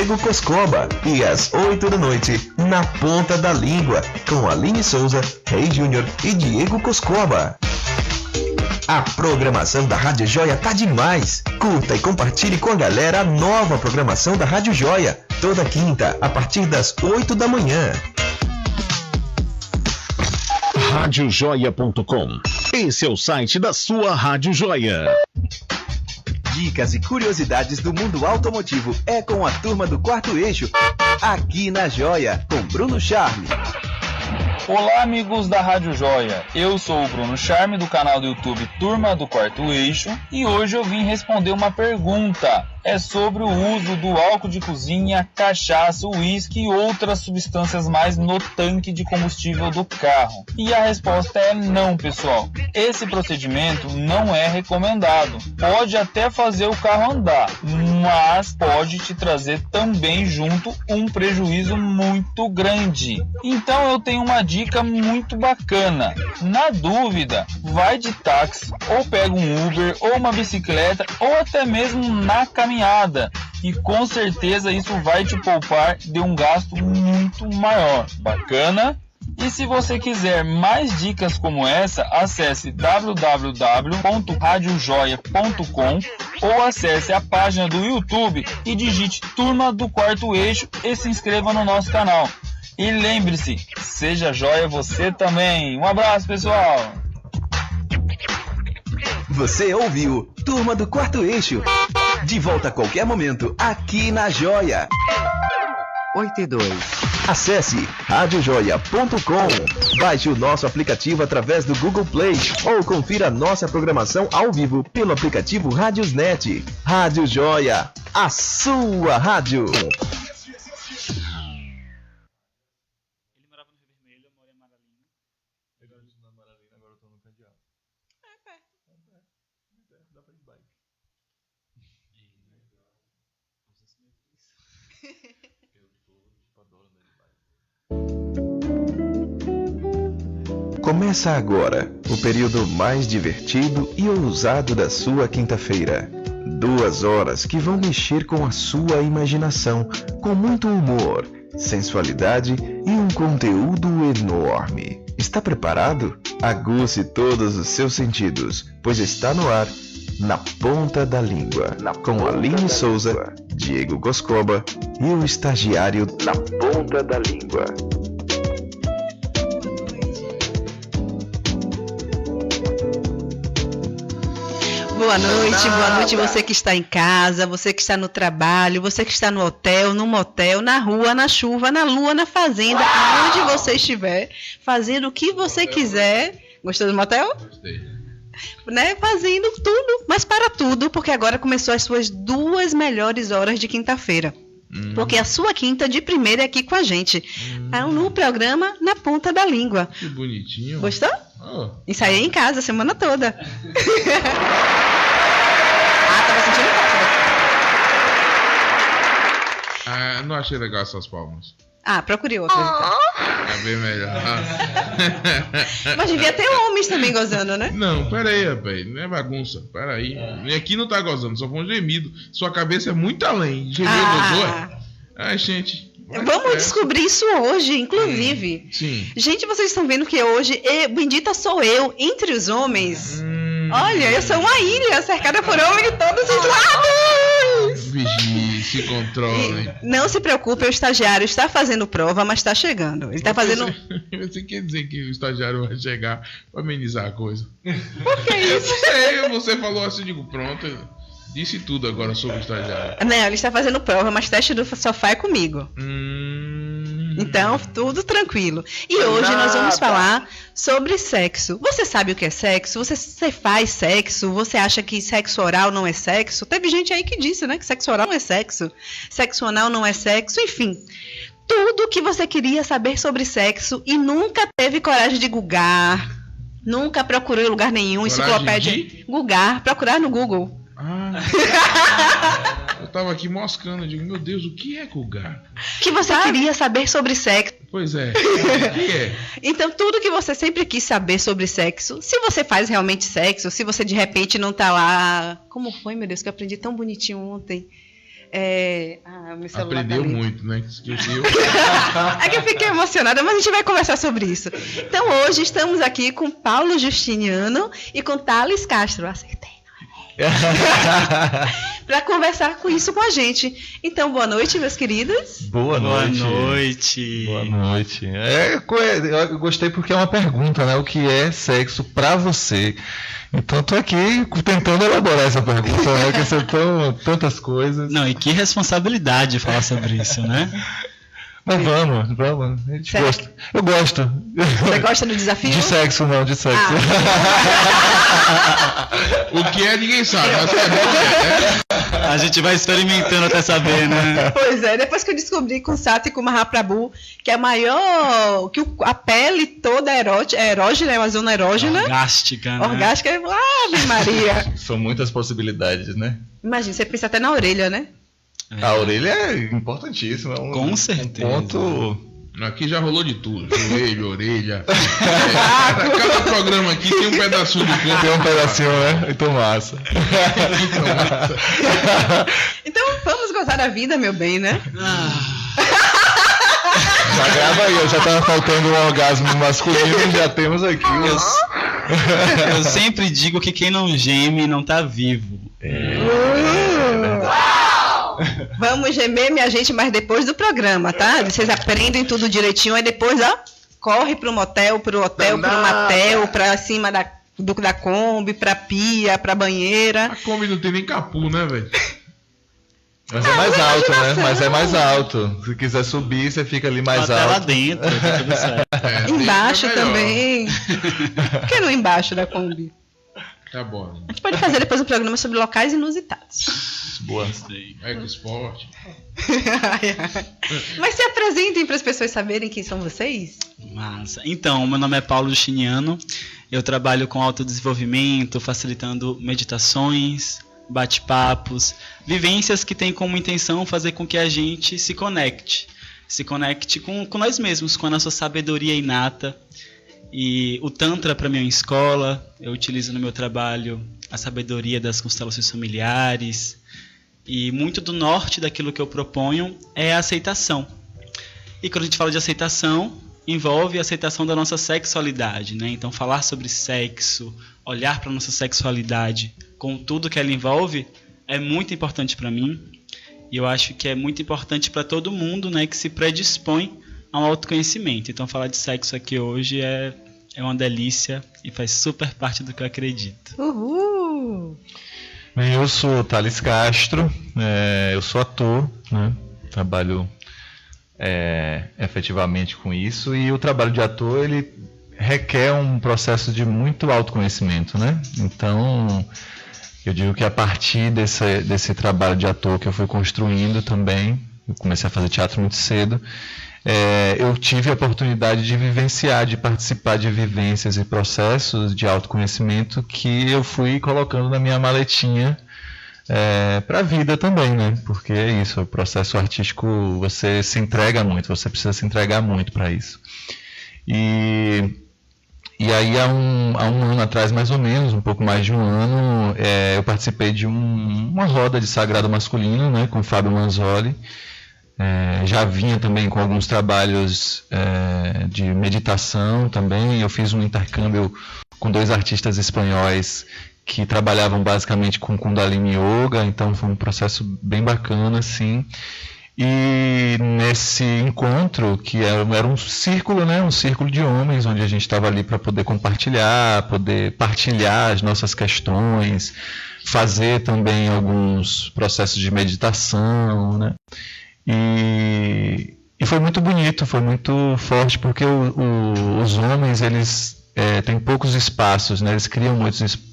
Diego Coscoba. E às 8 da noite, Na Ponta da Língua, com Aline Souza, Rei Júnior e Diego Coscoba. A programação da Rádio Joia tá demais! Curta e compartilhe com a galera a nova programação da Rádio Joia. Toda quinta, a partir das 8 da manhã. Radiojoia.com. Esse é o site da sua Rádio Joia. Dicas e curiosidades do mundo automotivo é com a turma do Quarto Eixo, aqui na Joia, com Bruno Charme. Olá, amigos da Rádio Joia, eu sou o Bruno Charme do canal do YouTube Turma do Quarto Eixo e hoje eu vim responder uma pergunta. É sobre o uso do álcool de cozinha, cachaça, uísque e outras substâncias mais no tanque de combustível do carro. E a resposta é não, pessoal. Esse procedimento não é recomendado. Pode até fazer o carro andar, mas pode te trazer também junto um prejuízo muito grande. Então eu tenho uma dica muito bacana. Na dúvida, vai de táxi, ou pega um Uber, ou uma bicicleta, ou até mesmo na caminhada. E com certeza isso vai te poupar de um gasto muito maior. Bacana? E se você quiser mais dicas como essa, acesse www.radiojoia.com ou acesse a página do YouTube e digite Turma do Quarto Eixo e se inscreva no nosso canal. E lembre-se, seja joia você também. Um abraço, pessoal! Você ouviu Turma do Quarto Eixo. De volta a qualquer momento, aqui na Joia. 8:02. Acesse radiojoia.com. Baixe o nosso aplicativo através do Google Play ou confira nossa programação ao vivo pelo aplicativo Radiosnet. Rádio Joia, a sua rádio. Começa agora o período mais divertido e ousado da sua quinta-feira. 2 horas que vão mexer com a sua imaginação, com muito humor, sensualidade e um conteúdo enorme. Está preparado? Aguce todos os seus sentidos, pois está no ar Na Ponta da Língua, com Aline Souza, Diego Coscoba e o estagiário Na Ponta da Língua. Boa noite você que está em casa, você que está no trabalho, você que está no hotel, no motel, na rua, na chuva, na lua, na fazenda, aonde você estiver, fazendo o que você quiser. Gostou do motel? Gostei. Né? Fazendo tudo, mas para tudo, porque agora começou as suas 2 melhores horas de quinta-feira. Porque a sua quinta de primeira é aqui com a gente. No programa Na Ponta da Língua. Que bonitinho. Gostou? Oh. Ensaiei em casa a semana toda. Tava sentindo falta. Não achei legal essas palmas. Procure outras. É bem melhor. Mas devia ter homens também gozando, né? Não, peraí, rapaz. Não é bagunça. Peraí. Aqui não tá gozando, só foi um gemido. Sua cabeça é muito além. Gemeu, gozou? Ai, gente. Vamos descobrir isso hoje, inclusive. Sim. Gente, vocês estão vendo que hoje, bendita sou eu, entre os homens. Olha, eu sou uma ilha cercada por homens de todos os lados. Vigie, se controle. Não se preocupe, o estagiário está fazendo prova, mas está chegando. Ele está fazendo... Você quer dizer que o estagiário vai chegar para amenizar a coisa? Por que isso? Eu não sei, você falou assim, digo, pronto... Disse tudo agora sobre o estagiário. Não, ele está fazendo prova, mas teste do sofá é comigo. Então, tudo tranquilo. E hoje nós vamos falar sobre sexo. Você sabe o que é sexo? Você faz sexo? Você acha que sexo oral não é sexo? Teve gente aí que disse, né, que sexo oral não é sexo. Sexo anal não é sexo, enfim. Tudo que você queria saber sobre sexo e nunca teve coragem de googar. Nunca procurou em lugar nenhum, enciclopédia. Googar, procurar no Google. Eu tava aqui moscando, eu digo, meu Deus, o que é googar? Que você queria saber sobre sexo. Pois é, o que é? Então, tudo que você sempre quis saber sobre sexo, se você faz realmente sexo, se você de repente não tá lá... Como foi, meu Deus, que eu aprendi tão bonitinho ontem. Meu celular aprendeu tá ali. muito, né? Esqueceu. É que eu fiquei emocionada, mas a gente vai conversar sobre isso. Então, hoje estamos aqui com Paulo Justiniano e com Thales Castro. Acertei, não é? Para conversar com isso com a gente. Então, boa noite, meus queridos. Boa noite. Boa noite. Eu gostei porque é uma pergunta, né? O que é sexo pra você? Então, tô aqui tentando elaborar essa pergunta, né? Porque são tantas coisas. Não, e que responsabilidade falar sobre isso, né? Mas vamos. A gente gosta. Eu gosto. Você gosta do desafio? De sexo, não, de sexo. O que é, ninguém sabe. Mas é bom, né? A gente vai experimentando até saber, né? Pois é, depois que eu descobri com Sati e com Mahaprabhu que a maior, que a pele toda é erógena, é uma zona erógena. Orgástica, né? Orgástica, Ave Maria. São muitas possibilidades, né? Imagina, você pensa até na orelha, né? A orelha é importantíssima. Com certeza. Um ponto... Aqui já rolou de tudo. Joelho, orelha. Cada programa aqui tem um pedacinho de corpo. Tem um pedacinho, né? Então massa. Então vamos gozar da vida, meu bem, né? Já grava aí, já tava faltando um orgasmo masculino e já temos aqui. Eu sempre digo que quem não geme não tá vivo. Vamos gemer, minha gente, mas depois do programa, tá? Vocês aprendem tudo direitinho, aí depois, ó, corre pro motel, pro hotel, pro motel, pra cima da Kombi, pra pia, pra banheira. A Kombi não tem nem capu, né, velho? Mas é mais alto, né? Mas é mais alto. Se quiser subir, você fica ali mais até alto. lá dentro, tá tudo certo. Embaixo também. Por que não embaixo da Kombi? Tá bom. A gente pode fazer depois um programa sobre locais inusitados. Boa. Ecosport. Mas se apresentem para as pessoas saberem quem são vocês. Massa. Então, meu nome é Paulo Justiniano. Eu trabalho com autodesenvolvimento, facilitando meditações, bate-papos, vivências que têm como intenção fazer com que a gente se conecte com nós mesmos, com a nossa sabedoria inata. E o Tantra, para mim, é uma escola. Eu utilizo no meu trabalho a sabedoria das constelações familiares. E muito do norte daquilo que eu proponho é a aceitação. E quando a gente fala de aceitação, envolve a aceitação da nossa sexualidade, né? Então, falar sobre sexo, olhar para a nossa sexualidade com tudo que ela envolve é muito importante para mim. E eu acho que é muito importante para todo mundo, né, que se predispõe ao autoconhecimento. Então, falar de sexo aqui hoje é uma delícia e faz super parte do que eu acredito. Uhul! Bem, eu sou Thales Castro, eu sou ator, né? Trabalho efetivamente com isso, e o trabalho de ator ele requer um processo de muito autoconhecimento, né? Então, eu digo que a partir desse trabalho de ator que eu fui construindo também, eu comecei a fazer teatro muito cedo, eu tive a oportunidade de vivenciar, de participar de vivências e processos de autoconhecimento que eu fui colocando na minha maletinha para a vida também, né? Porque é isso, o processo artístico, você se entrega muito, você precisa se entregar muito para isso. E aí há um ano atrás, mais ou menos, um pouco mais de um ano, eu participei de uma roda de sagrado masculino, né, com o Fábio Manzoli. Já vinha também com alguns trabalhos de meditação também. Eu fiz um intercâmbio com 2 artistas espanhóis que trabalhavam basicamente com Kundalini Yoga, então foi um processo bem bacana, assim. E nesse encontro, que era um círculo, né, um círculo de homens, onde a gente estava ali para poder compartilhar, poder partilhar as nossas questões, fazer também alguns processos de meditação, né? E foi muito bonito, foi muito forte, porque os homens, eles têm poucos espaços, né? Eles criam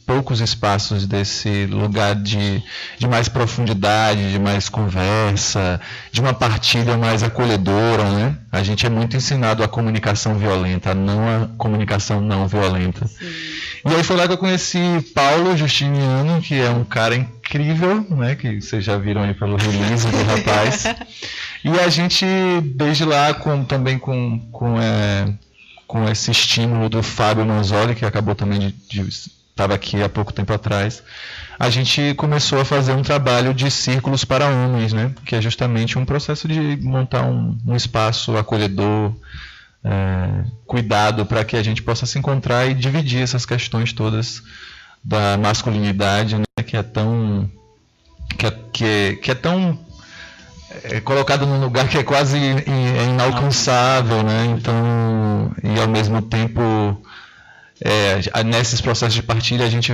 poucos espaços desse lugar de mais profundidade, de mais conversa, de uma partilha mais acolhedora, né? A gente é muito ensinado a comunicação violenta, não a comunicação não violenta. Sim. E aí foi lá que eu conheci Paulo Justiniano, que é um cara incrível, né? Que vocês já viram aí pelo release do rapaz. E a gente, desde lá, também com esse estímulo do Fábio Manzoli, que acabou também de estava aqui há pouco tempo atrás, a gente começou a fazer um trabalho de círculos para homens, né? Que é justamente um processo de montar um espaço acolhedor, cuidado, para que a gente possa se encontrar e dividir essas questões todas da masculinidade, né? Que é tão colocado num lugar que é quase inalcançável, né? Então, e ao mesmo tempo, nesses processos de partilha a gente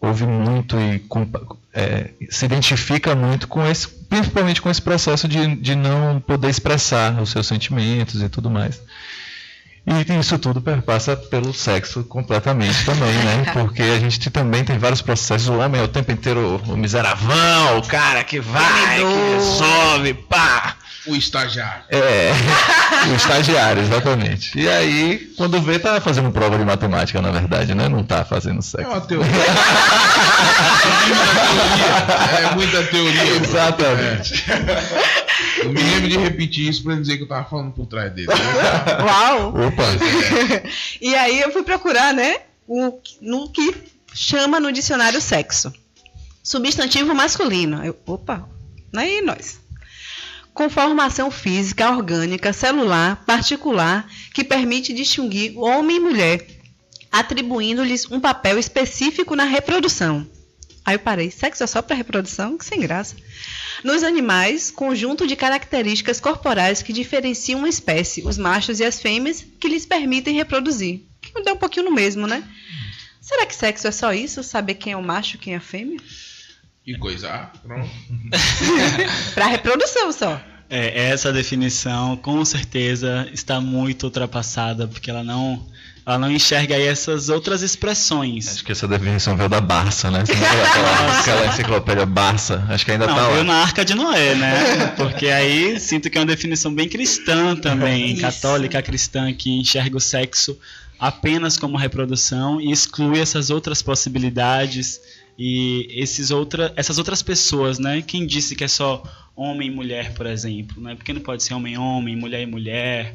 ouve muito e se identifica muito com esse, principalmente com esse processo de não poder expressar os seus sentimentos e tudo mais. E isso tudo perpassa pelo sexo completamente também, né? Porque a gente também tem vários processos. O homem é o tempo inteiro o miseravão, o cara que vai, que resolve, pá! O estagiário. O estagiário, exatamente. E aí, quando vê, tá fazendo prova de matemática, na verdade, né? Não tá fazendo sexo. É uma teoria. É muita teoria. Exatamente. Eu me lembro de repetir isso pra dizer que eu tava falando por trás dele. Uau! Opa! E aí eu fui procurar, né? No que chama no dicionário sexo. Substantivo masculino. Aí nós. Conformação física, orgânica, celular, particular, que permite distinguir homem e mulher, atribuindo-lhes um papel específico na reprodução. Aí eu parei, sexo é só para reprodução? Que sem graça. Nos animais, conjunto de características corporais que diferenciam uma espécie, os machos e as fêmeas, que lhes permitem reproduzir. Que dá um pouquinho no mesmo, né? Será que sexo é só isso? Saber quem é o macho, quem é a fêmea? E coisar, pronto. Para reprodução só. Essa definição com certeza está muito ultrapassada, porque ela não enxerga aí essas outras expressões. Acho que essa definição veio da Barça, né? Aquela enciclopédia Barça, acho que ainda está lá. Veio na Arca de Noé, né? Porque aí sinto que é uma definição bem cristã também, católica cristã, que enxerga o sexo apenas como reprodução e exclui essas outras possibilidades e essas outras pessoas, né? Quem disse que é só homem e mulher, por exemplo, né? Porque não pode ser homem e homem, mulher e mulher.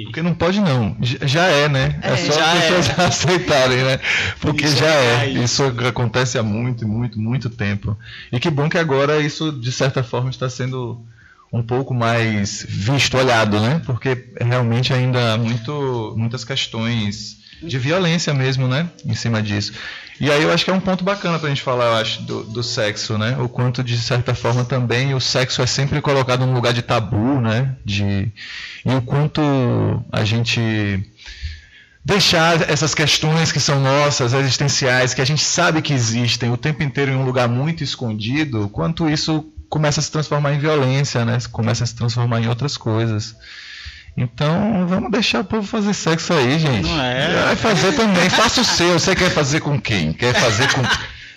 Porque não pode não, já é, né? É só as pessoas aceitarem, né? Porque já é. Isso acontece há muito tempo. E que bom que agora isso, de certa forma, está sendo um pouco mais visto, olhado, né? Porque realmente ainda há muitas questões de violência mesmo, né? Em cima disso. E aí eu acho que é um ponto bacana pra gente falar, eu acho, do sexo, né? O quanto, de certa forma, também o sexo é sempre colocado num lugar de tabu, né? E o quanto a gente deixar essas questões que são nossas, existenciais, que a gente sabe que existem o tempo inteiro em um lugar muito escondido, quanto isso começa a se transformar em violência, né? Começa a se transformar em outras coisas. Então, vamos deixar o povo fazer sexo aí, gente. Não é? Vai fazer também. Faça o seu. Você quer fazer com quem? Quer fazer com...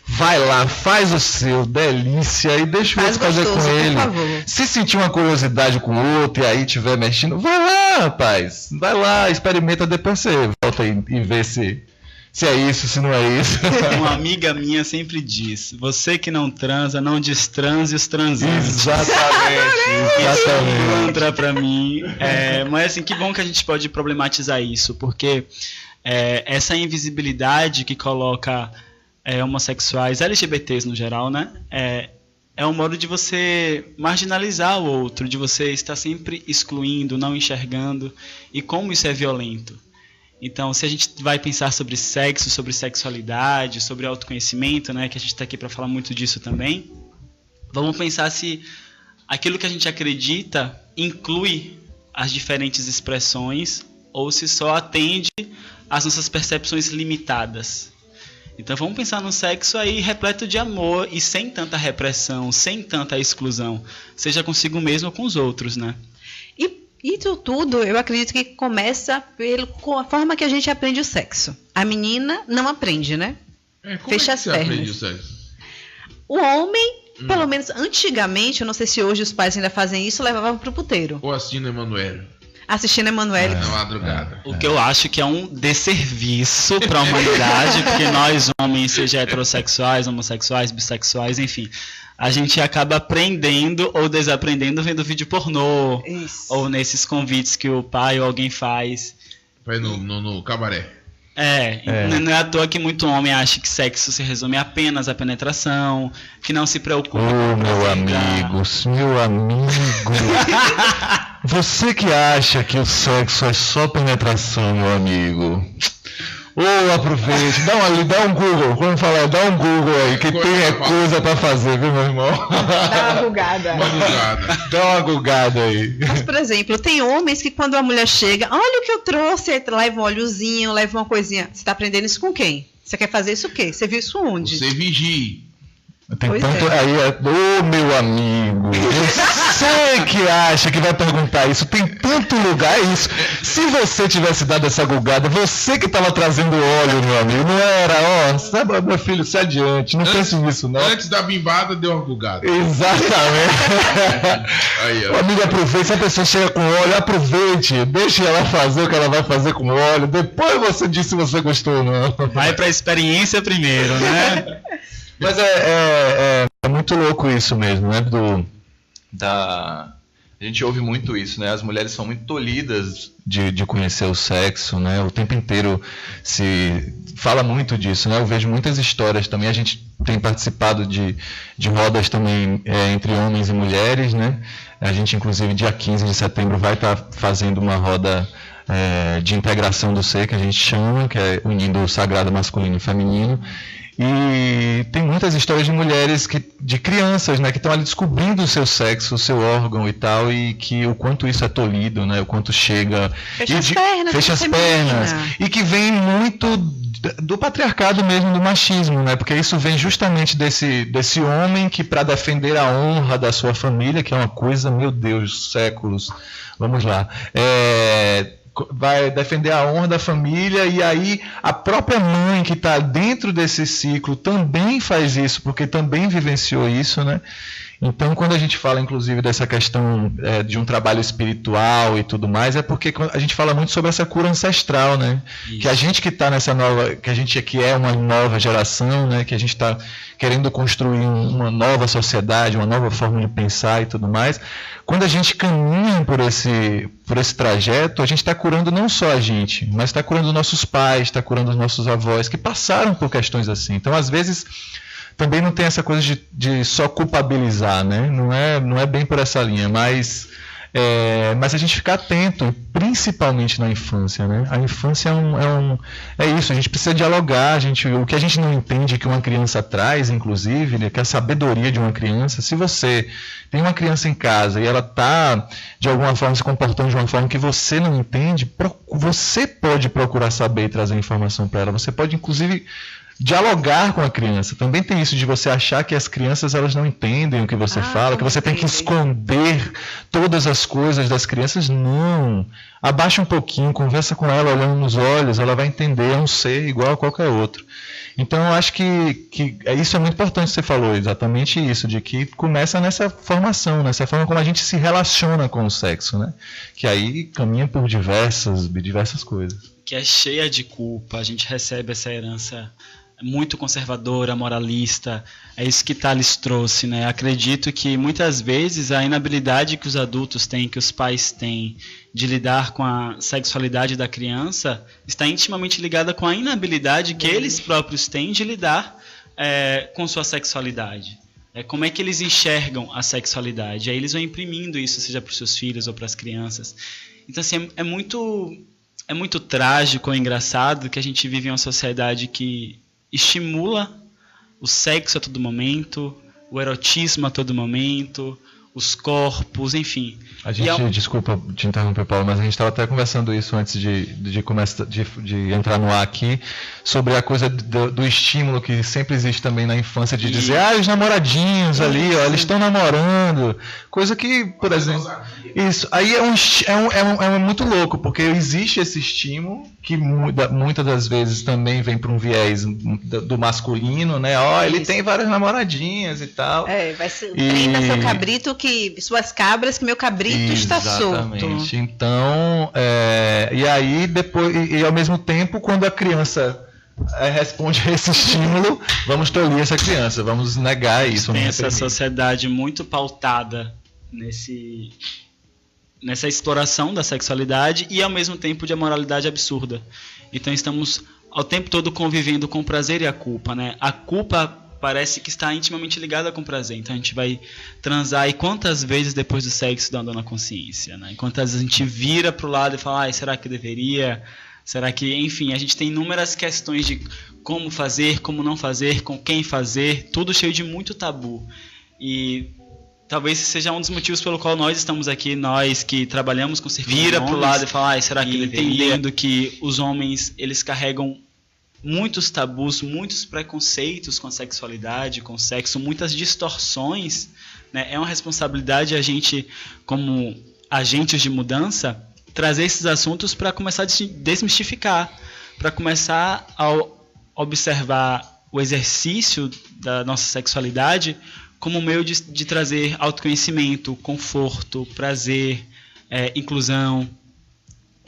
Vai lá, faz o seu, delícia, e deixa o outro fazer com ele. Se sentir uma curiosidade com o outro e aí estiver mexendo, vai lá, rapaz. Vai lá, experimenta, depois você volta e vê se é isso, se não é isso. Uma amiga minha sempre diz: você que não transa, não destranse os transantes. Exatamente. Contra pra mim. Mas assim, que bom que a gente pode problematizar isso, porque essa invisibilidade que coloca homossexuais, LGBTs no geral, né? É um modo de você marginalizar o outro, de você estar sempre excluindo, não enxergando, e como isso é violento. Então, se a gente vai pensar sobre sexo, sobre sexualidade, sobre autoconhecimento, né, que a gente está aqui para falar muito disso também, vamos pensar se aquilo que a gente acredita inclui as diferentes expressões ou se só atende às nossas percepções limitadas. Então, vamos pensar no sexo aí repleto de amor e sem tanta repressão, sem tanta exclusão, seja consigo mesmo ou com os outros, né? Isso tudo, eu acredito que começa com a forma que a gente aprende o sexo. A menina não aprende, né? Fecha as pernas. Aprende o sexo? O homem, pelo menos antigamente, eu não sei se hoje os pais ainda fazem isso, levavam pro puteiro. Ou assistindo Emanuele. Assistindo Emanuele. Na madrugada. O que eu acho que é um desserviço para a humanidade, porque nós, homens, seja heterossexuais, homossexuais, bissexuais, enfim, a gente acaba aprendendo ou desaprendendo vendo vídeo pornô. Isso. Ou nesses convites que o pai ou alguém faz. Vai no cabaré. Não é à toa que muito homem acha que sexo se resume apenas à penetração, que não se preocupa com meu amigo, você que acha que o sexo é só penetração, meu amigo, aproveite, dá um Google, quando falar, dá um Google aí, que tem coisa pra fazer, viu, meu irmão? Dá uma gugada. Dá uma gugada aí. Mas, por exemplo, tem homens que quando a mulher chega, olha o que eu trouxe, aí leva um óleozinho, leva uma coisinha. Você tá aprendendo isso com quem? Você quer fazer isso o quê? Você viu isso onde? Você vigie. Tem tanto aí, meu amigo, você que acha que vai perguntar isso, tem tanto lugar isso. Se você tivesse dado essa gugada, você que estava trazendo óleo, meu amigo, não era, sabe, meu filho, se adiante, não pense nisso, não. Antes da bimbada, deu uma gugada. Exatamente. O amigo, aproveite, se a pessoa chega com óleo, aproveite, deixe ela fazer o que ela vai fazer com óleo, depois você diz se você gostou ou não. Vai pra experiência primeiro, né? Mas é muito louco isso mesmo, né? A gente ouve muito isso, né? As mulheres são muito tolhidas de conhecer o sexo, né? O tempo inteiro se fala muito disso, né? Eu vejo muitas histórias também. A gente tem participado de rodas também entre homens e mulheres, né? A gente, inclusive, dia 15 de setembro vai estar fazendo uma roda de integração do ser, que a gente chama, que é unindo o sagrado masculino e feminino. E tem muitas histórias de mulheres, de crianças, né, que estão ali descobrindo o seu sexo, o seu órgão e tal, e que o quanto isso é tolido, né, o quanto chega... Fecha as pernas. E que vem muito do patriarcado mesmo, do machismo, né, porque isso vem justamente desse homem que, para defender a honra da sua família, que é uma coisa, meu Deus, séculos, vamos lá, vai defender a honra da família, e aí a própria mãe que está dentro desse ciclo também faz isso, porque também vivenciou isso, né? Então, quando a gente fala, inclusive, dessa questão de um trabalho espiritual e tudo mais, é porque a gente fala muito sobre essa cura ancestral, né? Isso. Que a gente que está nessa nova, que a gente aqui é uma nova geração, né? Que a gente está querendo construir uma nova sociedade, uma nova forma de pensar e tudo mais. Quando a gente caminha por esse trajeto, a gente está curando não só a gente, mas está curando nossos pais, está curando os nossos avós, que passaram por questões assim. Então, às vezes, também não tem essa coisa de só culpabilizar, né? Não é bem por essa linha, mas a gente ficar atento, principalmente na infância, né? A infância é isso, a gente precisa dialogar, o que a gente não entende que uma criança traz, inclusive, né, que é a sabedoria de uma criança. Se você tem uma criança em casa e ela está, de alguma forma, se comportando de uma forma que você não entende, você pode procurar saber e trazer informação para ela. Você pode, inclusive, dialogar com a criança. Também tem isso de você achar que as crianças elas não entendem o que você fala, que você tem que esconder todas as coisas das crianças. Não. Abaixa um pouquinho, conversa com ela olhando nos olhos, ela vai entender, é um ser igual a qualquer outro. Então eu acho que isso é muito importante, você falou exatamente isso, de que começa nessa formação, nessa forma como a gente se relaciona com o sexo, né? Que aí caminha por diversas coisas. Que é cheia de culpa, a gente recebe essa herança muito conservadora, moralista, é isso que Thales trouxe, né? Acredito que muitas vezes a inabilidade que os adultos têm, que os pais têm, de lidar com a sexualidade da criança, está intimamente ligada com a inabilidade que eles próprios têm de lidar com sua sexualidade. Como é que eles enxergam a sexualidade? Aí eles vão imprimindo isso, seja para os seus filhos ou para as crianças. Então, assim, é muito trágico ou engraçado que a gente vive em uma sociedade que estimula o sexo a todo momento, o erotismo a todo momento, os corpos, enfim. A gente, desculpa te interromper, Paulo, mas a gente estava até conversando isso antes de entrar no ar aqui, sobre a coisa do estímulo que sempre existe também na infância, de dizer, os namoradinhos ali, ó, eles estão namorando, coisa que, por exemplo, isso, aí é muito louco, porque existe esse estímulo, que muitas das vezes também vem para um viés do masculino, né, ele tem várias namoradinhas e tal. Vai ser treina seu cabrito, suas cabras, que meu cabrito está solto. Então, e aí depois, e ao mesmo tempo, quando a criança responde a esse estímulo, vamos tolir essa criança, vamos negar isso. Tem essa sociedade muito pautada nessa exploração da sexualidade e ao mesmo tempo de amoralidade absurda. Então estamos ao tempo todo convivendo com o prazer e a culpa, né? A culpa parece que está intimamente ligada com o prazer. Então a gente vai transar e quantas vezes depois do sexo dá uma dor na consciência, né? E quantas vezes a gente vira pro lado e fala, será que eu deveria? Será que... Enfim, a gente tem inúmeras questões de como fazer, como não fazer, com quem fazer, tudo cheio de muito tabu. E talvez seja um dos motivos pelo qual nós estamos aqui, nós que trabalhamos com circuito vira pro lado e fala, será que deveria? Entendendo que os homens, eles carregam muitos tabus, muitos preconceitos com a sexualidade, com o sexo, muitas distorções, né? É uma responsabilidade a gente, como agentes de mudança, trazer esses assuntos para começar a desmistificar, para começar a observar o exercício da nossa sexualidade como meio de trazer autoconhecimento, conforto, prazer, inclusão,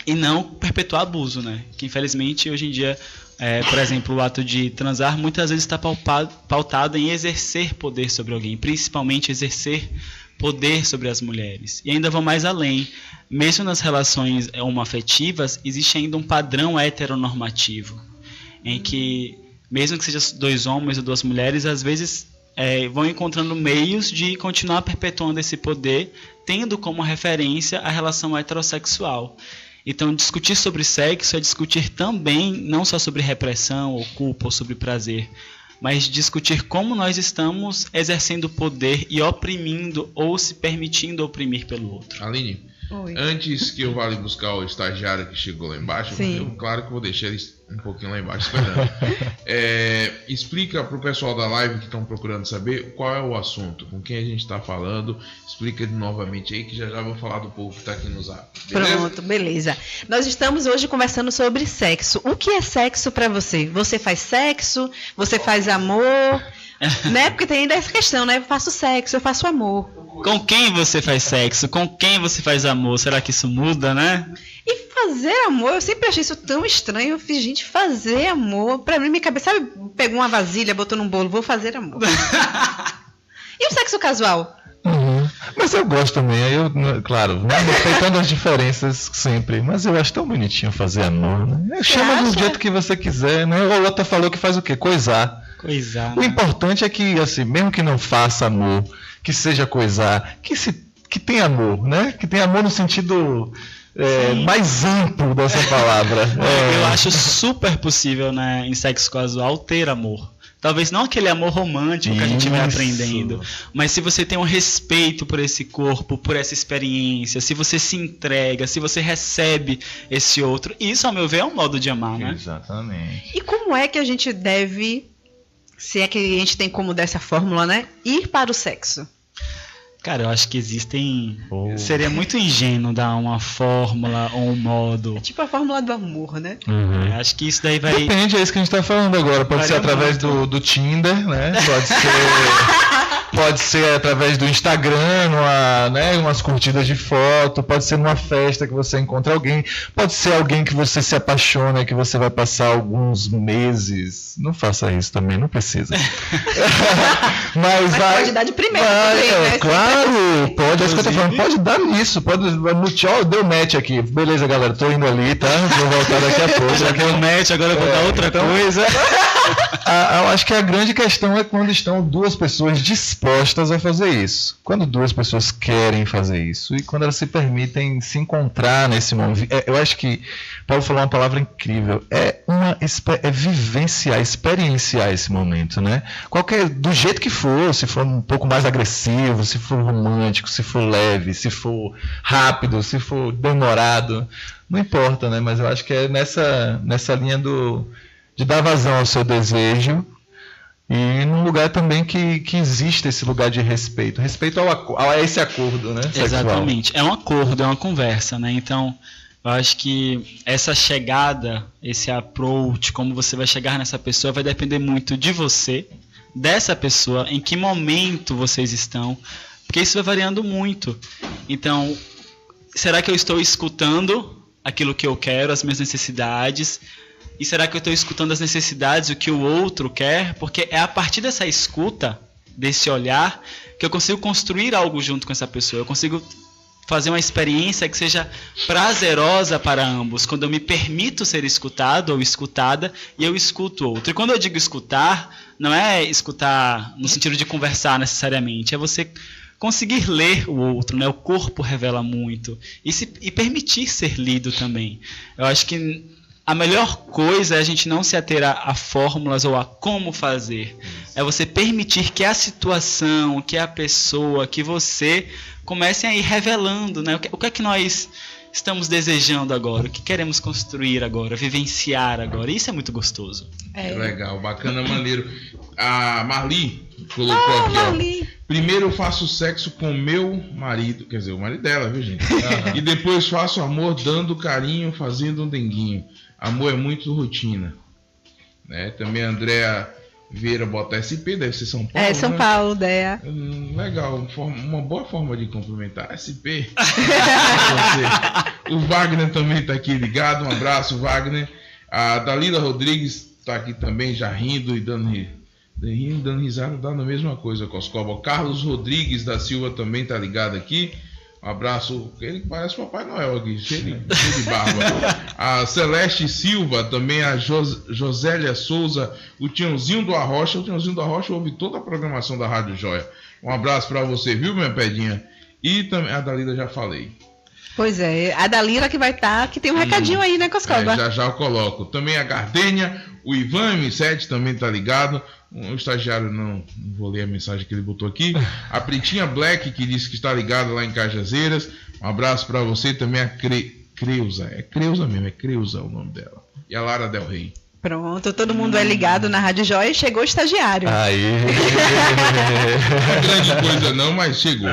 e não perpetuar abuso, né? Que infelizmente hoje em dia, por exemplo, o ato de transar muitas vezes está pautado em exercer poder sobre alguém, principalmente exercer poder sobre as mulheres. E ainda vou mais além, mesmo nas relações homoafetivas, existe ainda um padrão heteronormativo, em que, mesmo que seja 2 homens ou 2 mulheres, às vezes vão encontrando meios de continuar perpetuando esse poder, tendo como referência a relação heterossexual. Então, discutir sobre sexo é discutir também, não só sobre repressão, ou culpa, ou sobre prazer, mas discutir como nós estamos exercendo poder e oprimindo, ou se permitindo oprimir pelo outro. Aline, Oi. Antes que eu vá ali buscar o estagiário que chegou lá embaixo, claro que eu vou deixar ele um pouquinho lá embaixo esperando. Explica para o pessoal da live que estão procurando saber qual é o assunto, com quem a gente está falando. Explica novamente aí que já vou falar do povo que está aqui no Zap. Beleza? Pronto, beleza. Nós estamos hoje conversando sobre sexo. O que é sexo para você? Você faz sexo? Você faz amor? Né? Porque tem ainda essa questão, né? Eu faço sexo, eu faço amor. Com quem você faz sexo? Com quem você faz amor? Será que isso muda, né? E fazer amor, eu sempre achei isso tão estranho. Eu fiz, gente, fazer amor. Pra mim, minha cabeça, sabe? Pegou uma vasilha, botou num bolo, vou fazer amor. E o sexo casual? Mas eu gosto também, claro, né, respeitando as diferenças sempre, mas eu acho tão bonitinho fazer amor, né? Chama do jeito que você quiser, né? O outro falou que faz o quê? Coisar. Coisar. O importante é que, assim, mesmo que não faça amor, que seja coisar, que tenha amor, né? Que tenha amor no sentido mais amplo dessa palavra. Eu acho super possível, né, em sexo casual ter amor. Talvez não aquele amor romântico que a gente vai aprendendo, mas se você tem um respeito por esse corpo, por essa experiência, se você se entrega, se você recebe esse outro, isso, ao meu ver, é um modo de amar, né? Exatamente. E como é que a gente deve, se é que a gente tem como dessa fórmula, né, ir para o sexo? Cara, eu acho que existem... Seria muito ingênuo dar uma fórmula ou um modo. É tipo a fórmula do amor, né? Acho que isso daí vai... Depende, é isso que a gente tá falando agora. Pode ser através do Tinder, né? Pode ser através do Instagram, umas curtidas de foto. Pode ser numa festa que você encontra alguém. Pode ser alguém que você se apaixona e que você vai passar alguns meses. Não faça isso também, não precisa. Mas pode dar de primeira também, né? Claro, pode, é isso que eu tô falando, pode dar nisso, pode no tchau, deu match aqui, beleza galera, tô indo ali, tá? Vou voltar daqui a pouco. Já deu match, agora eu vou dar outra coisa. Eu acho que a grande questão é quando estão 2 pessoas dispostas a fazer isso, quando 2 pessoas querem fazer isso e quando elas se permitem se encontrar nesse momento. Eu acho que Paulo falou uma palavra incrível, é vivenciar, experienciar esse momento, né? Do jeito que for, se for um pouco mais agressivo, se for romântico, se for leve, se for rápido, se for demorado, não importa, né? Mas eu acho que é nessa linha de dar vazão ao seu desejo e num lugar também que existe esse lugar de respeito a esse acordo, né? Sexual. Exatamente, é um acordo, é uma conversa, né? Então eu acho que essa chegada, esse approach, como você vai chegar nessa pessoa, vai depender muito de você, dessa pessoa, em que momento vocês estão, porque isso vai variando muito. Então, será que eu estou escutando aquilo que eu quero, as minhas necessidades? E será que eu estou escutando as necessidades, o que o outro quer? Porque é a partir dessa escuta, desse olhar, que eu consigo construir algo junto com essa pessoa. Eu consigo fazer uma experiência que seja prazerosa para ambos, quando eu me permito ser escutado ou escutada e eu escuto o outro. E quando eu digo escutar, não é escutar no sentido de conversar necessariamente, é você conseguir ler o outro, né? O corpo revela muito e permitir ser lido também. Eu acho que a melhor coisa é a gente não se ater a fórmulas ou a como fazer. É você permitir que a situação, que a pessoa, que você comecem a ir revelando, né? O que é que nós estamos desejando agora, o que queremos construir agora, vivenciar agora. Isso é muito gostoso. Legal, bacana, maneiro. A Marli colocou aqui, Marli. Ó. Primeiro eu faço sexo com meu marido, quer dizer, o marido dela, viu, gente? E depois faço amor dando carinho, fazendo um denguinho. Amor é muito rotina. Né? Também a Andréa Vieira bota SP, deve ser São Paulo. São Paulo, Déa. Legal, uma boa forma de cumprimentar. SP. O Wagner também está aqui ligado. Um abraço, Wagner. A Dalila Rodrigues está aqui também, já rindo e dando risada, dando a mesma coisa, Coscoba. Carlos Rodrigues da Silva também está ligado aqui. Um abraço, ele parece Papai Noel aqui, cheio de barba. A Celeste Silva, também a Josélia Souza, o Tiãozinho do Arrocha. O Tiãozinho do Arrocha ouve toda a programação da Rádio Joia. Um abraço para você, viu, minha pedinha? E também a Dalila já falei. Pois é, a Dalila que vai estar, que tem um recadinho aí, né, Coscoba? Já eu coloco. Também a Gardênia, o Ivan M7 também tá ligado. O estagiário, não vou ler a mensagem que ele botou aqui. A Pretinha Black, que disse que está ligada lá em Cajazeiras. Um abraço para você. Também a Creuza. É Creuza mesmo, é Creuza o nome dela. E a Lara Del Rey. Pronto, todo mundo é ligado na Rádio Joia e chegou o estagiário. Aí. Não é grande coisa não, mas chegou.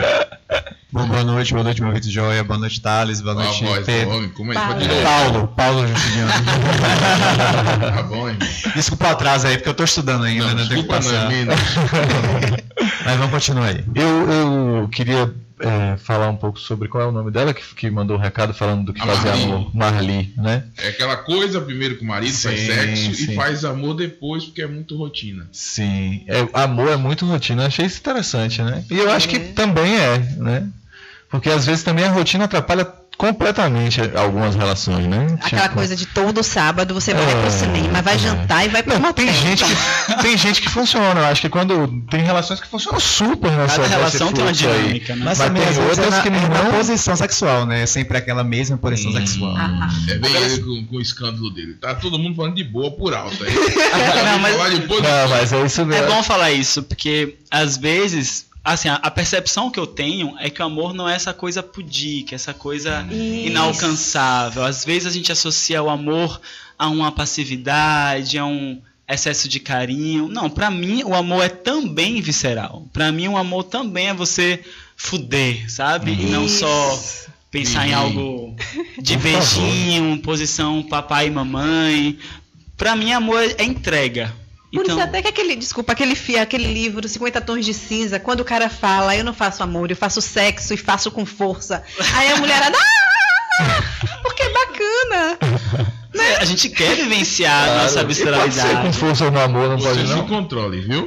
Bom, boa noite, meu ouvido Joia, boa noite, Thales, boa noite, Pedro. Homem, como é? Paulo Justiniano. Tá bom, irmão. Desculpa o atraso aí, porque eu tô estudando ainda, não, né? Desculpa não, Mas vamos continuar aí. Eu queria falar um pouco sobre qual é o nome dela que mandou o recado falando do que fazia amor. Marli, né? É aquela coisa primeiro com o marido, faz sexo e faz amor depois, porque é muito rotina. Sim, amor é muito rotina. Eu achei isso interessante, né? E eu acho que também né? Porque às vezes também a rotina atrapalha completamente algumas relações, né? Aquela coisa de todo sábado você vai pro cinema, vai jantar e vai pro motel. Tem gente que funciona. Eu acho que quando tem relações que funcionam super nessa Cada relação tem uma dinâmica, né? Mas também tem outras que não posição sexual, né? Sempre aquela mesma posição sexual. Vem ele com o escândalo dele. Tá todo mundo falando de boa por alto aí. Mas é isso mesmo. É bom falar isso, porque às vezes assim, a percepção que eu tenho é que o amor não é essa coisa pudica, essa coisa inalcançável. Às vezes a gente associa o amor a uma passividade, a um excesso de carinho. Não, pra mim o amor é também visceral. Pra mim o amor também é você fuder, sabe? E não só pensar em algo de beijinho, posição papai e mamãe. Pra mim amor é entrega. Por isso até que aquele livro, 50 Tons de Cinza, quando o cara fala, eu não faço amor, eu faço sexo e faço com força. Aí a mulherada, porque é bacana. Né? A gente quer vivenciar a nossa visceralidade. Pode ser com força no amor, não pode não. Você se controle, viu?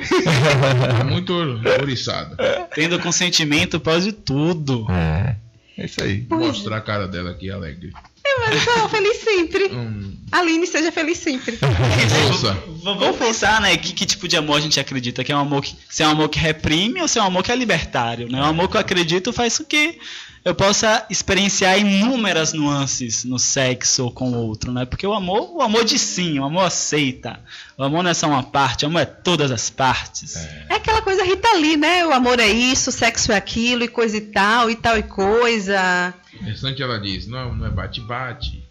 É muito oriçado. Tendo consentimento, pode tudo. É isso aí. Vou mostrar a cara dela aqui, alegre. Mas não, feliz sempre. Aline, seja feliz sempre. Vamos pensar, né? Que tipo de amor a gente acredita? Que é um amor se é um amor que reprime ou se é um amor que é libertário, né? O amor que eu acredito faz com que eu possa experienciar inúmeras nuances no sexo ou com o outro, né? Porque o amor diz sim, o amor aceita. O amor não é só uma parte, o amor é todas as partes. É aquela coisa Rita Lee, né? O amor é isso, o sexo é aquilo e coisa e tal e coisa. Interessante, ela diz, não é bate-bate.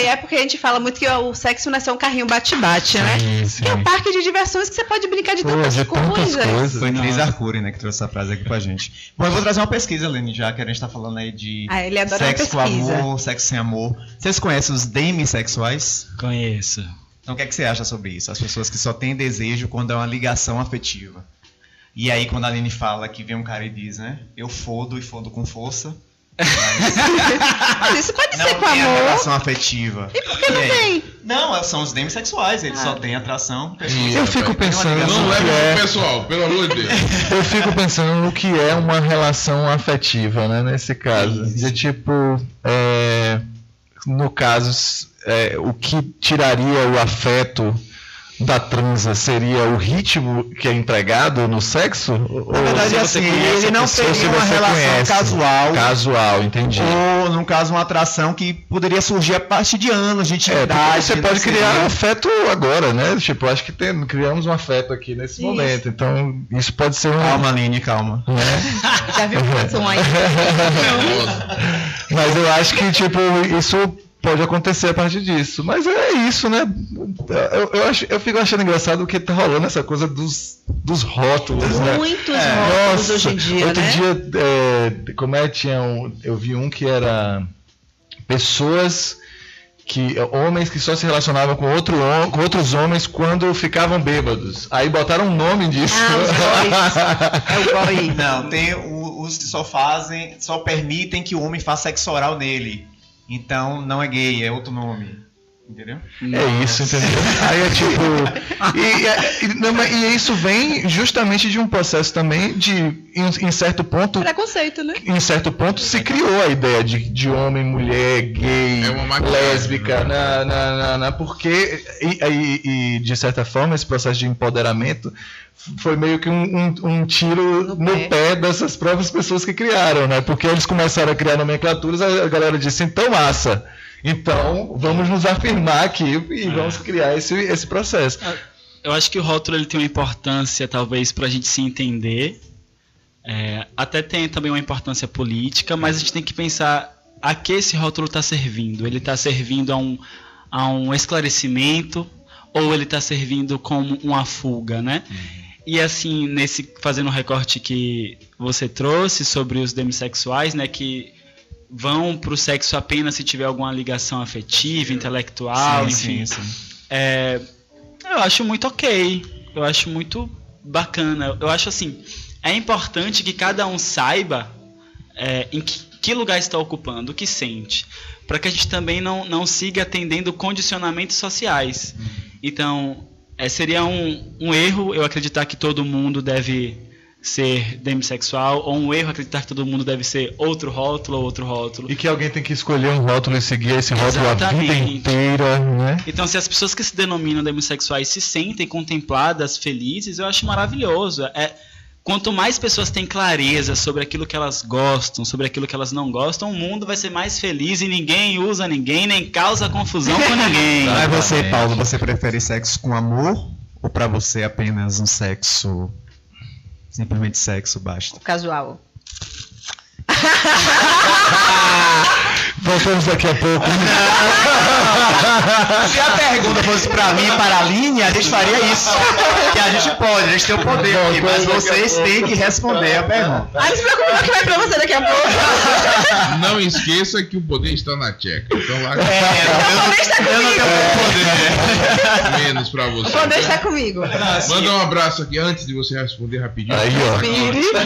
É porque a gente fala muito que o sexo não é só um carrinho bate-bate, né? Sim. É um parque de diversões que você pode brincar de tantas coisas. Foi Cris Arcuri, né, que trouxe essa frase aqui pra gente. Bom, eu vou trazer uma pesquisa, Lene, já que a gente tá falando aí de ele adora sexo com amor, sexo sem amor. Vocês conhecem os demissexuais? Conheço. Então o que é que você acha sobre isso? As pessoas que só têm desejo quando é uma ligação afetiva. E aí quando a Aline fala que vem um cara e diz, né, eu fodo e fodo com força, Mas isso pode ser com Não tem amor. relação afetiva. E por que não tem? Não, são os demissexuais, eles só têm atração. Eu fico pensando Não leve pro pessoal, pelo amor de Deus. Eu fico pensando no que é uma relação afetiva, né? Nesse caso. De tipo, no caso, o que tiraria o afeto da transa seria o ritmo que é empregado no sexo? Na verdade, assim, ele não teria uma relação casual, entendi. Ou, no caso, uma atração que poderia surgir a partir de anos, de intimidade. Você pode criar um afeto agora, né? Tipo, acho que criamos um afeto aqui nesse momento. Então, isso pode ser um... Calma, Aline, calma. Já viu o som aí? Mas eu acho que, tipo, isso pode acontecer a partir disso. Mas é isso, né? Eu fico achando engraçado que tá rolando essa coisa dos rótulos, né? Muitos rótulos hoje em dia, outro né? dia, como é, eu vi um que era pessoas homens que só se relacionavam com outros homens quando ficavam bêbados. Aí botaram um nome disso. É o boy. Não, tem os que só permitem que o homem faça sexo oral nele. Então, não é gay, é outro nome. Entendeu? É isso, entendeu? Aí é tipo... E isso vem justamente de um processo também em certo ponto... Preconceito, né? Em certo ponto se criou a ideia de homem, mulher, gay, lésbica, porque... E de certa forma, esse processo de empoderamento foi meio que um tiro no pé dessas próprias pessoas que criaram, né? Porque eles começaram a criar nomenclaturas, a galera disse, então massa. Então, vamos nos afirmar aqui e vamos criar esse processo. Eu acho que o rótulo ele tem uma importância, talvez, para a gente se entender. Até tem também uma importância política, mas a gente tem que pensar a que esse rótulo está servindo. Ele está servindo a um esclarecimento ou ele está servindo como uma fuga, né? E assim, fazendo um recorte que você trouxe sobre os demissexuais, né, que vão pro sexo apenas se tiver alguma ligação afetiva, intelectual, enfim. Sim. Eu acho muito ok, eu acho muito bacana. Eu acho assim, é importante que cada um saiba em que lugar está ocupando, o que sente, para que a gente também não siga atendendo condicionamentos sociais. Então, seria um erro eu acreditar que todo mundo deve ser demissexual, ou um erro acreditar que todo mundo deve ser outro rótulo ou outro rótulo. E que alguém tem que escolher um rótulo e seguir esse rótulo a vida inteira, né? Então, se as pessoas que se denominam demissexuais se sentem contempladas, felizes, eu acho maravilhoso. Quanto mais pessoas têm clareza sobre aquilo que elas gostam, sobre aquilo que elas não gostam, o mundo vai ser mais feliz e ninguém usa ninguém, nem causa confusão com ninguém. Mas você, Paulo, você prefere sexo com amor ou pra você apenas um sexo... Simplesmente sexo, basta. Casual. Voltamos daqui a pouco. Se a pergunta fosse pra mim e para a Aline, a gente faria isso. Que a gente pode, a gente tem o poder aqui, mas vocês têm que responder a pergunta. Não se preocupe que vai pra você daqui a pouco. Não esqueça que o poder está na tcheca. Então lá. O poder está comigo. Eu não tenho poder. Menos pra você. O poder está comigo. Manda um abraço aqui antes de você responder rapidinho. Aí,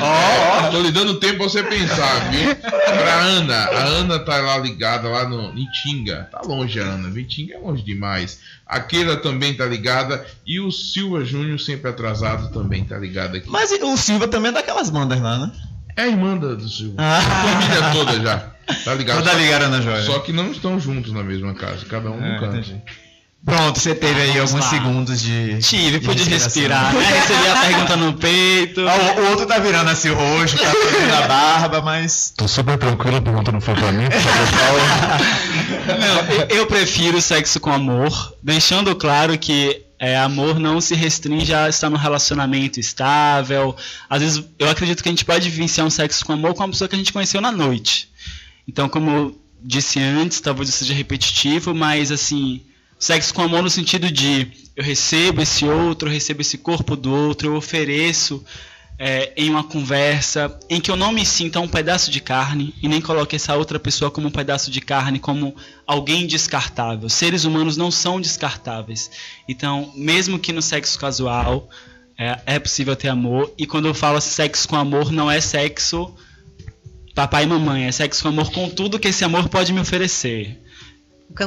ó. Tô lhe dando tempo pra você pensar, viu? Pra Ana. A Ana tá lá ligada lá em Tinga. Tá longe a Ana. Tinga é longe demais. A Keila também tá ligada. E o Silva Júnior, sempre atrasado, também tá ligado aqui. Mas o Silva também é daquelas bandas lá, né? É a irmã do Silva. A família toda já. Tá ligado? Toda ligada na joia. Só que não estão juntos na mesma casa. Cada um no canto. Entendi. Pronto, você teve aí alguns segundos de... Pude respirar, né? Recebi a pergunta no peito. O outro tá virando assim roxo, tá fazendo a barba, mas... Tô super tranquilo, a pergunta não foi pra mim. Não, eu prefiro sexo com amor, deixando claro que amor não se restringe a estar num relacionamento estável. Às vezes, eu acredito que a gente pode vivenciar um sexo com amor com uma pessoa que a gente conheceu na noite. Então, como eu disse antes, talvez eu seja repetitivo, mas assim... Sexo com amor no sentido de eu recebo esse outro, eu recebo esse corpo do outro, eu ofereço em uma conversa em que eu não me sinta um pedaço de carne e nem coloque essa outra pessoa como um pedaço de carne, como alguém descartável. Seres humanos não são descartáveis. Então, mesmo que no sexo casual é possível ter amor. E quando eu falo sexo com amor, não é sexo papai e mamãe, é sexo com amor com tudo que esse amor pode me oferecer.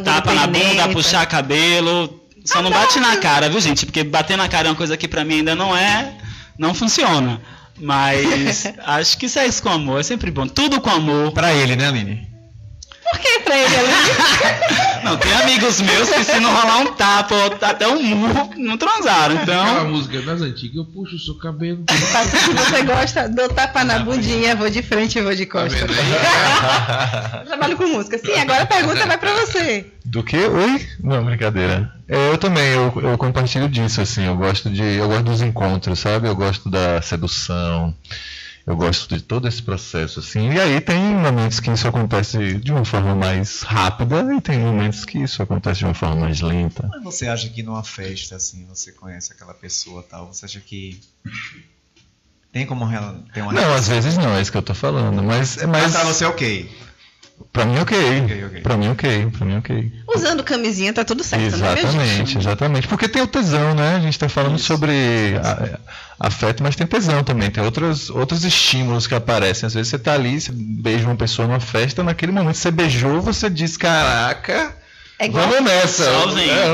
Tapa na bunda, puxar cabelo, só não bate na cara, viu, gente? Porque bater na cara é uma coisa que pra mim ainda não funciona. Mas acho que sexo com amor é sempre bom, tudo com amor. Pra ele, né, Aline? Por que pra ele, Aline? Não, tem amigos meus que se não rolar um tapa ou até um murro, não transaram, então... Aquela música das antigas, eu puxo o seu cabelo. Se você gosta do tapa na bundinha, vou de frente e vou de costas. Eu trabalho com música. Sim, agora a pergunta vai pra você. Do que? Oi? Não, brincadeira. Eu também, eu compartilho disso, assim, eu gosto dos encontros, sabe? Eu gosto da sedução, eu gosto de todo esse processo, assim. E aí tem momentos que isso acontece de uma forma mais rápida e tem momentos que isso acontece de uma forma mais lenta. Mas você acha que numa festa, assim, você conhece aquela pessoa e tal, você acha que tem como ter uma... Não, às vezes não, é isso que eu tô falando, mas pra você é ok. Pra mim ok. Okay. Pra mim ok. Usando camisinha tá tudo certo, exatamente, né, exatamente. Porque tem o tesão, né? A gente tá falando sobre afeto, mas tem tesão também. Tem outros estímulos que aparecem. Às vezes você tá ali, você beija uma pessoa numa festa, naquele momento você beijou, você diz, caraca... Vamos nessa,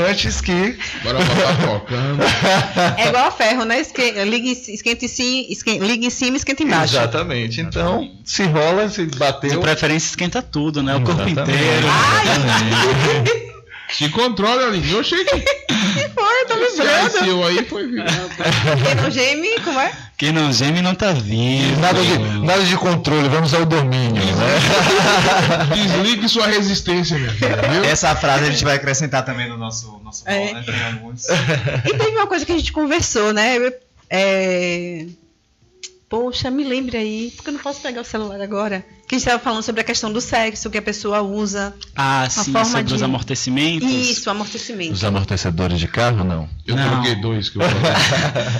antes que... Bora botar focando. É igual a ferro, né? Liga em cima, esquenta embaixo. Exatamente. Então, se rola, se bateu... De preferência esquenta tudo, né? O corpo inteiro. Se controla, Aline. Eu cheguei. Que foi? Eu tô lembrando. Seu aí foi virado. Quem não geme, como é? Quem não geme não tá vivo. Nada de controle, vamos ao domínio, né? Desligue sua resistência, minha filha, viu? Essa frase a gente vai acrescentar também no nosso blog, né? E teve uma coisa que a gente conversou, né? Poxa, me lembre aí, porque eu não posso pegar o celular agora. Que a gente estava falando sobre a questão do sexo, que a pessoa usa. Sim, sobre os amortecimentos. Isso, amortecimento. Os amortecedores de carro, não? Eu troquei 2 que eu falei.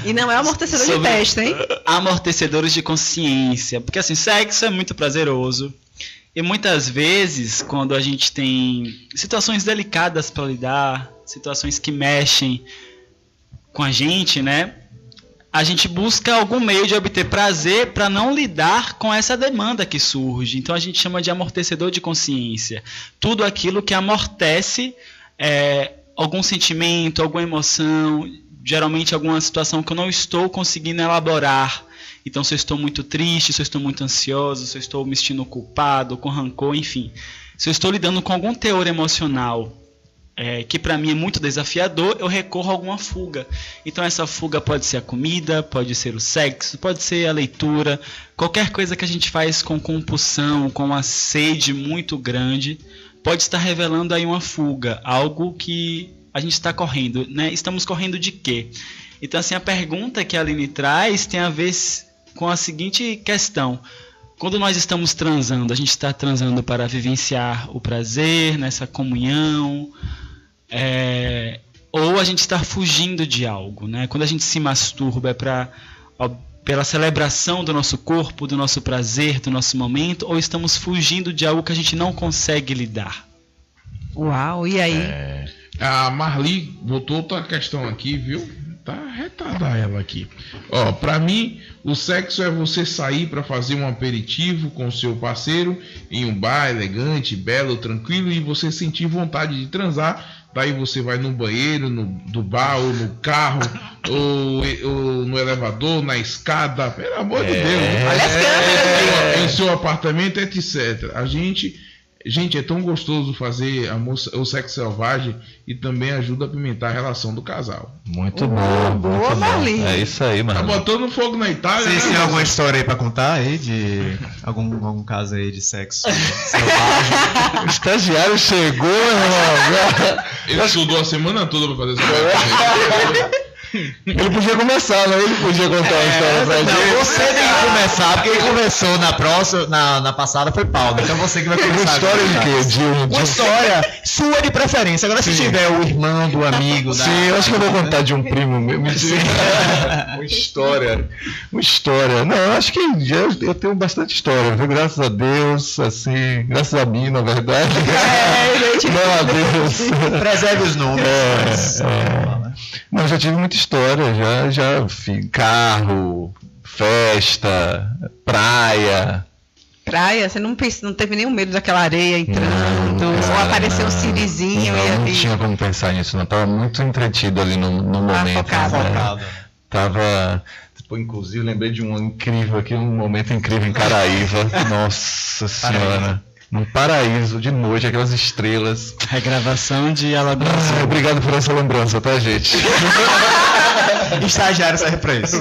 E não é amortecedor de testa, hein? Amortecedores de consciência. Porque assim, sexo é muito prazeroso. E muitas vezes, quando a gente tem situações delicadas para lidar, situações que mexem com a gente, né? A gente busca algum meio de obter prazer para não lidar com essa demanda que surge. Então a gente chama de amortecedor de consciência. Tudo aquilo que amortece algum sentimento, alguma emoção, geralmente alguma situação que eu não estou conseguindo elaborar. Então se eu estou muito triste, se eu estou muito ansioso, se eu estou me sentindo culpado, com rancor, enfim. Se eu estou lidando com algum teor emocional que para mim é muito desafiador, eu recorro a alguma fuga. Então essa fuga pode ser a comida, pode ser o sexo, pode ser a leitura, qualquer coisa que a gente faz com compulsão, com uma sede muito grande, pode estar revelando aí uma fuga, algo que a gente está correndo, né? Estamos correndo de quê? Então assim, a pergunta que a Aline traz tem a ver com a seguinte questão: quando nós estamos transando, a gente está transando para vivenciar o prazer nessa comunhão, ou a gente está fugindo de algo, né? Quando a gente se masturba é pela celebração do nosso corpo, do nosso prazer, do nosso momento, ou estamos fugindo de algo que a gente não consegue lidar? Uau, e aí? A Marli botou outra questão aqui, viu? Tá retada ela aqui. Pra mim, o sexo é você sair para fazer um aperitivo com o seu parceiro em um bar elegante, belo, tranquilo, e você sentir vontade de transar. Daí você vai no banheiro, do bar, ou no carro, ou no elevador, na escada, pelo amor de Deus. Olha as câmeras. Em seu apartamento, etc. Gente, é tão gostoso fazer o sexo selvagem e também ajuda a apimentar a relação do casal. Muito bom. Boa, Marli. É isso aí, mano. Tá botando fogo na Itália. Vocês têm alguma história aí pra contar aí de algum caso aí de sexo selvagem? O estagiário chegou, irmão. Ele estudou a semana toda pra fazer essa Ele podia começar, né? Ele podia contar a história pra gente. Não, você tem que começar, porque quem começou na passada foi Paulo. Então você que vai começar. Uma história de quê? Uma história sua de preferência. Agora, se tiver o irmão do amigo. Sim, eu acho que eu vou contar de um primo meu. Uma história. Não, eu acho que eu tenho bastante história, viu? Graças a Deus, assim, graças a mim, na verdade. Não a Deus. Preserve os nomes. Não, já tive muita história, já carro, festa, praia. praia, você não teve nenhum medo daquela areia entrando, ou apareceu um sirizinho e ali. Não tinha como pensar nisso, não. Tava muito entretido ali no momento. Focado. Tava. Inclusive, lembrei de um incrível aqui, um momento incrível em Caraíva. Nossa Senhora. Num paraíso de noite, aquelas estrelas. Regravação de Alagoas. Obrigado por essa lembrança, tá, gente? Estagiário serve pra isso.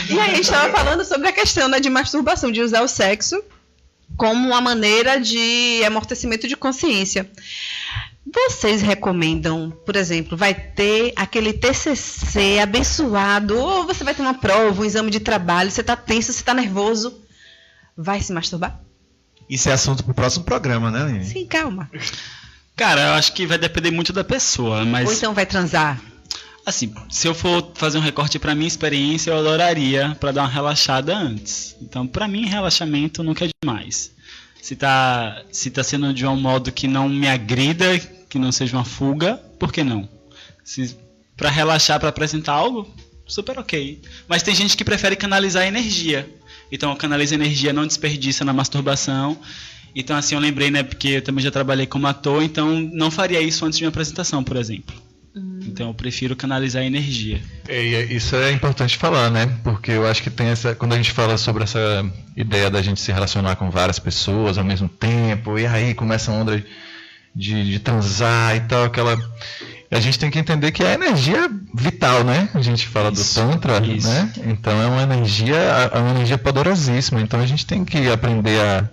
E aí a gente estava falando sobre a questão, né, de masturbação, de usar o sexo como uma maneira de amortecimento de consciência. Vocês recomendam, por exemplo, vai ter aquele TCC abençoado, ou você vai ter uma prova, um exame de trabalho, você está tenso, você está nervoso, vai se masturbar? Isso é assunto pro próximo programa, né, Aline? Sim, calma. Cara, eu acho que vai depender muito da pessoa, mas... Ou então vai transar? Assim, se eu for fazer um recorte pra minha experiência, eu adoraria pra dar uma relaxada antes. Então, pra mim, relaxamento nunca é demais. Se tá sendo de um modo que não me agrida, que não seja uma fuga, por que não? Se pra relaxar, pra apresentar algo, super ok. Mas tem gente que prefere canalizar a energia. Então, canaliza energia, não desperdiça na masturbação. Então, assim, eu lembrei, né, porque eu também já trabalhei como ator, então não faria isso antes de minha apresentação, por exemplo. Então eu prefiro canalizar a energia. Isso é importante falar, né? Porque eu acho que tem quando a gente fala sobre essa ideia da gente se relacionar com várias pessoas ao mesmo tempo, e aí começa a onda de transar e tal, a gente tem que entender que é energia vital, né? A gente fala do Tantra, né? Então é uma energia poderosíssima. Então a gente tem que aprender a,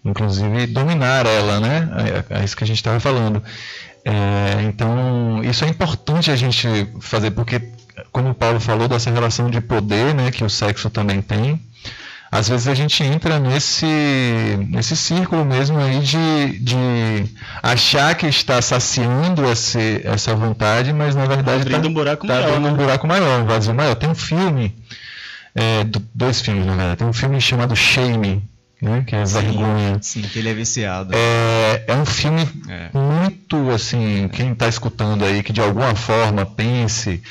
inclusive, dominar ela, né? É isso que a gente estava falando. Então, isso é importante a gente fazer, porque, como o Paulo falou, dessa relação de poder, né, que o sexo também tem, às vezes a gente entra nesse círculo mesmo aí de achar que está saciando essa vontade, mas na verdade está abrindo um buraco maior, um vazio maior. Tem um filme, dois filmes na verdade, tem um filme chamado Shame, né, que é Vergonha. Sim, que ele é viciado. É um filme muito, assim, quem está escutando aí, que de alguma forma pense,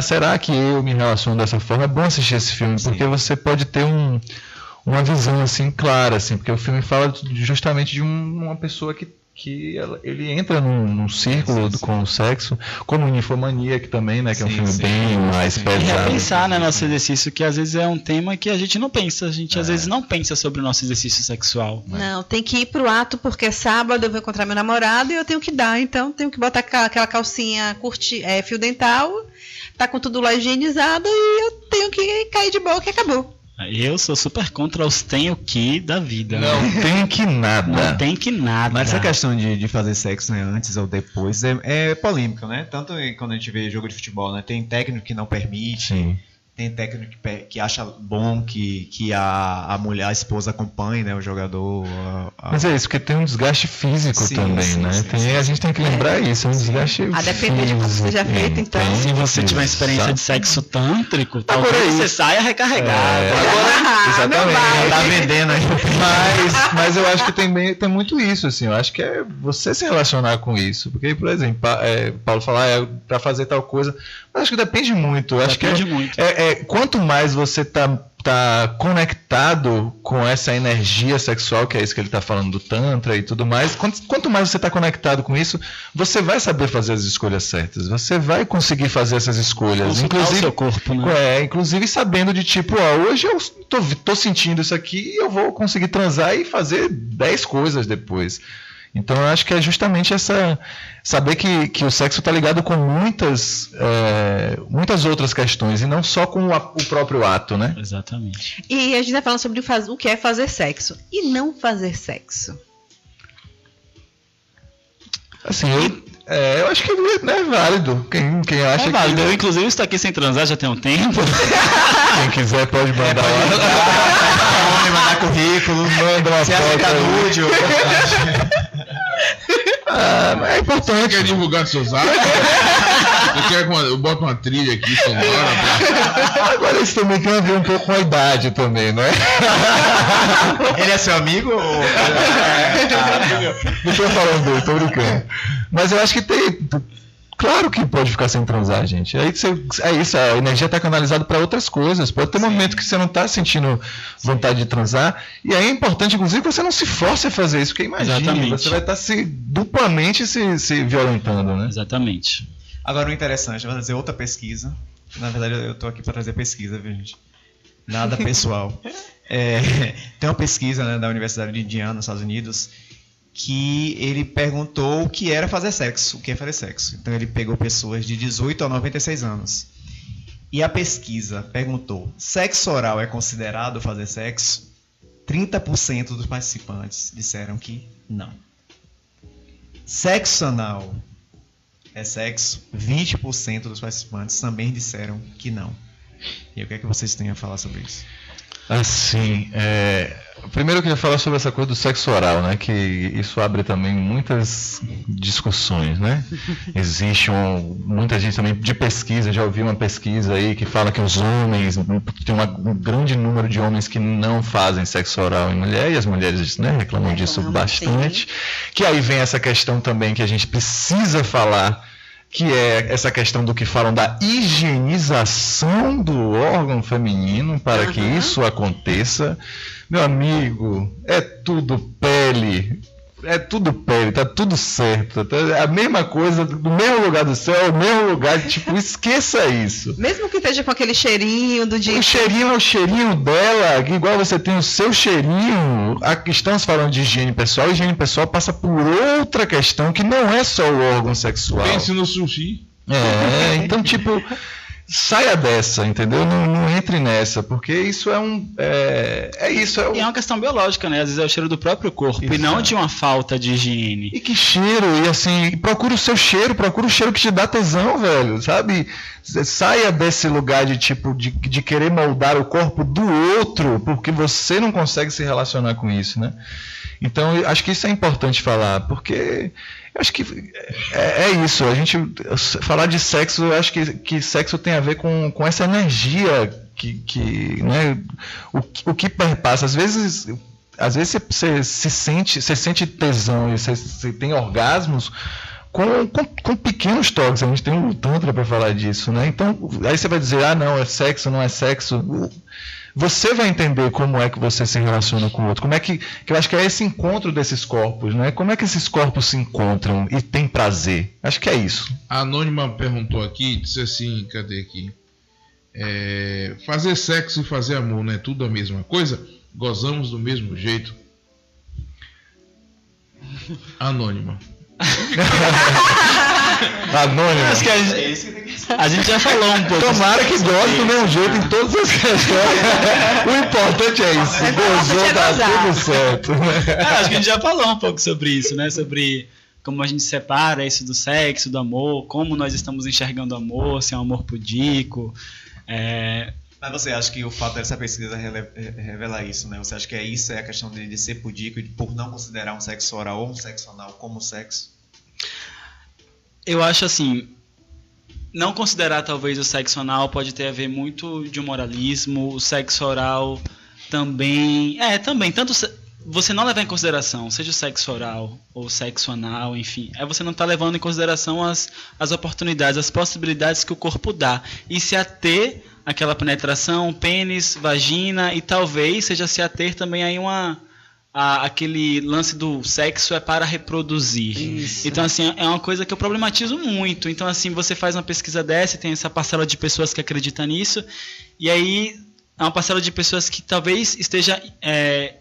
será que eu me relaciono dessa forma? É bom assistir esse filme, porque você pode ter uma visão, assim, clara, assim, porque o filme fala justamente de uma pessoa que ele entra num círculo com o sexo, como Ninfomaníac também, né, que é um filme bem mais pesado. E repensar, né, nosso exercício, que às vezes é um tema que a gente não pensa, às vezes não pensa sobre o nosso exercício sexual. Não, tem que ir pro ato, porque sábado eu vou encontrar meu namorado e eu tenho que dar, então tenho que botar aquela calcinha fio dental, tá com tudo lá higienizado e eu tenho que cair de boca e acabou. Eu sou super contra os tenho que da vida. Não tem que nada. Não tem que nada. Mas essa questão de fazer sexo, né, antes ou depois é polêmica, né? Tanto quando a gente vê jogo de futebol, né? Tem técnico que não permite. Sim. Tem técnico que acha bom que a mulher, a esposa acompanhe, né, o jogador. Mas é isso, porque tem um desgaste físico também, né? A gente tem que lembrar isso, é um desgaste físico. A depender de como seja feito, então. Se você tiver experiência de sexo tântrico, talvez você saia recarregado. Exatamente. Tá vendendo aí. Mas eu acho que tem muito isso, assim. Eu acho que é você se relacionar com isso. Porque, por exemplo, Paulo fala, pra fazer tal coisa. Mas acho que depende muito. Depende muito. Quanto mais você tá conectado com essa energia sexual, que é isso que ele está falando do Tantra e tudo mais, quanto mais você está conectado com isso, você vai saber fazer as escolhas certas. Você vai conseguir fazer essas escolhas. Inclusive o seu corpo, né? Inclusive sabendo de tipo, hoje eu tô sentindo isso aqui e eu vou conseguir transar e fazer 10 coisas depois. Então eu acho que é justamente saber que o sexo está ligado com muitas outras questões e não só com o próprio ato, né? Exatamente. E a gente está falando sobre o que é fazer sexo e não fazer sexo. Assim, eu acho que é válido. Quem acha válido. Eu, inclusive, estou aqui sem transar já tem um tempo. Quem quiser pode mandar lá. Mandar currículo, manda uma foto. É importante. Você quer divulgar seus atos? Você quer que eu bote uma trilha aqui sonora? Agora isso também tem a ver um pouco com a idade também, não é? Ele é seu amigo? Não estou falando dele, estou brincando. Mas eu acho que Claro que pode ficar sem transar, gente. Aí é isso, a energia está canalizada para outras coisas. Pode ter um momento que você não está sentindo vontade de transar. E aí é importante, inclusive, que você não se force a fazer isso, porque imagina, você vai estar duplamente se violentando, né? Exatamente. Agora o interessante, eu vou trazer outra pesquisa. Na verdade, eu estou aqui para trazer pesquisa, viu, gente? Nada pessoal. Tem uma pesquisa, né, da Universidade de Indiana, nos Estados Unidos, que ele perguntou o que era fazer sexo, o que é fazer sexo. Então ele pegou pessoas de 18 a 96 anos. E a pesquisa perguntou: sexo oral é considerado fazer sexo? 30% dos participantes disseram que não. Sexo anal é sexo? 20% dos participantes também disseram que não. E o que é que vocês têm a falar sobre isso? Assim, primeiro eu queria falar sobre essa coisa do sexo oral, né? Que isso abre também muitas discussões, né? Existe muita gente também de pesquisa, já ouvi uma pesquisa aí que fala que os homens, tem um grande número de homens que não fazem sexo oral em mulher, e as mulheres, né, reclamam disso bastante. Que aí vem essa questão também que a gente precisa falar, que é essa questão do que falam da higienização do órgão feminino para que isso aconteça. Meu amigo, é tudo pele, tá tudo certo. É a mesma coisa, do mesmo lugar do céu, o mesmo lugar, tipo, esqueça isso. Mesmo que esteja com aquele cheirinho do dia. O cheirinho é o cheirinho dela, igual você tem o seu cheirinho. Estamos falando de higiene pessoal, e higiene pessoal passa por outra questão que não é só o órgão sexual. Pense no sushi. Então, tipo, saia dessa, entendeu? Não entre nessa, porque isso E é uma questão biológica, né? Às vezes é o cheiro do próprio corpo, e não de uma falta de higiene. E que cheiro, e assim, procura o seu cheiro, procura o cheiro que te dá tesão, velho, sabe? Saia desse lugar de tipo, de querer moldar o corpo do outro, porque você não consegue se relacionar com isso, né? Então, eu acho que isso é importante falar, porque eu acho que é isso. A gente falar de sexo, eu acho que sexo tem a ver com essa energia que né, o que perpassa. Às vezes você sente tesão e você tem orgasmos com pequenos toques. A gente tem um Tantra para falar disso, né? Então, aí você vai dizer, não, é sexo, não é sexo. Você vai entender como é que você se relaciona com o outro. Como é que eu acho que é esse encontro desses corpos, né? Como é que esses corpos se encontram e têm prazer? Acho que é isso. A Anônima perguntou aqui, disse assim, cadê aqui? Fazer sexo e fazer amor, não é tudo a mesma coisa? Gozamos do mesmo jeito? Anônima. Anônima. Acho que a gente já falou um pouco. Tomara que goste do mesmo jeito em todas as questões. O importante é isso. Gozou, dá tudo certo. Acho que a gente já falou um pouco sobre isso, né? Sobre como a gente separa isso do sexo, do amor, como nós estamos enxergando o amor, se é um amor pudico. Mas você acha que o fato dessa pesquisa revela isso, né? Você acha que isso é a questão de ser pudico e por não considerar um sexo oral ou um sexo anal como sexo? Eu acho assim, não considerar talvez o sexo anal pode ter a ver muito de um moralismo, o sexo oral também, tanto você não levar em consideração, seja o sexo oral ou o sexo anal, enfim, você não está levando em consideração as oportunidades, as possibilidades que o corpo dá, e se ater aquela penetração, pênis, vagina, e talvez seja se ater também aí aquele lance do sexo é para reproduzir. Isso. Então, assim, é uma coisa que eu problematizo muito. Então, assim, você faz uma pesquisa dessa e tem essa parcela de pessoas que acreditam nisso, e aí é uma parcela de pessoas que talvez esteja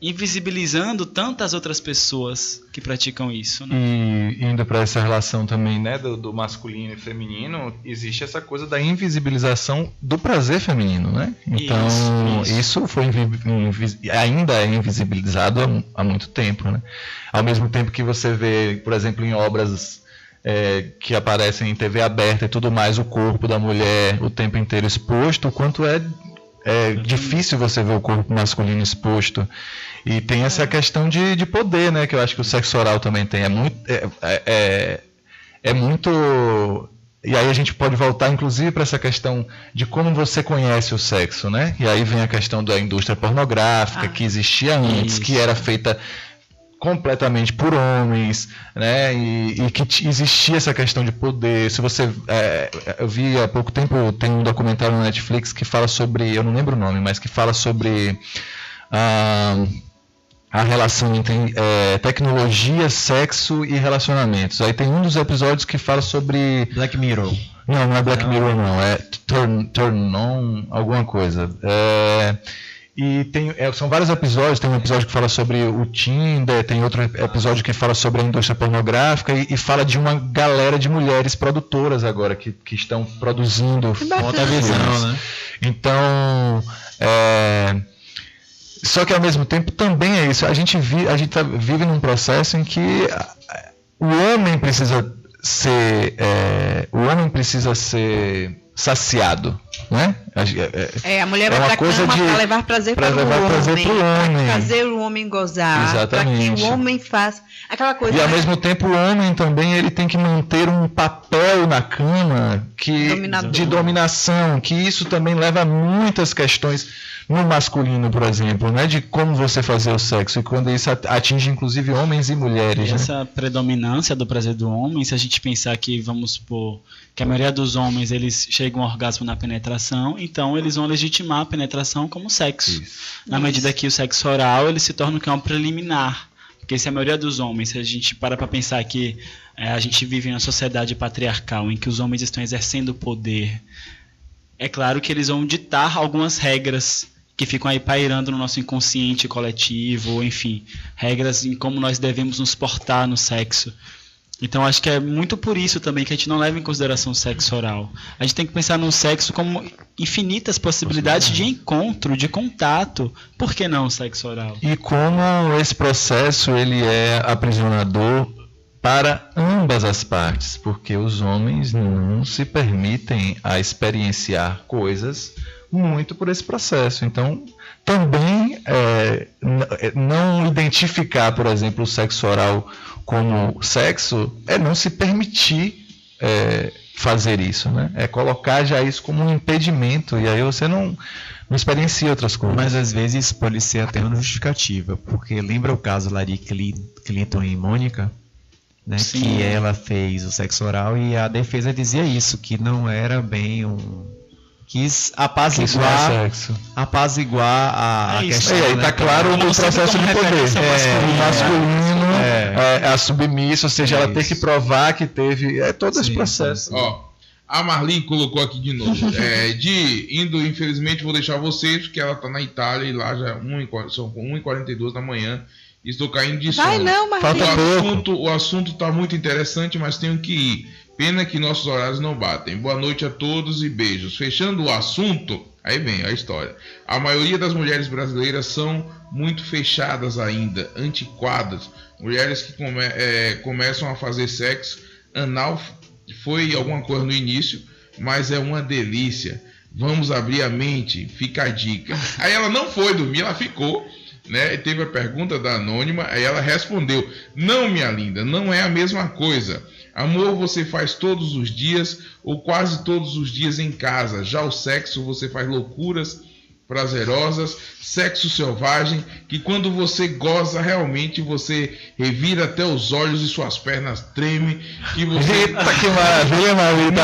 invisibilizando tantas outras pessoas que praticam isso, né? E indo para essa relação também, né, do masculino e feminino, existe essa coisa da invisibilização do prazer feminino, né? Então, isso foi ainda é invisibilizado há muito tempo, né? Ao mesmo tempo que você vê, por exemplo, em obras que aparecem em TV aberta e tudo mais, o corpo da mulher o tempo inteiro exposto, o quanto é difícil você ver o corpo masculino exposto. E tem essa questão de poder, né? Que eu acho que o sexo oral também tem. É muito... E aí a gente pode voltar, inclusive, para essa questão de como você conhece o sexo, né? E aí vem a questão da indústria pornográfica, que existia antes, que era feita completamente por homens, né? E que existia essa questão de poder. Se você, eu vi há pouco tempo, tem um documentário na Netflix que fala sobre, eu não lembro o nome, mas que fala sobre a relação entre tecnologia, sexo e relacionamentos. Aí tem um dos episódios que fala sobre Black Mirror. Não é Black Mirror, não. É Turn On, alguma coisa. E são vários episódios. Tem um episódio que fala sobre o Tinder, tem outro episódio que fala sobre a indústria pornográfica e fala de uma galera de mulheres produtoras agora que estão produzindo outra visão, né? Então, só que ao mesmo tempo também é isso. A gente vive num processo em que o homem precisa ser saciado, né? A mulher vai pra cama para levar prazer para o homem, fazer o homem gozar, para que o homem faça aquela coisa. E ao mesmo tempo o homem também ele tem que manter um papel na cama de dominação, que isso também leva a muitas questões no masculino, por exemplo, né? De como você fazer o sexo, e quando isso atinge inclusive homens e mulheres. E essa predominância do prazer do homem, se a gente pensar que, vamos supor, que a maioria dos homens eles chegam ao orgasmo na penetração, então eles vão legitimar a penetração como sexo. Na medida que o sexo oral ele se torna um preliminar. Porque se a maioria dos homens, se a gente para pensar que a gente vive em uma sociedade patriarcal em que os homens estão exercendo poder, é claro que eles vão ditar algumas regras que ficam aí pairando no nosso inconsciente coletivo, enfim, regras em como nós devemos nos portar no sexo. Então acho que é muito por isso também que a gente não leva em consideração o sexo oral. A gente tem que pensar no sexo como infinitas possibilidades de encontro, de contato. Por que não o sexo oral? E como esse processo ele é aprisionador para ambas as partes, porque os homens não se permitem a experienciar coisas muito por esse processo. Então, também não identificar, por exemplo, o sexo oral como sexo é não se permitir fazer isso, né? É colocar já isso como um impedimento, e aí você não experiencia outras coisas. Mas às vezes isso pode ser até uma justificativa, porque lembra o caso lá de Clinton e Mônica, né? Que ela fez o sexo oral e a defesa dizia isso, que não era bem quis apaziguar a questão. E aí tá claro no processo de poder. O masculino é a submissa, ou seja, ela tem que provar que teve. Todo esse processo. Ó, a Marli colocou aqui de novo. Infelizmente, vou deixar vocês, porque ela tá na Itália e lá já são 1h42 da manhã. Estou caindo de sono. Vai não, Marli. O assunto tá muito interessante, mas tenho que ir. Pena que nossos horários não batem. Boa noite a todos e beijos. Fechando o assunto, aí vem a história. A maioria das mulheres brasileiras são muito fechadas ainda, antiquadas. Mulheres que começam a fazer sexo anal foi alguma coisa no início, mas é uma delícia. Vamos abrir a mente, fica a dica. Aí ela não foi dormir, ela ficou, né? E teve a pergunta da anônima, aí ela respondeu: não, minha linda, não é a mesma coisa. Amor você faz todos os dias ou quase todos os dias em casa. Já o sexo você faz loucuras prazerosas, sexo selvagem, que quando você goza realmente você revira até os olhos e suas pernas tremem. Que você Eita, que maravilha, Marita,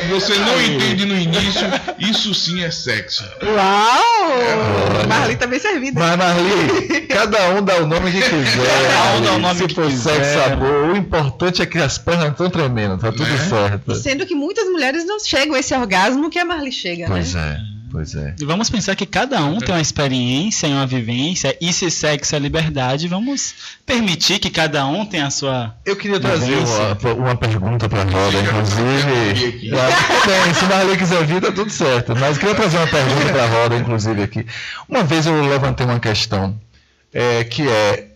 você não entende no início. Isso sim é sexo. Uau! Marli tá bem servida. Mas Marli, cada um dá o nome que quiser. Cada um dá o nome que for sexo, sabor. O importante é que as pernas estão tremendo, tá tudo certo. Sendo que muitas mulheres não chegam a esse orgasmo que a Marli chega, pois né? Pois é. E vamos pensar que cada um tem uma experiência e uma vivência, e se sexo é liberdade, vamos permitir que cada um tenha a sua. Eu queria trazer uma pergunta para a roda, inclusive. Se o Marli quiser vir, tá tudo certo. Mas eu queria trazer uma pergunta para a roda, inclusive, aqui. Uma vez eu levantei uma questão, que é: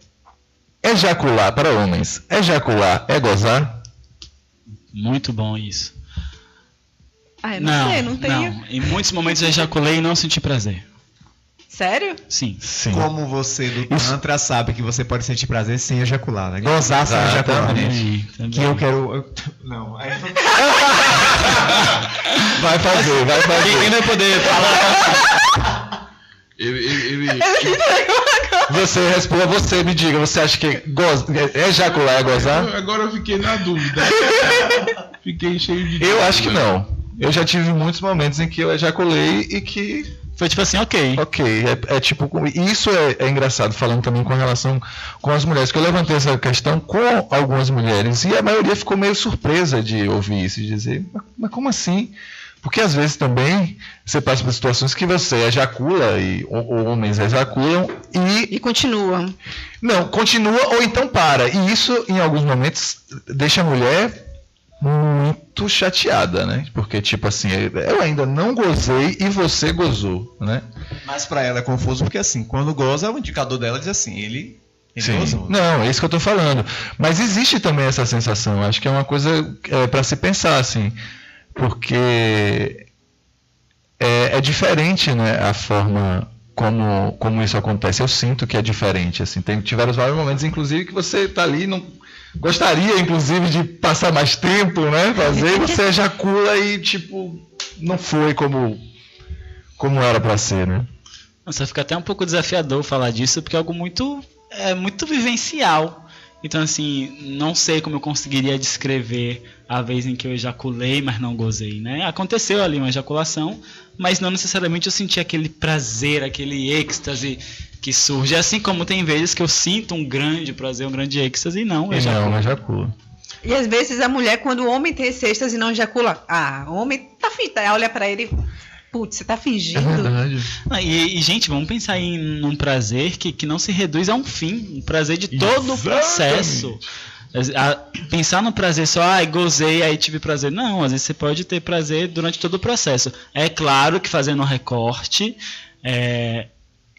ejacular para homens, ejacular é gozar? Muito bom isso. Não sei, não tenho. Não. Em muitos momentos eu ejaculei e não senti prazer. Sério? Sim. Como você do Tantra sabe que você pode sentir prazer sem ejacular, né? Gozar sem ejacular. Também. Que eu quero. Não. Vai fazer. Ninguém vai poder falar. Ele Você responda, você me diga, você acha que ejacular é gozar? Agora eu fiquei na dúvida. Fiquei cheio de dúvida. Eu acho que não. Eu já tive muitos momentos em que eu ejaculei e que... Foi tipo assim, ok. Ok, tipo... Isso é engraçado, falando também com relação com as mulheres, que eu levantei essa questão com algumas mulheres e a maioria ficou meio surpresa de ouvir isso, de dizer, mas como assim? Porque às vezes também você passa por situações que você ejacula, ou homens ejaculam e continuam. Não, continua ou então para. E isso, em alguns momentos, deixa a mulher muito chateada, né? Porque, tipo assim, eu ainda não gozei e você gozou, né? Mas pra ela é confuso porque, assim, quando goza, o indicador dela diz assim, ele gozou. Não, é isso que eu tô falando. Mas existe também essa sensação. Acho que é uma coisa para se pensar, assim. Porque é diferente, né, a forma como isso acontece. Eu sinto que é diferente, assim. Tiveram vários momentos, inclusive, que você tá ali, não gostaria, inclusive, de passar mais tempo, né, fazer, e você ejacula e, tipo, não foi como era para ser, né? Nossa, fica até um pouco desafiador falar disso, porque é algo muito vivencial. Então, assim, não sei como eu conseguiria descrever a vez em que eu ejaculei, mas não gozei, né? Aconteceu ali uma ejaculação, mas não necessariamente eu senti aquele prazer, aquele êxtase que surge. Assim como tem vezes que eu sinto um grande prazer, um grande êxtase e não ejaculo. E às vezes a mulher, quando o homem tem esse êxtase e não ejacula, o homem tá finta, olha pra ele... Putz, você tá fingindo. É verdade. E, gente, vamos pensar num prazer que não se reduz a um fim. Um prazer de todo o processo. Pensar no prazer só, gozei, aí tive prazer. Não, às vezes você pode ter prazer durante todo o processo. É claro que fazendo um recorte,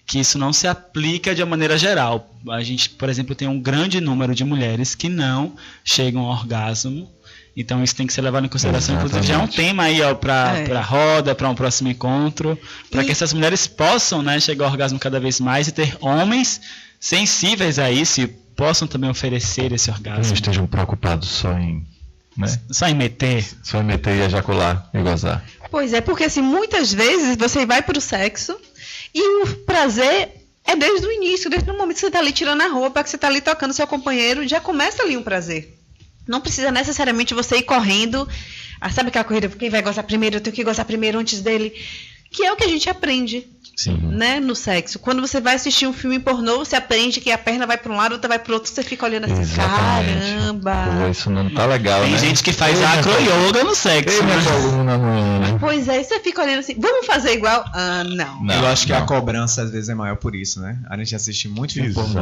que isso não se aplica de uma maneira geral. A gente, por exemplo, tem um grande número de mulheres que não chegam ao orgasmo. Então isso tem que ser levado em consideração. Exatamente. Inclusive já é um tema aí para roda, para um próximo encontro, para que essas mulheres possam, né, chegar ao orgasmo cada vez mais e ter homens sensíveis a isso e possam também oferecer esse orgasmo. Não estejam preocupados só em... Né? Só em meter. Só em meter e ejacular e gozar. Pois é, porque assim, muitas vezes você vai para o sexo e o prazer é desde o início, desde o momento que você está ali tirando a roupa, que você está ali tocando seu companheiro, já começa ali um prazer. Não precisa necessariamente você ir correndo. Sabe aquela corrida? Quem vai gozar primeiro? Eu tenho que gozar primeiro antes dele. Que é o que a gente aprende, né, no sexo. Quando você vai assistir um filme pornô, você aprende que a perna vai para um lado, outra vai para o outro. Você fica olhando assim, caramba. Pô, isso não tá legal, Tem né? gente que faz acro-yoga no sexo. Pois é, você fica olhando assim, vamos fazer igual? Não. Eu acho que a cobrança às vezes é maior por isso, né? A gente assiste muito filme pornô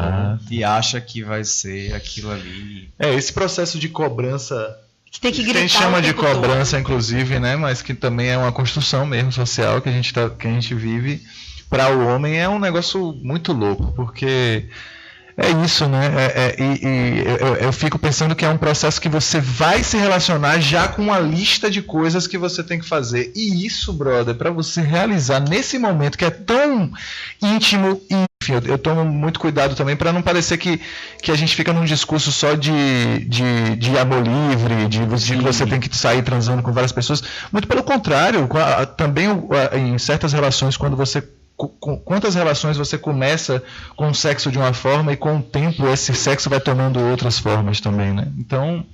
e acha que vai ser aquilo ali. Esse processo de cobrança... Que tem que gritar. Quem chama de cobrança, inclusive, né? Mas que também é uma construção mesmo social que a gente vive. Para o homem é um negócio muito louco, porque é isso, né? Eu fico pensando que é um processo que você vai se relacionar já com uma lista de coisas que você tem que fazer. E isso, brother, para você realizar nesse momento que é tão íntimo e enfim, eu tomo muito cuidado também para não parecer que a gente fica num discurso só de amor livre, de que você tem que sair transando com várias pessoas. Muito pelo contrário, também em certas relações, quantas relações você começa com o sexo de uma forma e com o tempo esse sexo vai tomando outras formas também, né? Então,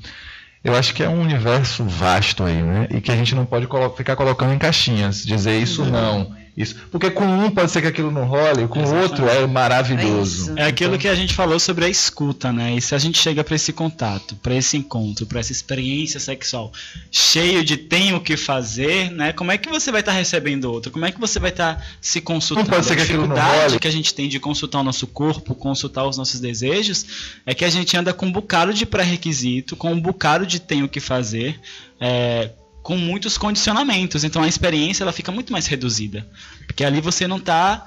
eu acho que é um universo vasto aí, né? E que a gente não pode ficar colocando em caixinhas, dizer isso não. Isso. Porque com um pode ser que aquilo não role, com o outro é maravilhoso. É aquilo que a gente falou sobre a escuta, né? E se a gente chega para esse contato, para esse encontro, para essa experiência sexual cheio de tem o que fazer, né? Como é que você vai estar recebendo outro? Como é que você vai estar se consultando? Não pode ser que aquilo não role. A dificuldade que a gente tem de consultar o nosso corpo, consultar os nossos desejos, é que a gente anda com um bocado de pré-requisito, com um bocado de tem o que fazer, com muitos condicionamentos, então a experiência ela fica muito mais reduzida, porque ali você não está,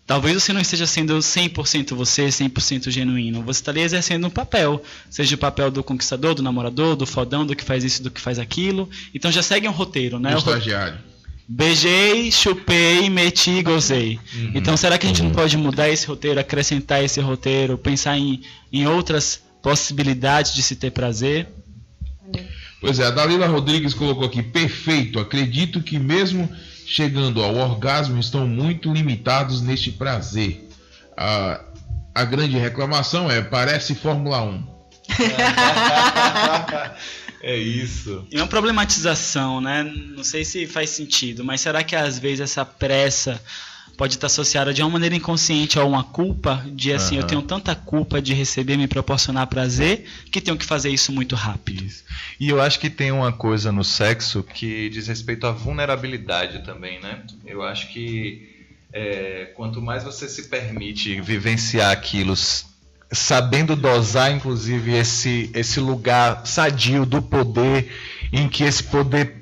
talvez você não esteja sendo 100% você, 100% genuíno, você está ali exercendo um papel, seja o papel do conquistador, do namorador, do fodão, do que faz isso, do que faz aquilo, então já segue um roteiro, né? O estagiário. Beijei, chupei, meti, gozei. Então será que a gente não pode mudar esse roteiro, acrescentar esse roteiro, pensar em outras possibilidades de se ter prazer? Pois é, a Dalila Rodrigues colocou aqui, perfeito, acredito que mesmo chegando ao orgasmo estão muito limitados neste prazer. A grande reclamação parece Fórmula 1. É isso. E uma problematização, né? Não sei se faz sentido, mas será que às vezes essa pressa pode estar associada de uma maneira inconsciente a uma culpa? De assim, eu tenho tanta culpa de receber, me proporcionar prazer, que tenho que fazer isso muito rápido. Isso. E eu acho que tem uma coisa no sexo que diz respeito à vulnerabilidade também, né? Eu acho que quanto mais você se permite vivenciar aquilo, sabendo dosar, inclusive, esse lugar sadio do poder, em que esse poder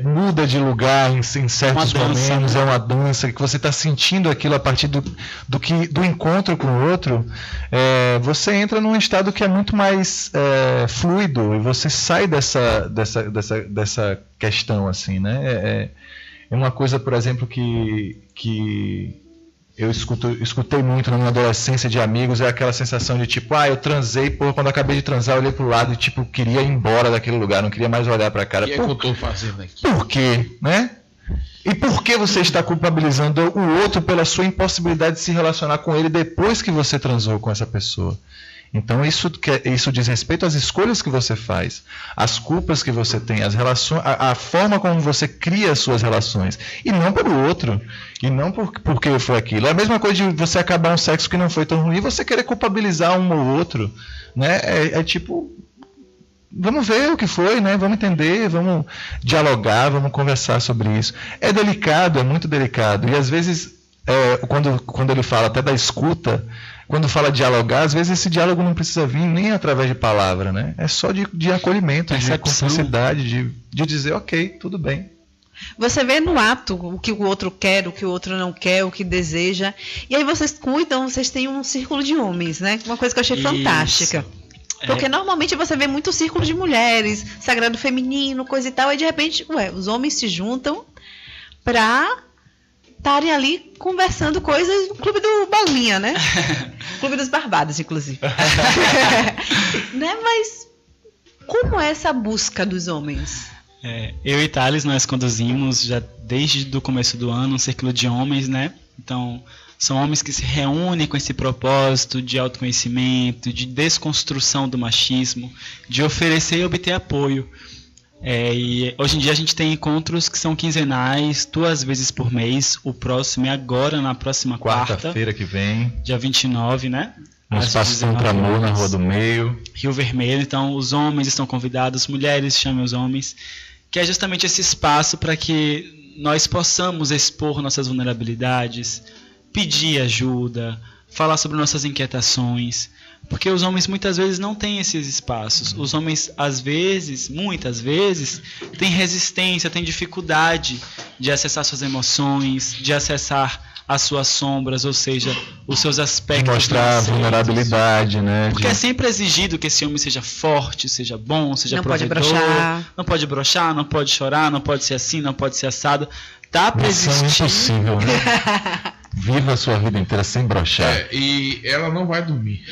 muda de lugar em certos momentos, é uma dança, que você está sentindo aquilo a partir do encontro com o outro, você entra num estado que é muito mais fluido, e você sai dessa questão, assim, né? É uma coisa, por exemplo, que eu escutei muito na minha adolescência de amigos, é aquela sensação de tipo, eu transei, quando eu acabei de transar, eu olhei pro lado e tipo, queria ir embora daquele lugar, não queria mais olhar pra cara. O que eu tô fazendo aqui? Por quê, né? E por que você está culpabilizando o outro pela sua impossibilidade de se relacionar com ele depois que você transou com essa pessoa? Então isso diz respeito às escolhas que você faz, às culpas que você tem, as relações, a forma como você cria as suas relações, e não pelo outro, e não porque foi aquilo. É a mesma coisa de você acabar um sexo que não foi tão ruim e você querer culpabilizar um ou outro, né? Tipo, vamos ver o que foi, né? Vamos entender, vamos dialogar, vamos conversar sobre isso. É delicado, é muito delicado, e às vezes quando ele fala até da escuta, quando fala dialogar, às vezes esse diálogo não precisa vir nem através de palavra, né? É só de acolhimento, de cumplicidade, de dizer, ok, tudo bem. Você vê no ato o que o outro quer, o que o outro não quer, o que deseja. E aí vocês cuidam, vocês têm um círculo de homens, né? Uma coisa que eu achei fantástica. Porque normalmente você vê muito círculo de mulheres, sagrado feminino, coisa e tal, e de repente, os homens se juntam pra estarem ali conversando coisas no Clube do Bolinha, né? Clube dos Barbados, inclusive. Né? Mas como é essa busca dos homens? Eu e Thales, nós conduzimos já desde o começo do ano um círculo de homens, né? Então, são homens que se reúnem com esse propósito de autoconhecimento, de desconstrução do machismo, de oferecer e obter apoio. E hoje em dia a gente tem encontros que são quinzenais, 2 vezes por mês. O próximo é agora, na próxima quarta-feira que vem, dia 29, né? No Espaço Tempo Amor, na Rua do Meio, Rio Vermelho. Então os homens estão convidados, mulheres chamem os homens, que é justamente esse espaço para que nós possamos expor nossas vulnerabilidades, pedir ajuda, falar sobre nossas inquietações, porque os homens muitas vezes não têm esses espaços. Os homens, às vezes, muitas vezes, têm resistência, têm dificuldade de acessar suas emoções, de acessar as suas sombras, ou seja, os seus aspectos. Mostrar a vulnerabilidade, né? Porque é sempre exigido que esse homem seja forte, seja bom, seja não provedor. Não pode broxar, não pode chorar, não pode ser assim, não pode ser assado. Tá para existir. Missão impossível, né? Viva a sua vida inteira sem broxar. E ela não vai dormir.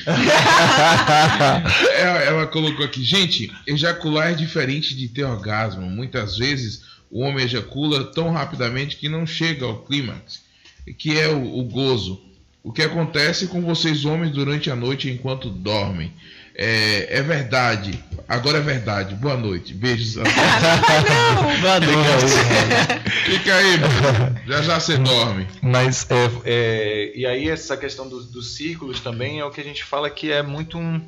Ela colocou aqui, gente, ejacular é diferente de ter orgasmo. Muitas vezes o homem ejacula tão rapidamente que não chega ao clímax, que é o gozo. O que acontece com vocês homens durante a noite enquanto dormem. É verdade. Agora é verdade. Boa noite. Beijos. Boa noite. Fica aí, mano. Já você dorme. Mas e aí essa questão dos círculos também é o que a gente fala que é muito um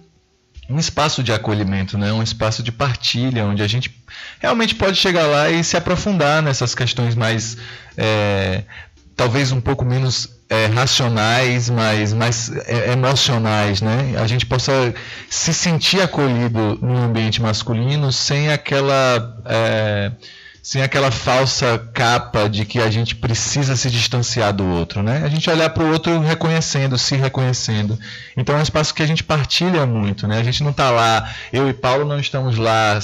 espaço de acolhimento, né? Um espaço de partilha, onde a gente realmente pode chegar lá e se aprofundar nessas questões mais talvez um pouco menos racionais, mas mais emocionais, né? A gente possa se sentir acolhido no ambiente masculino sem aquela falsa capa de que a gente precisa se distanciar do outro, né? A gente olhar para o outro se reconhecendo. Então é um espaço que a gente partilha muito, né? A gente não está lá, eu e Paulo não estamos lá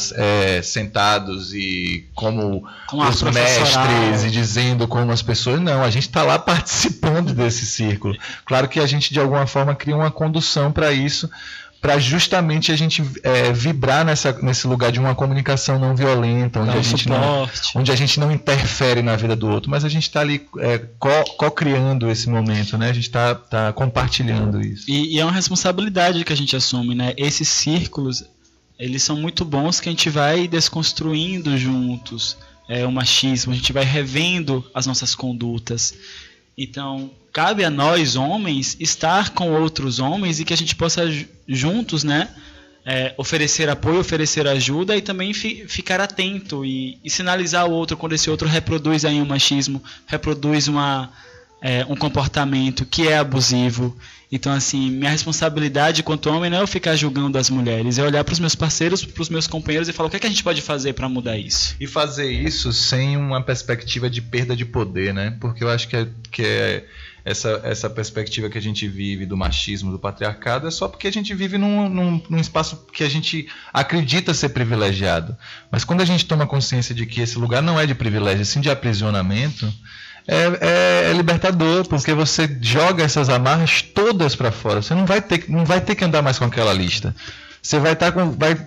sentados e como os mestres e dizendo como as pessoas, não, a gente está lá participando desse círculo. Claro que a gente de alguma forma cria uma condução para isso, para justamente a gente vibrar nesse lugar de uma comunicação não violenta, onde a gente não interfere na vida do outro, mas a gente está ali co-criando esse momento, né? A gente está compartilhando isso. E é uma responsabilidade que a gente assume, né? Esses círculos, eles são muito bons, que a gente vai desconstruindo juntos o machismo, a gente vai revendo as nossas condutas. Então, cabe a nós, homens, estar com outros homens e que a gente possa juntos, né, oferecer apoio, oferecer ajuda e também ficar atento e sinalizar ao outro quando esse outro reproduz aí um machismo, reproduz um comportamento que é abusivo. Então, assim, minha responsabilidade quanto homem não é eu ficar julgando as mulheres, é olhar para os meus parceiros, para os meus companheiros e falar o que é que a gente pode fazer para mudar isso. E fazer isso sem uma perspectiva de perda de poder, né? Porque eu acho que essa perspectiva que a gente vive do machismo, do patriarcado, é só porque a gente vive num espaço que a gente acredita ser privilegiado. Mas quando a gente toma consciência de que esse lugar não é de privilégio, sim de aprisionamento, é libertador, porque você joga essas amarras todas para fora. Você não vai ter que andar mais com aquela lista. Você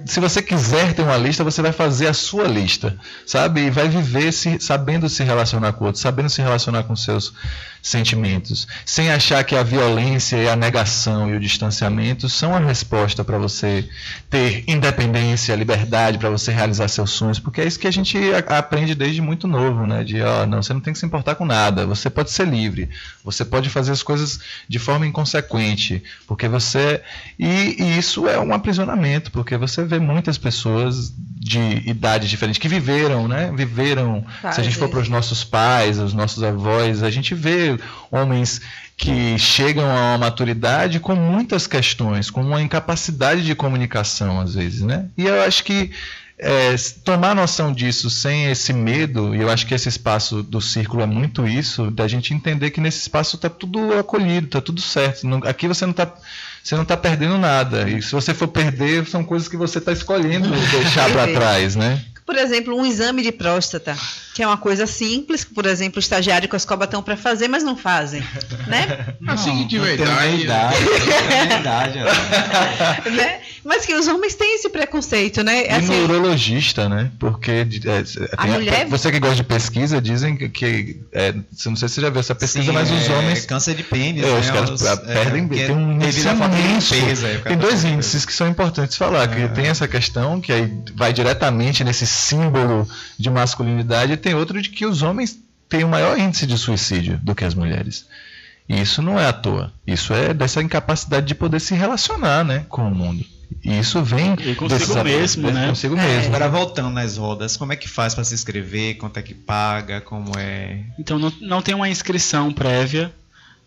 se você quiser ter uma lista, você vai fazer a sua lista, sabe? E vai viver sabendo se relacionar com o outro, sabendo se relacionar com seus sentimentos, sem achar que a violência e a negação e o distanciamento são a resposta para você ter independência, liberdade, para você realizar seus sonhos, porque é isso que a gente aprende desde muito novo, né? Não, você não tem que se importar com nada, você pode ser livre, você pode fazer as coisas de forma inconsequente, porque e isso é um aprisionamento, porque você vê muitas pessoas de idades diferentes que viveram, né? Se a gente for para os nossos pais, os nossos avós, a gente vê homens que chegam a uma maturidade com muitas questões, com uma incapacidade de comunicação às vezes, né? E eu acho que tomar noção disso sem esse medo, e eu acho que esse espaço do círculo é muito isso, da gente entender que nesse espaço está tudo acolhido, está tudo certo. Aqui você não está perdendo nada, e se você for perder, são coisas que você está escolhendo deixar para trás, né? Por exemplo, um exame de próstata, que é uma coisa simples, que, por exemplo, o estagiário com a escova estão para fazer, mas não fazem, né? Assim que tiver idade. Né? Mas que os homens têm esse preconceito, né? E neurologista, né? Porque você que gosta de pesquisa, dizem que não sei se você já viu essa pesquisa, sim, mas os homens... câncer de pênis, os caras perdem... Tem um índice imenso. Tem dois índices que são importantes falar, que tem essa questão, que aí vai diretamente nesse símbolo de masculinidade, e tem outro de que os homens têm o maior índice de suicídio do que as mulheres. E isso não é à toa. Isso é dessa incapacidade de poder se relacionar, né, com o mundo. E isso vem consigo mesmo, né? Consigo mesmo. Agora, voltando nas rodas, como é que faz para se inscrever? Quanto é que paga? Como é? Então, não tem uma inscrição prévia,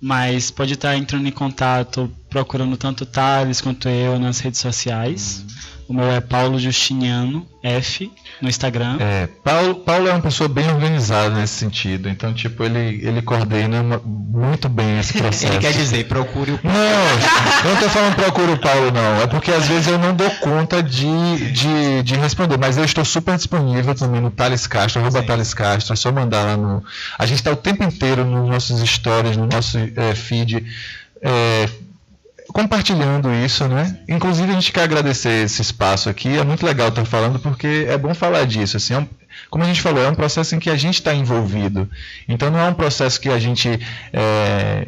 mas pode estar entrando em contato, procurando tanto o Thales quanto eu nas redes sociais. O meu é Paulo Justiniano F no Instagram. Paulo é uma pessoa bem organizada nesse sentido. Então, tipo, ele coordena muito bem esse processo. Ele quer dizer, procure o Paulo. Não, eu não tô falando procure o Paulo, não. É porque às vezes eu não dou conta de responder. Mas eu estou super disponível também no Thales Castro, @Thales Castro. É só mandar lá no... A gente está o tempo inteiro nos nossos stories, no nosso feed, compartilhando isso, né? Inclusive a gente quer agradecer esse espaço aqui, é muito legal estar falando, porque é bom falar disso, assim, como a gente falou, é um processo em que a gente está envolvido, então não é um processo que a gente,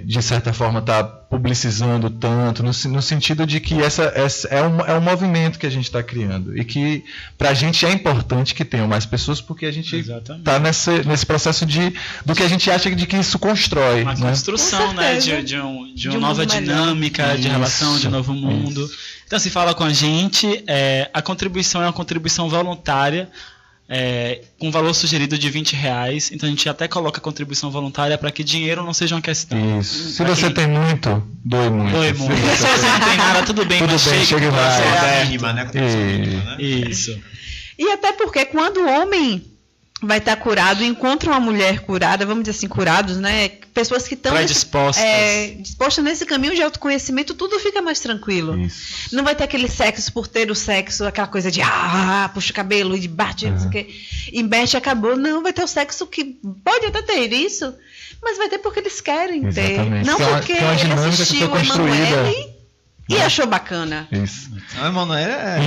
de certa forma, está publicizando tanto, no sentido de que é um movimento que a gente está criando, e que para a gente é importante que tenham mais pessoas, porque a gente está nesse processo do que a gente acha de que isso constrói. Uma construção, né, de uma nova dinâmica, de relação, de um novo mundo. Então, se fala com a gente, a contribuição é uma contribuição voluntária, com valor sugerido de R$20, então a gente até coloca a contribuição voluntária para que dinheiro não seja uma questão. Isso. Se você tem muito, doe muito. Se você não tem nada, tudo bem, chegue mais. É a mínima, né? Isso. E até porque quando o homem vai estar curado, encontra uma mulher curada, vamos dizer assim, curados, né? Pessoas que estão dispostas nesse caminho de autoconhecimento, tudo fica mais tranquilo. Isso. Não vai ter aquele sexo por ter o sexo, aquela coisa de puxa o cabelo e bate, não sei o quê, e mexe, acabou. Não, vai ter o sexo que pode até ter isso, mas vai ter porque eles querem ter. Não porque uma dinâmica que foi construída. E achou bacana. Isso. Não, Emanuel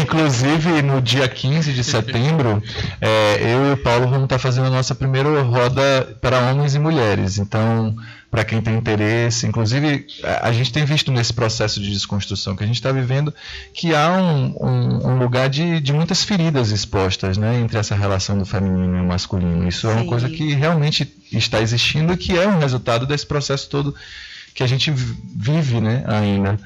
Inclusive, no dia 15 de setembro, eu e o Paulo vamos estar fazendo a nossa primeira roda para homens e mulheres. Então, para quem tem interesse, inclusive, a gente tem visto nesse processo de desconstrução que a gente está vivendo que há um lugar de muitas feridas expostas, né, entre essa relação do feminino e o masculino. Isso é uma coisa que realmente está existindo e que é um resultado desse processo todo que a gente vive, né, ainda.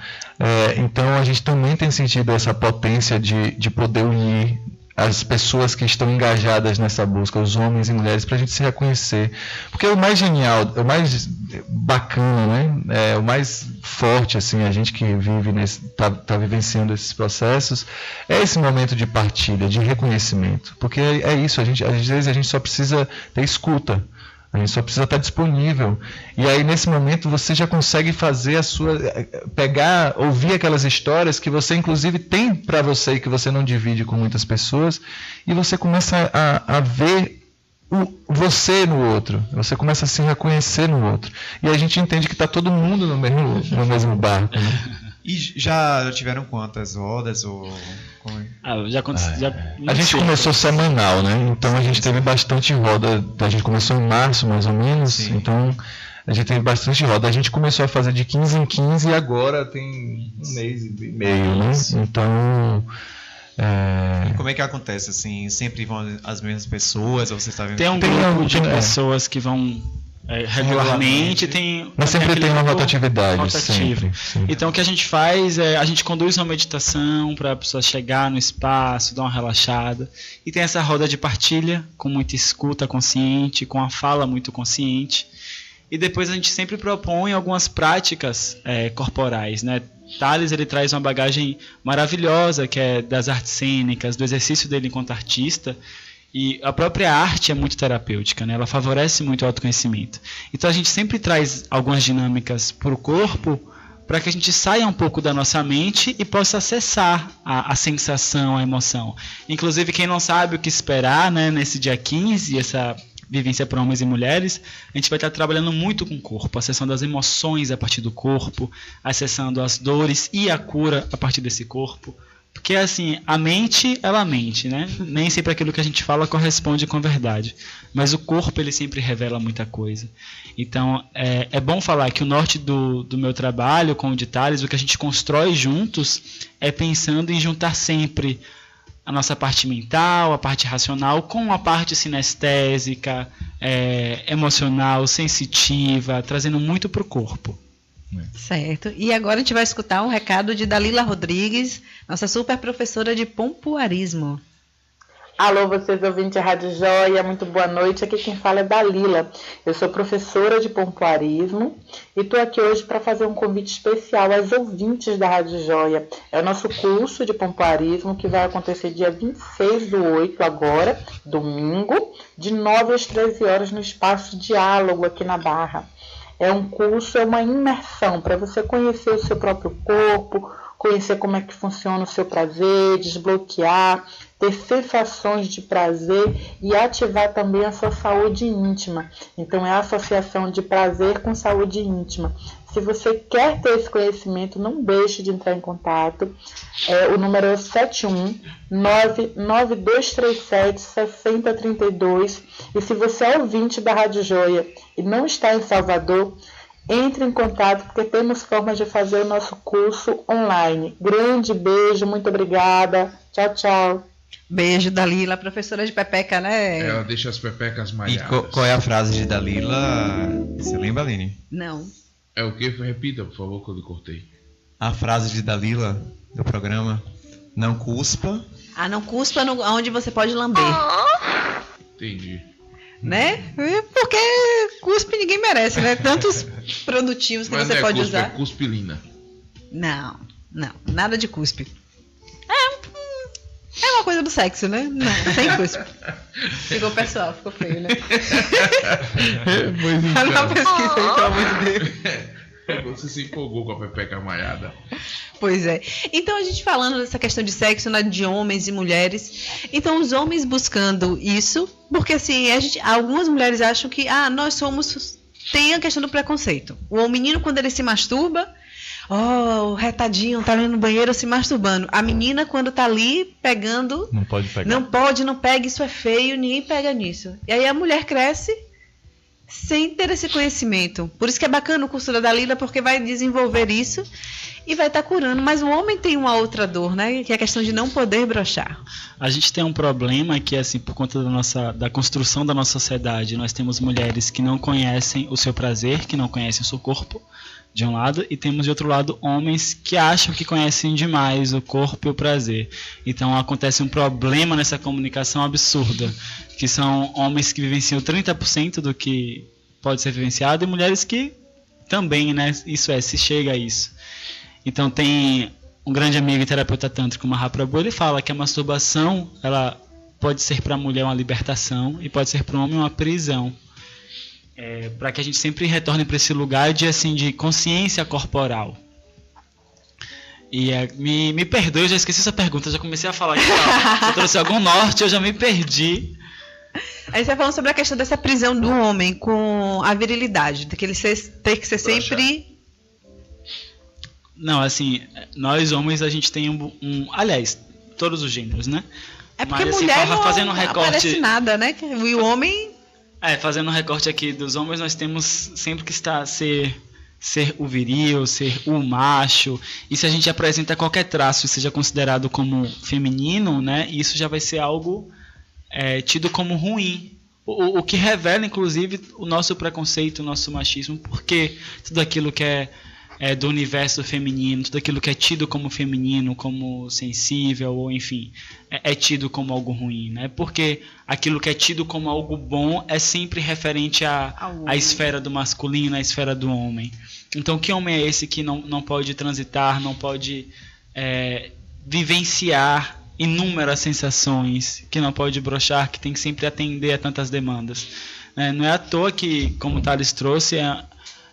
Então a gente também tem sentido essa potência de poder unir as pessoas que estão engajadas nessa busca, os homens e mulheres, para a gente se reconhecer. Porque o mais genial, o mais bacana, né, o mais forte, assim, a gente que vive tá vivenciando esses processos, é esse momento de partilha, de reconhecimento. Porque é isso, às vezes a gente só precisa ter escuta. A gente só precisa estar disponível. E aí, nesse momento, você já consegue fazer ouvir aquelas histórias que você, inclusive, tem para você e que você não divide com muitas pessoas, e você começa a ver você no outro. Você começa a se reconhecer no outro. E a gente entende que está todo mundo no mesmo barco, né? E já tiveram quantas rodas? A gente começou semanal, né? Então a gente teve bastante roda. A gente começou em março, mais ou menos. Sim. Então a gente teve bastante roda. A gente começou a fazer de 15 em 15 e agora tem 1 mês e meio, né? Então... E como é que acontece? Assim, sempre vão as mesmas pessoas? Ou você está vendo? Tem um grupo de pessoas que vão... regularmente, mas sempre tem uma rotatividade sempre. Então o que a gente faz é a gente conduz uma meditação para a pessoa chegar no espaço, dar uma relaxada, e tem essa roda de partilha com muita escuta consciente, com a fala muito consciente, e depois a gente sempre propõe algumas práticas corporais, né? Thales, ele traz uma bagagem maravilhosa, que é das artes cênicas, do exercício dele enquanto artista. E a própria arte é muito terapêutica, né? Ela favorece muito o autoconhecimento. Então a gente sempre traz algumas dinâmicas para o corpo, para que a gente saia um pouco da nossa mente e possa acessar a sensação, a emoção. Inclusive, quem não sabe o que esperar, né, nesse dia 15, essa vivência para homens e mulheres, a gente vai estar trabalhando muito com o corpo, acessando as emoções a partir do corpo, acessando as dores e a cura a partir desse corpo. Porque assim, a mente, ela mente, né? Nem sempre aquilo que a gente fala corresponde com a verdade. Mas o corpo, ele sempre revela muita coisa. Então, é bom falar que o norte do meu trabalho com o de Thales, o que a gente constrói juntos, é pensando em juntar sempre a nossa parte mental, a parte racional, com a parte sinestésica, emocional, sensitiva, trazendo muito para o corpo. Certo. E agora a gente vai escutar um recado de Dalila Rodrigues, nossa super professora de pompoarismo. Alô, vocês ouvintes da Rádio Joia, muito boa noite. Aqui quem fala é Dalila. Eu sou professora de pompoarismo e estou aqui hoje para fazer um convite especial aos ouvintes da Rádio Joia. É o nosso curso de pompoarismo que vai acontecer dia 26/8, agora, domingo, de 9 às 13 horas no Espaço Diálogo aqui na Barra. É um curso, é uma imersão para você conhecer o seu próprio corpo, conhecer como é que funciona o seu prazer, desbloquear, ter sensações de prazer e ativar também a sua saúde íntima. Então, é a associação de prazer com saúde íntima. Se você quer ter esse conhecimento, não deixe de entrar em contato. O número é 71992376032. E se você é ouvinte da Rádio Joia e não está em Salvador, entre em contato, porque temos formas de fazer o nosso curso online. Grande beijo, muito obrigada. Tchau, tchau. Beijo, Dalila, professora de pepeca, né? Ela deixa as pepecas malhadas. E qual é a frase de Dalila? Você lembra, Aline? Não. É o que? Repita, por favor, que eu lhe cortei. A frase de Dalila do programa: não cuspa. Não cuspa onde você pode lamber. Entendi. Né? Porque cuspe ninguém merece, né? Tantos produtinhos que você pode usar. É cuspilina. Não, nada de cuspe. É uma coisa do sexo, né? Não, sem cuspe. Ficou pessoal, ficou feio, né? Não pesquisa aí, pelo amor de Deus. Você se empolgou com a pepeca malhada. Pois é. Então, a gente falando dessa questão de sexo, né, de homens e mulheres. Então, os homens buscando isso, porque assim, algumas mulheres acham que nós somos... Tem a questão do preconceito. O menino, quando ele se masturba, o retadinho tá ali no banheiro se masturbando. A menina, quando tá ali pegando... Não pode pegar. Não pega, isso é feio, ninguém pega nisso. E aí a mulher cresce sem ter esse conhecimento. Por isso que é bacana o curso da Dalila, porque vai desenvolver isso e vai estar curando. Mas o homem tem uma outra dor, né? Que é a questão de não poder broxar. A gente tem um problema que, assim, por conta da construção da nossa sociedade, nós temos mulheres que não conhecem o seu prazer, que não conhecem o seu corpo, de um lado, e temos de outro lado homens que acham que conhecem demais o corpo e o prazer. Então acontece um problema nessa comunicação absurda, que são homens que vivenciam 30% do que pode ser vivenciado e mulheres que também, né, isso se chega a isso. Então tem um grande amigo e terapeuta tântrico, Mahaprabhu, ele fala que a masturbação, ela pode ser para a mulher uma libertação e pode ser para o homem uma prisão. Para que a gente sempre retorne para esse lugar de consciência corporal. E me perdoe, eu já esqueci essa pergunta, já comecei a falar aqui, se eu trouxe algum norte, eu já me perdi. Aí você falando sobre a questão dessa prisão do homem com a virilidade, de que ele ter que ser sempre... Não, assim, nós homens a gente tem aliás, todos os gêneros, né? É porque mulher não aparece nada, né? E o homem... fazendo um recorte aqui dos homens, nós temos sempre que ser o viril, ser o macho. E se a gente apresenta qualquer traço e seja considerado como feminino, né, isso já vai ser algo tido como ruim. O que revela, inclusive, o nosso preconceito, o nosso machismo, porque tudo aquilo que é do universo feminino, tudo aquilo que é tido como feminino, como sensível, ou enfim, é tido como algo ruim, né? Porque aquilo que é tido como algo bom é sempre referente à esfera do masculino, à esfera do homem. Então, que homem é esse que não pode transitar, não pode vivenciar inúmeras sensações, que não pode broxar, que tem que sempre atender a tantas demandas? Não é à toa que, como o Thales trouxe,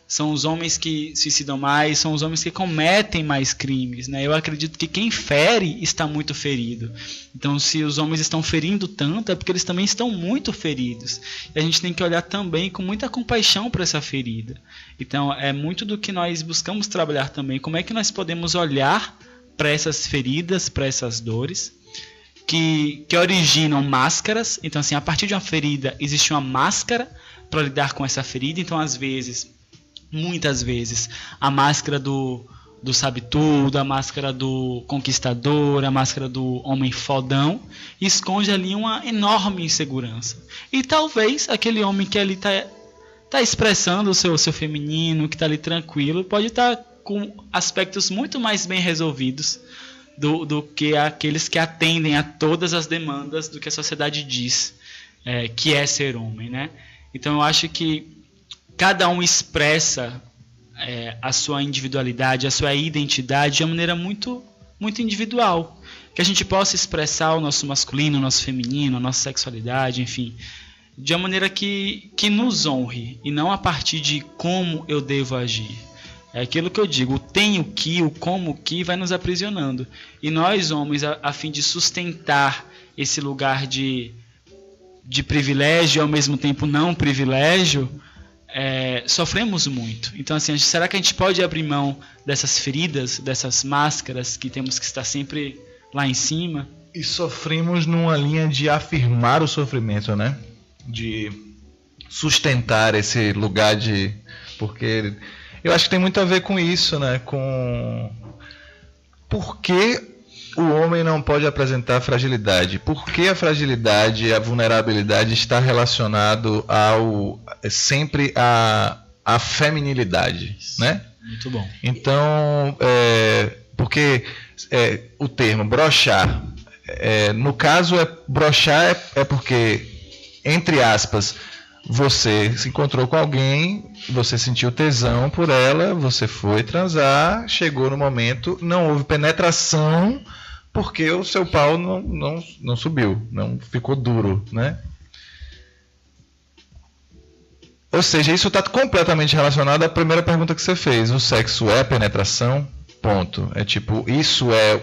são os homens que suicidam mais, são os homens que cometem mais crimes, né? Eu acredito que quem fere está muito ferido. Então, se os homens estão ferindo tanto, é porque eles também estão muito feridos. E a gente tem que olhar também com muita compaixão para essa ferida. Então, é muito do que nós buscamos trabalhar também. Como é que nós podemos olhar para essas feridas, para essas dores, que originam máscaras. Então, assim, a partir de uma ferida, existe uma máscara para lidar com essa ferida. Então, às vezes... muitas vezes a máscara do sabe tudo, a máscara do conquistador, a máscara do homem fodão, esconde ali uma enorme insegurança. E talvez aquele homem que ali tá expressando o seu feminino, que está ali tranquilo, pode estar com aspectos muito mais bem resolvidos do que aqueles que atendem a todas as demandas do que a sociedade diz que é ser homem, né? Então eu acho que cada um expressa a sua individualidade, a sua identidade de uma maneira muito, muito individual. Que a gente possa expressar o nosso masculino, o nosso feminino, a nossa sexualidade, enfim, de uma maneira que nos honre, e não a partir de como eu devo agir. É aquilo que eu digo, o tenho que, o como que vai nos aprisionando. E nós, homens, a fim de sustentar esse lugar de privilégio e ao mesmo tempo não privilégio, sofremos muito. Então, assim, será que a gente pode abrir mão dessas feridas, dessas máscaras que temos que estar sempre lá em cima? E sofremos numa linha de afirmar o sofrimento, né? De sustentar esse lugar de... Porque eu acho que tem muito a ver com isso, né? Com... Por que o homem não pode apresentar fragilidade? Por que a fragilidade e a vulnerabilidade está relacionado sempre à feminilidade, né? Muito bom. Então, porque o termo broxar, no caso, broxar é porque, entre aspas, você se encontrou com alguém, você sentiu tesão por ela, você foi transar, chegou no momento, não houve penetração, porque o seu pau não subiu, não ficou duro, né? Ou seja, isso está completamente relacionado à primeira pergunta que você fez. O sexo é penetração? Ponto. É tipo, isso é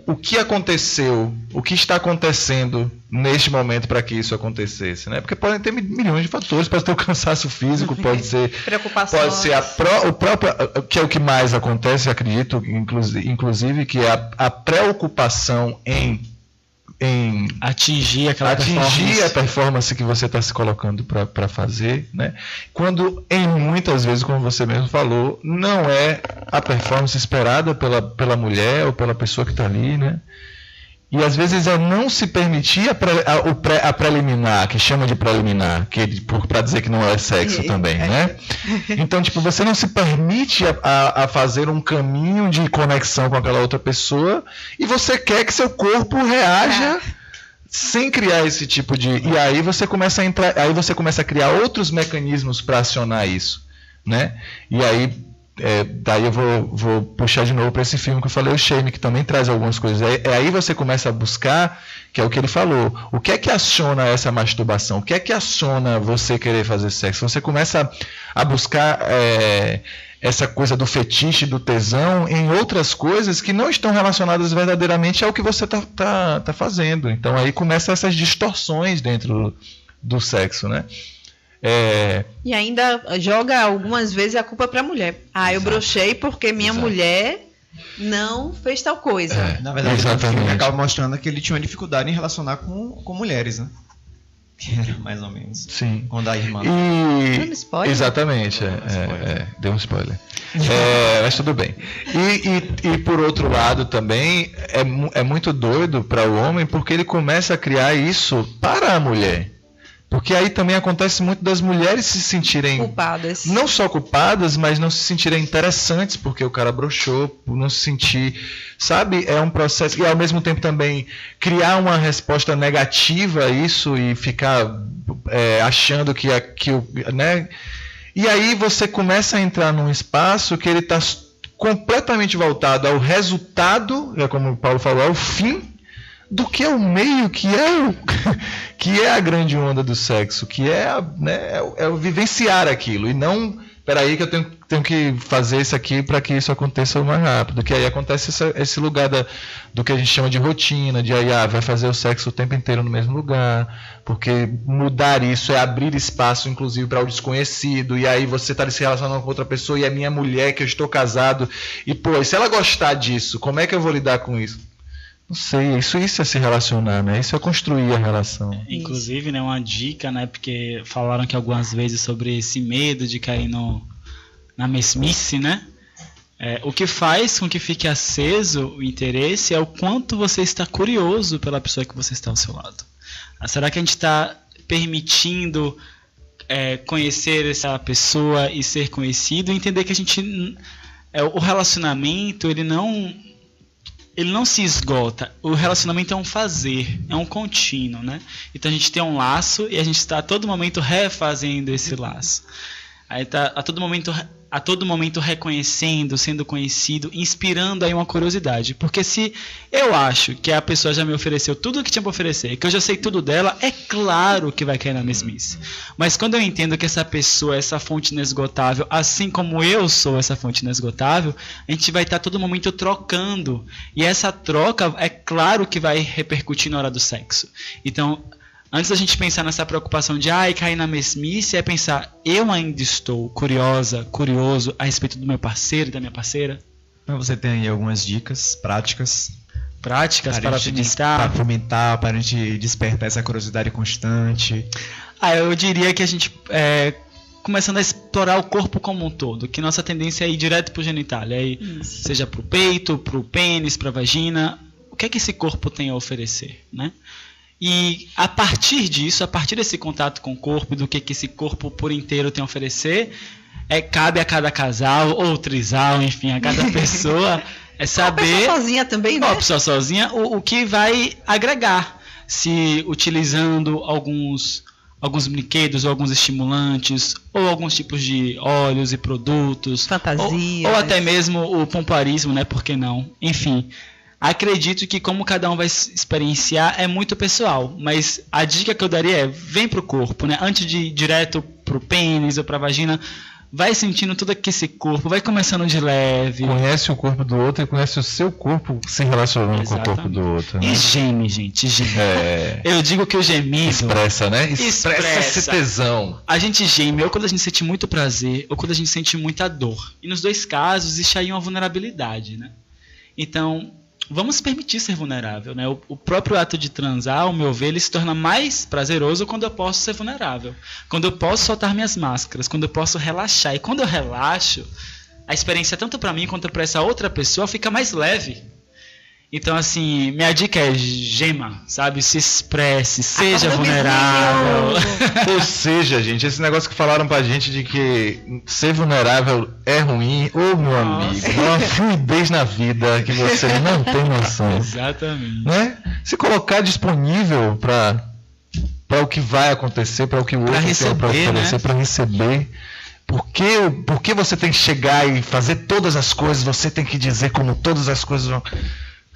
o que aconteceu, o que está acontecendo neste momento para que isso acontecesse, né? Porque podem ter milhões de fatores, pode ter o cansaço físico, pode ser preocupações, pode ser o próprio, que é o que mais acontece, acredito, inclusive, que é a preocupação em atingir a performance que você está se colocando para fazer, né? Quando muitas vezes, como você mesmo falou, não é a performance esperada pela mulher ou pela pessoa que está ali, né? E às vezes é não se permitir a preliminar, que chama de preliminar, para dizer que não é sexo também, né? Então, tipo, você não se permite a fazer um caminho de conexão com aquela outra pessoa e você quer que seu corpo reaja sem criar esse tipo de... E aí você começa a criar outros mecanismos para acionar isso, né? E aí... daí eu vou puxar de novo para esse filme que eu falei, o Shame, que também traz algumas coisas. Aí você começa a buscar, que é o que ele falou, o que é que aciona essa masturbação, o que é que aciona você querer fazer sexo. Você começa a buscar essa coisa do fetiche, do tesão, em outras coisas que não estão relacionadas verdadeiramente ao que você tá fazendo. Então aí começam essas distorções dentro do sexo, né? E ainda joga algumas vezes a culpa para a mulher. Eu brochei porque minha mulher não fez tal coisa. Na verdade, o filme acaba mostrando que ele tinha uma dificuldade em relacionar com mulheres, né? Que era mais ou menos. Sim. Quando a irmã... Deu um spoiler? Exatamente. Deu um spoiler. Mas tudo bem. E por outro lado também, é muito doido para o homem porque ele começa a criar isso para a mulher. Porque aí também acontece muito das mulheres se sentirem culpadas. Não só culpadas, mas não se sentirem interessantes porque o cara broxou, não se sentir, sabe? É um processo. E ao mesmo tempo também criar uma resposta negativa a isso e ficar achando que né? E aí você começa a entrar num espaço que ele está completamente voltado ao resultado, como o Paulo falou, ao fim, do que é o meio, que é a grande onda do sexo, que é o vivenciar aquilo, e não, peraí que eu tenho que fazer isso aqui para que isso aconteça mais rápido, que aí acontece esse lugar do que a gente chama de rotina, de aí vai fazer o sexo o tempo inteiro no mesmo lugar, porque mudar isso é abrir espaço inclusive para o desconhecido, e aí você está se relacionando com outra pessoa e é minha mulher, que eu estou casado, e e se ela gostar disso, como é que eu vou lidar com isso? Não sei, isso é se relacionar, né? Isso é construir a relação. Inclusive, né, uma dica, né? Porque falaram que algumas vezes sobre esse medo de cair na mesmice, né? O que faz com que fique aceso o interesse é o quanto você está curioso pela pessoa que você está ao seu lado. Será que a gente está permitindo conhecer essa pessoa e ser conhecido e entender que a gente... o relacionamento, ele não se esgota. O relacionamento é um fazer, é um contínuo, né? Então a gente tem um laço e a gente está a todo momento refazendo esse laço. Aí está a todo momento reconhecendo, sendo conhecido, inspirando aí uma curiosidade. Porque se eu acho que a pessoa já me ofereceu tudo o que tinha para oferecer, que eu já sei tudo dela, é claro que vai cair na mesmice. Mas quando eu entendo que essa pessoa é essa fonte inesgotável, assim como eu sou essa fonte inesgotável, a gente vai estar a todo momento trocando. E essa troca, é claro que vai repercutir na hora do sexo. Então... antes da gente pensar nessa preocupação de cair na mesmice, é pensar, eu ainda estou curioso a respeito do meu parceiro e da minha parceira? Você tem aí algumas dicas práticas para fomentar, para a gente despertar essa curiosidade constante? Eu diria que a gente, começando a explorar o corpo como um todo, que nossa tendência é ir direto para o genitália, seja para o peito, para o pênis, para a vagina, o que é que esse corpo tem a oferecer, né? E a partir disso, a partir desse contato com o corpo, do que esse corpo por inteiro tem a oferecer, cabe a cada casal, ou trisal, enfim, a cada pessoa, saber... a pessoa sozinha também, né? A pessoa sozinha, o que vai agregar, se utilizando alguns brinquedos, ou alguns estimulantes, ou alguns tipos de óleos e produtos. Fantasia. Ou até mesmo o pompoarismo, né? Por que não? Enfim... acredito que como cada um vai experienciar é muito pessoal, mas a dica que eu daria vem pro corpo, né? Antes de ir direto pro pênis ou pra vagina, vai sentindo todo esse corpo, vai começando de leve. Conhece o corpo do outro e conhece o seu corpo se relacionando Exatamente. com o corpo do outro. Né? E geme, gente, geme. Eu digo que o gemido... Expressa, né? Expressa esse tesão. A gente geme ou quando a gente sente muito prazer, ou quando a gente sente muita dor. E nos dois casos, existe aí uma vulnerabilidade, né? Então, vamos permitir ser vulnerável, né? O próprio ato de transar, ao meu ver, ele se torna mais prazeroso quando eu posso ser vulnerável. Quando eu posso soltar minhas máscaras, quando eu posso relaxar. E quando eu relaxo, a experiência tanto para mim quanto para essa outra pessoa fica mais leve. Então, assim, minha dica é gema, sabe? Se expresse, seja vulnerável. Ou seja, gente, esse negócio que falaram pra gente de que ser vulnerável é ruim, ô meu amigo, é uma fluidez na vida que você não tem noção. Exatamente. Né? Se colocar disponível para o que vai acontecer, para o que o outro tem para oferecer, né? Para receber. Por que você tem que chegar e fazer todas as coisas? Você tem que dizer como todas as coisas vão.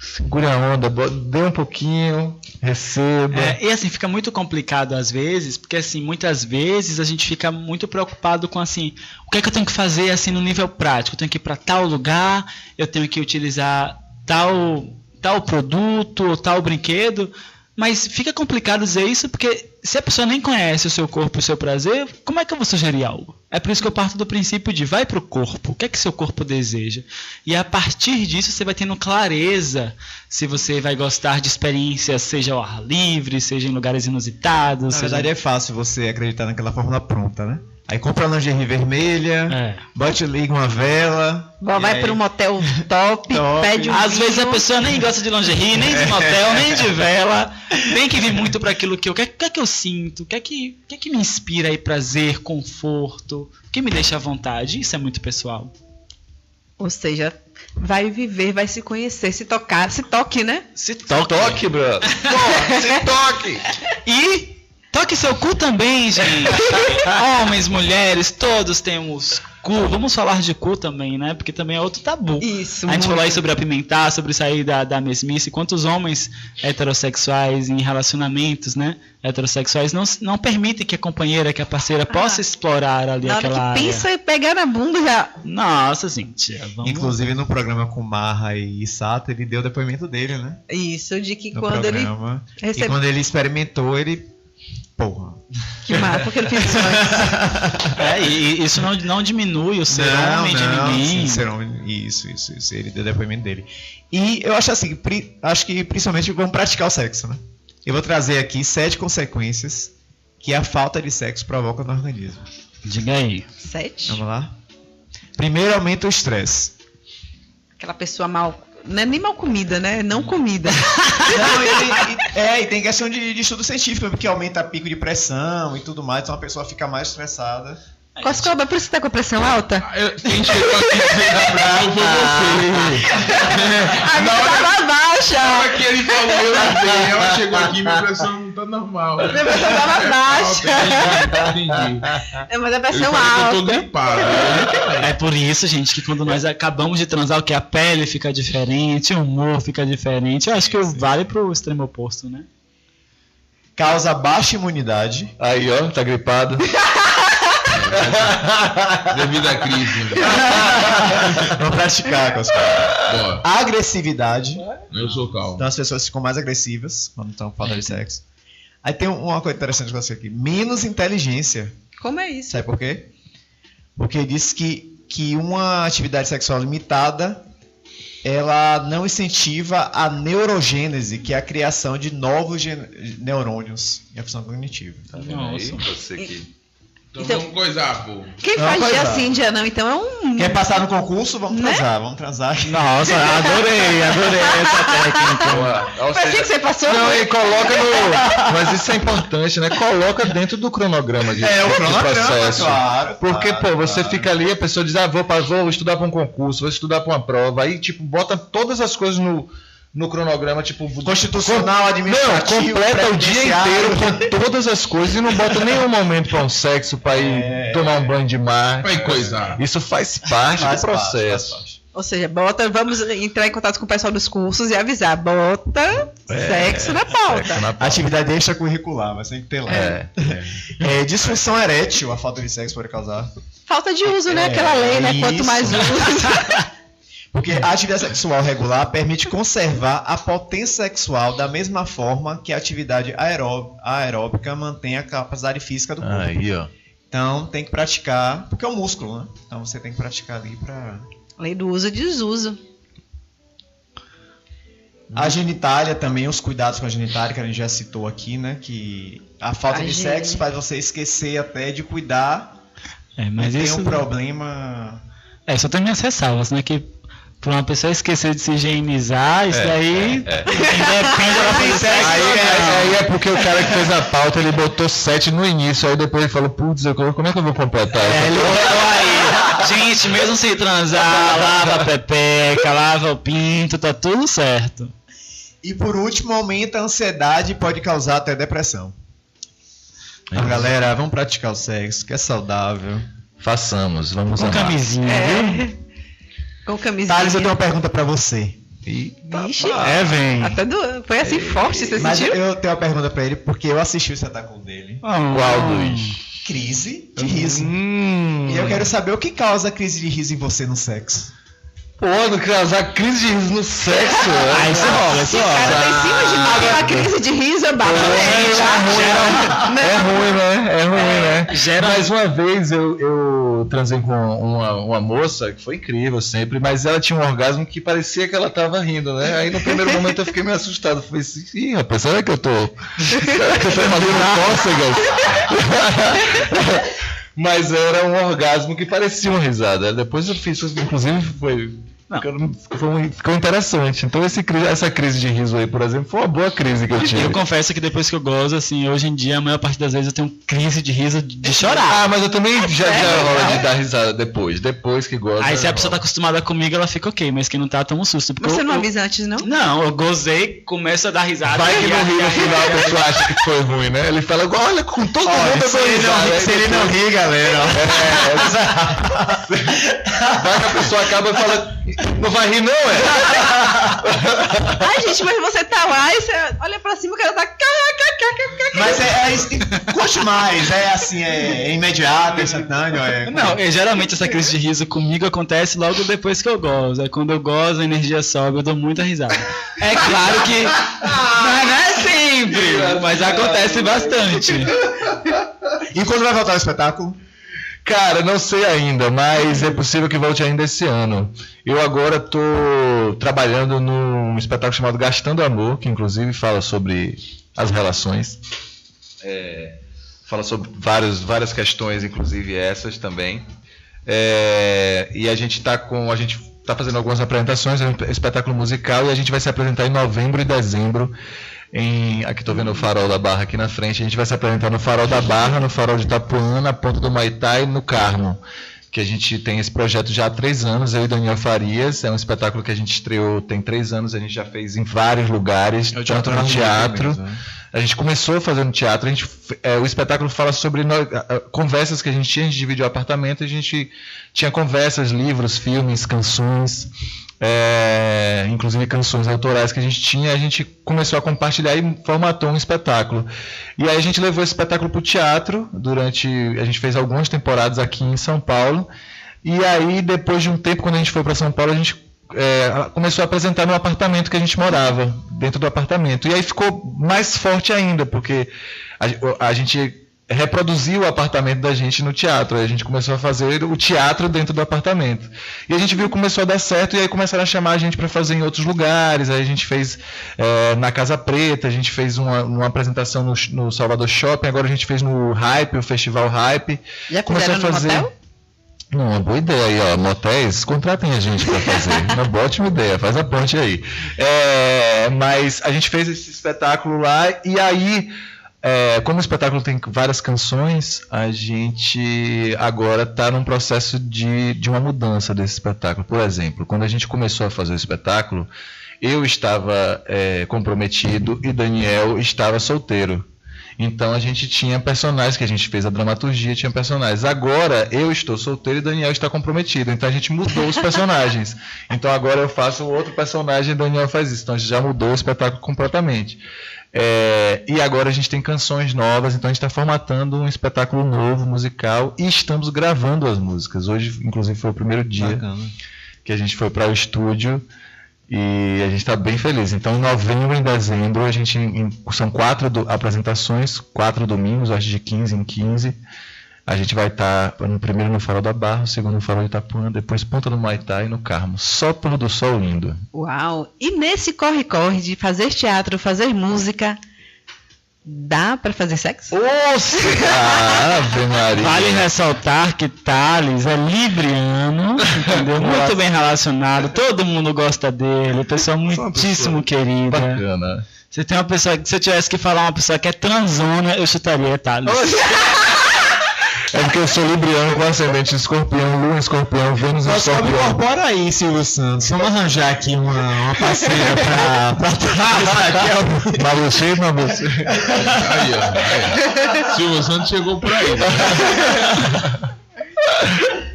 Segure a onda, dê um pouquinho, receba. E assim, fica muito complicado às vezes, porque assim, muitas vezes a gente fica muito preocupado com assim, o que é que eu tenho que fazer assim no nível prático? Eu tenho que ir para tal lugar, eu tenho que utilizar tal produto, tal brinquedo, mas fica complicado dizer isso porque se a pessoa nem conhece o seu corpo e o seu prazer, como é que eu vou sugerir algo? É por isso que eu parto do princípio de vai pro corpo, o que é que seu corpo deseja? E a partir disso você vai tendo clareza se você vai gostar de experiências, seja ao ar livre, seja em lugares inusitados. Na verdade é fácil você acreditar naquela fórmula pronta, né? Aí compra a lingerie vermelha, liga uma vela. Vai para um motel top, pede um Às vezes a pessoa nem gosta de lingerie, nem de motel, nem de vela. Tem que vir muito para aquilo que eu quero. O que é que eu sinto? O que é que me inspira aí prazer, conforto? O que me deixa à vontade? Isso é muito pessoal. Ou seja, vai viver, vai se conhecer, se tocar, se toque, né? Se toque, bro. Se toque! E toque seu cu também, gente. Homens, mulheres, todos temos cu. Vamos falar de cu também, né? Porque também é outro tabu. Isso. A gente falou aí sobre apimentar, sobre sair da mesmice. Quantos homens heterossexuais em relacionamentos, né? Heterossexuais não permitem que a companheira, que a parceira possa explorar ali aquela área. Pensa e pegar na bunda já. Nossa, gente. Vamos... Inclusive no programa com Marra e Sato, ele deu o depoimento dele, né? Isso, de que no quando programa. E quando ele experimentou, ele... Porra. Que massa, porque ele fez isso antes. E isso não diminui o ser homem de ninguém. Sim, ser homem, isso. Ele deu o depoimento dele. E eu acho assim, acho que principalmente vamos praticar o sexo, né? Eu vou trazer aqui 7 consequências que a falta de sexo provoca no organismo. Diga aí. 7? Vamos lá? Primeiro, aumenta o estresse. Aquela pessoa mal... Não é nem mal comida, né? Não comida. E tem questão de estudo científico, porque aumenta pico de pressão e tudo mais, então a pessoa fica mais estressada. Coscoba, por isso você tá com a pressão alta? Quem chegou aqui bravo foi você. A minha tava baixa. Na hora que ele falou, eu lembrei. Ela chegou aqui, minha pressão não tá normal. Minha pressão tava baixa. Entendi. Mas a pressão alta. Eu tô gripado. É por isso, gente, que quando nós acabamos de transar, o que a pele fica diferente, o humor fica diferente. Eu acho que vale pro extremo oposto, né? Causa baixa imunidade. Aí, ó, tá gripado. Devido à crise. Vamos praticar, Boa. Agressividade. Eu sou calmo. Então as pessoas ficam mais agressivas quando estão falando de sexo. Aí tem uma coisa interessante com você aqui. Menos inteligência. Como é isso? Sabe por quê? Porque diz que uma atividade sexual limitada ela não incentiva a neurogênese, que é a criação de novos neurônios e a função cognitiva. Tá vendo? Nossa. Você aqui. Então vamos coisar, pô. Quem faz dia sim, dia não, então é um... Quer passar no concurso? Vamos transar, vamos transar. Nossa, adorei essa técnica. Mas o que você passou? Não, e coloca no... Mas isso é importante, né? Coloca dentro do cronograma de o cronograma, processo. claro. Porque, você fica ali, a pessoa diz, vou estudar para um concurso, vou estudar para uma prova, aí, tipo, bota todas as coisas no cronograma, tipo... Constitucional, administrativo... Não, completa o dia inteiro com todas as coisas e não bota nenhum momento para um sexo, para ir tomar um banho de mar. Pra ir coisar. Isso faz parte do processo. Ou seja, vamos entrar em contato com o pessoal dos cursos e avisar, bota sexo na pauta. Sexo na pauta. Atividade extracurricular, mas tem que ter lá. Disfunção erétil, a falta de sexo pode causar. Falta de uso, né? Aquela lei, né? Quanto mais uso. Porque a atividade sexual regular permite conservar a potência sexual da mesma forma que a atividade aeróbica mantém a capacidade física do corpo. Aí, ó. Então tem que praticar, porque é um músculo, né? Então você tem que praticar ali pra... Lei do uso e desuso. A genitália também, os cuidados com a genitália, que a gente já citou aqui, né? Que a falta de sexo faz você esquecer até de cuidar. Mas tem isso... um problema... só tem minhas ressalvas, né? Que pra uma pessoa esquecer de se higienizar, isso daí depende da sexo. Aí é porque o cara que fez a pauta, ele botou 7 no início, aí depois ele falou, putz, como é que eu vou completar? Ele botou aí, gente, mesmo se transar, lava a pepeca, lava o pinto, tá tudo certo. E por último, aumenta a ansiedade e pode causar até depressão. Então, galera, vamos praticar o sexo, que é saudável. Façamos, vamos amar. Com camisinha, viu? Com camisinha. Thales, eu tenho uma pergunta pra você. Vixe, vem. Até foi assim forte, você Mas sentiu? eu tenho uma pergunta pra ele, porque eu assisti o espetáculo dele. Qual, Luiz? Crise de riso. E eu quero saber o que causa a crise de riso em você no sexo. Pô, não causar crise de riso no sexo. Isso rola, isso rola. Cara, tá em cima de uma crise de riso, é É ruim, né? Mais uma vez eu transei com uma moça que foi incrível sempre, mas ela tinha um orgasmo que parecia que ela tava rindo, né? Aí no primeiro momento eu fiquei meio assustado. Falei assim, ih, rapaz, será que eu tô fazendo cócegas? Mas era um orgasmo que parecia uma risada. Depois eu fiz, inclusive ficou interessante. Então essa crise de riso aí, por exemplo, foi uma boa crise que eu tive. Eu confesso que depois que eu gozo, assim, hoje em dia, a maior parte das vezes eu tenho crise de riso de chorar. Mas eu também já rola de dar risada depois que goza. Aí se a pessoa tá acostumada comigo, ela fica ok, mas quem não tá, toma um susto. Você não avisa antes, não? Não, eu gozei, começa a dar risada. Vai que no rio no final a pessoa acha que foi ruim, né? Ele fala, olha, com todo mundo eu dou risada. Se ele não ri, galera. Vai que a pessoa acaba e fala, não vai rir não, Ai, gente, mas você tá lá e você olha pra cima, o cara tá... Mas curte mais, é imediato, é instantâneo. Não, geralmente essa crise de riso comigo acontece logo depois que eu gozo. Aí quando eu gozo, a energia sobe, eu dou muita risada. É claro que não é sempre, mas acontece bastante. E quando vai voltar o espetáculo? Cara, não sei ainda, mas é possível que volte ainda esse ano. Eu agora estou trabalhando num espetáculo chamado Gastando Amor, que inclusive fala sobre as relações. Fala sobre várias questões, inclusive essas também. E a gente está fazendo algumas apresentações, é um espetáculo musical, e a gente vai se apresentar em novembro e dezembro. Aqui estou vendo o Farol da Barra aqui na frente. A gente vai se apresentar no Farol da Barra, no Farol de Itapuã, na Ponta do Maitá e no Carmo. Que a gente tem esse projeto já há 3 anos, eu e Daniel Farias. É um espetáculo que a gente estreou tem 3 anos, a gente já fez em vários lugares, tanto no teatro. A gente começou fazendo teatro, o espetáculo fala sobre conversas que a gente dividiu o apartamento, a gente tinha conversas, livros, filmes, canções. Inclusive canções autorais que a gente começou a compartilhar e formatou um espetáculo. E aí a gente levou esse espetáculo para o teatro, a gente fez algumas temporadas aqui em São Paulo, e aí depois de um tempo, quando a gente foi para São Paulo, a gente começou a apresentar no apartamento que a gente morava, dentro do apartamento, e aí ficou mais forte ainda, porque a gente reproduziu o apartamento da gente no teatro. Aí a gente começou a fazer o teatro dentro do apartamento. E a gente viu que começou a dar certo, e aí começaram a chamar a gente para fazer em outros lugares. Aí a gente fez na Casa Preta, a gente fez uma apresentação no Salvador Shopping, agora a gente fez no Hype, o Festival Hype. Já começou a fazer... no motel? Não, uma boa ideia aí, ó. Motéis, contratem a gente para fazer. Uma ótima ideia, faz a ponte aí. Mas a gente fez esse espetáculo lá, e aí... como o espetáculo tem várias canções, a gente agora está num processo de uma mudança desse espetáculo. Por exemplo, quando a gente começou a fazer o espetáculo, eu estava comprometido e Daniel estava solteiro. Então a gente tinha personagens, que a gente fez a dramaturgia, tinha personagens. Agora eu estou solteiro e Daniel está comprometido, então a gente mudou os personagens. Então agora eu faço outro personagem e Daniel faz isso. Então a gente já mudou o espetáculo completamente. E agora a gente tem canções novas, então a gente está formatando um espetáculo novo, musical, e estamos gravando as músicas. Hoje, inclusive, foi o primeiro dia que a gente foi para o estúdio e a gente está bem feliz. Então, em novembro e em dezembro, são 4 apresentações, 4 domingos, acho de 15 em 15. A gente vai estar primeiro no Farol da Barra, segundo no Farol de Itapuã, depois Ponta do Maitá e no Carmo. Só pôr do sol lindo. Uau! E nesse corre-corre de fazer teatro, fazer música, dá para fazer sexo? Ave Maria! Vale ressaltar que Thales é libriano, entendeu? Muito bem relacionado, todo mundo gosta dele, pessoa muitíssimo querida. Bacana. Você tem uma pessoa, se eu tivesse que falar uma pessoa que é transona, eu chutaria Thales. É porque eu sou libriano com ascendente escorpião, lua em escorpião, Vênus em escorpião. Só me incorpora aí, Silvio Santos. Vamos arranjar aqui uma parceira pra Malucê. Aí, ó. Silvio Santos chegou por aí.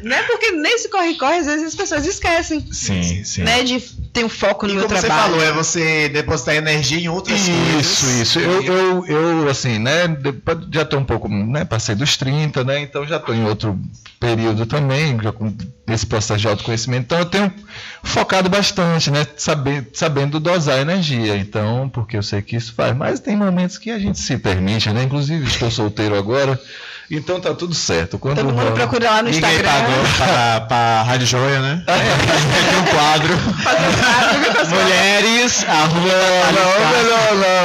Né? Porque nesse corre-corre, às vezes as pessoas esquecem. Sim. Né? De ter um foco no meu trabalho. Como você falou, é você depositar energia em outras coisas. Isso. Eu assim, né? Já estou um pouco, né? Passei dos 30, né? Então já estou em outro período também, já com esse processo de autoconhecimento. Então eu tenho focado bastante, né? Sabendo dosar a energia. Então, porque eu sei que isso faz. Mas tem momentos que a gente se permite, né? Inclusive, estou solteiro agora. Então tá tudo certo. Quando todo mundo procura lá no Instagram. Pra Rádio Joia, né? Tem um quadro. Mulheres,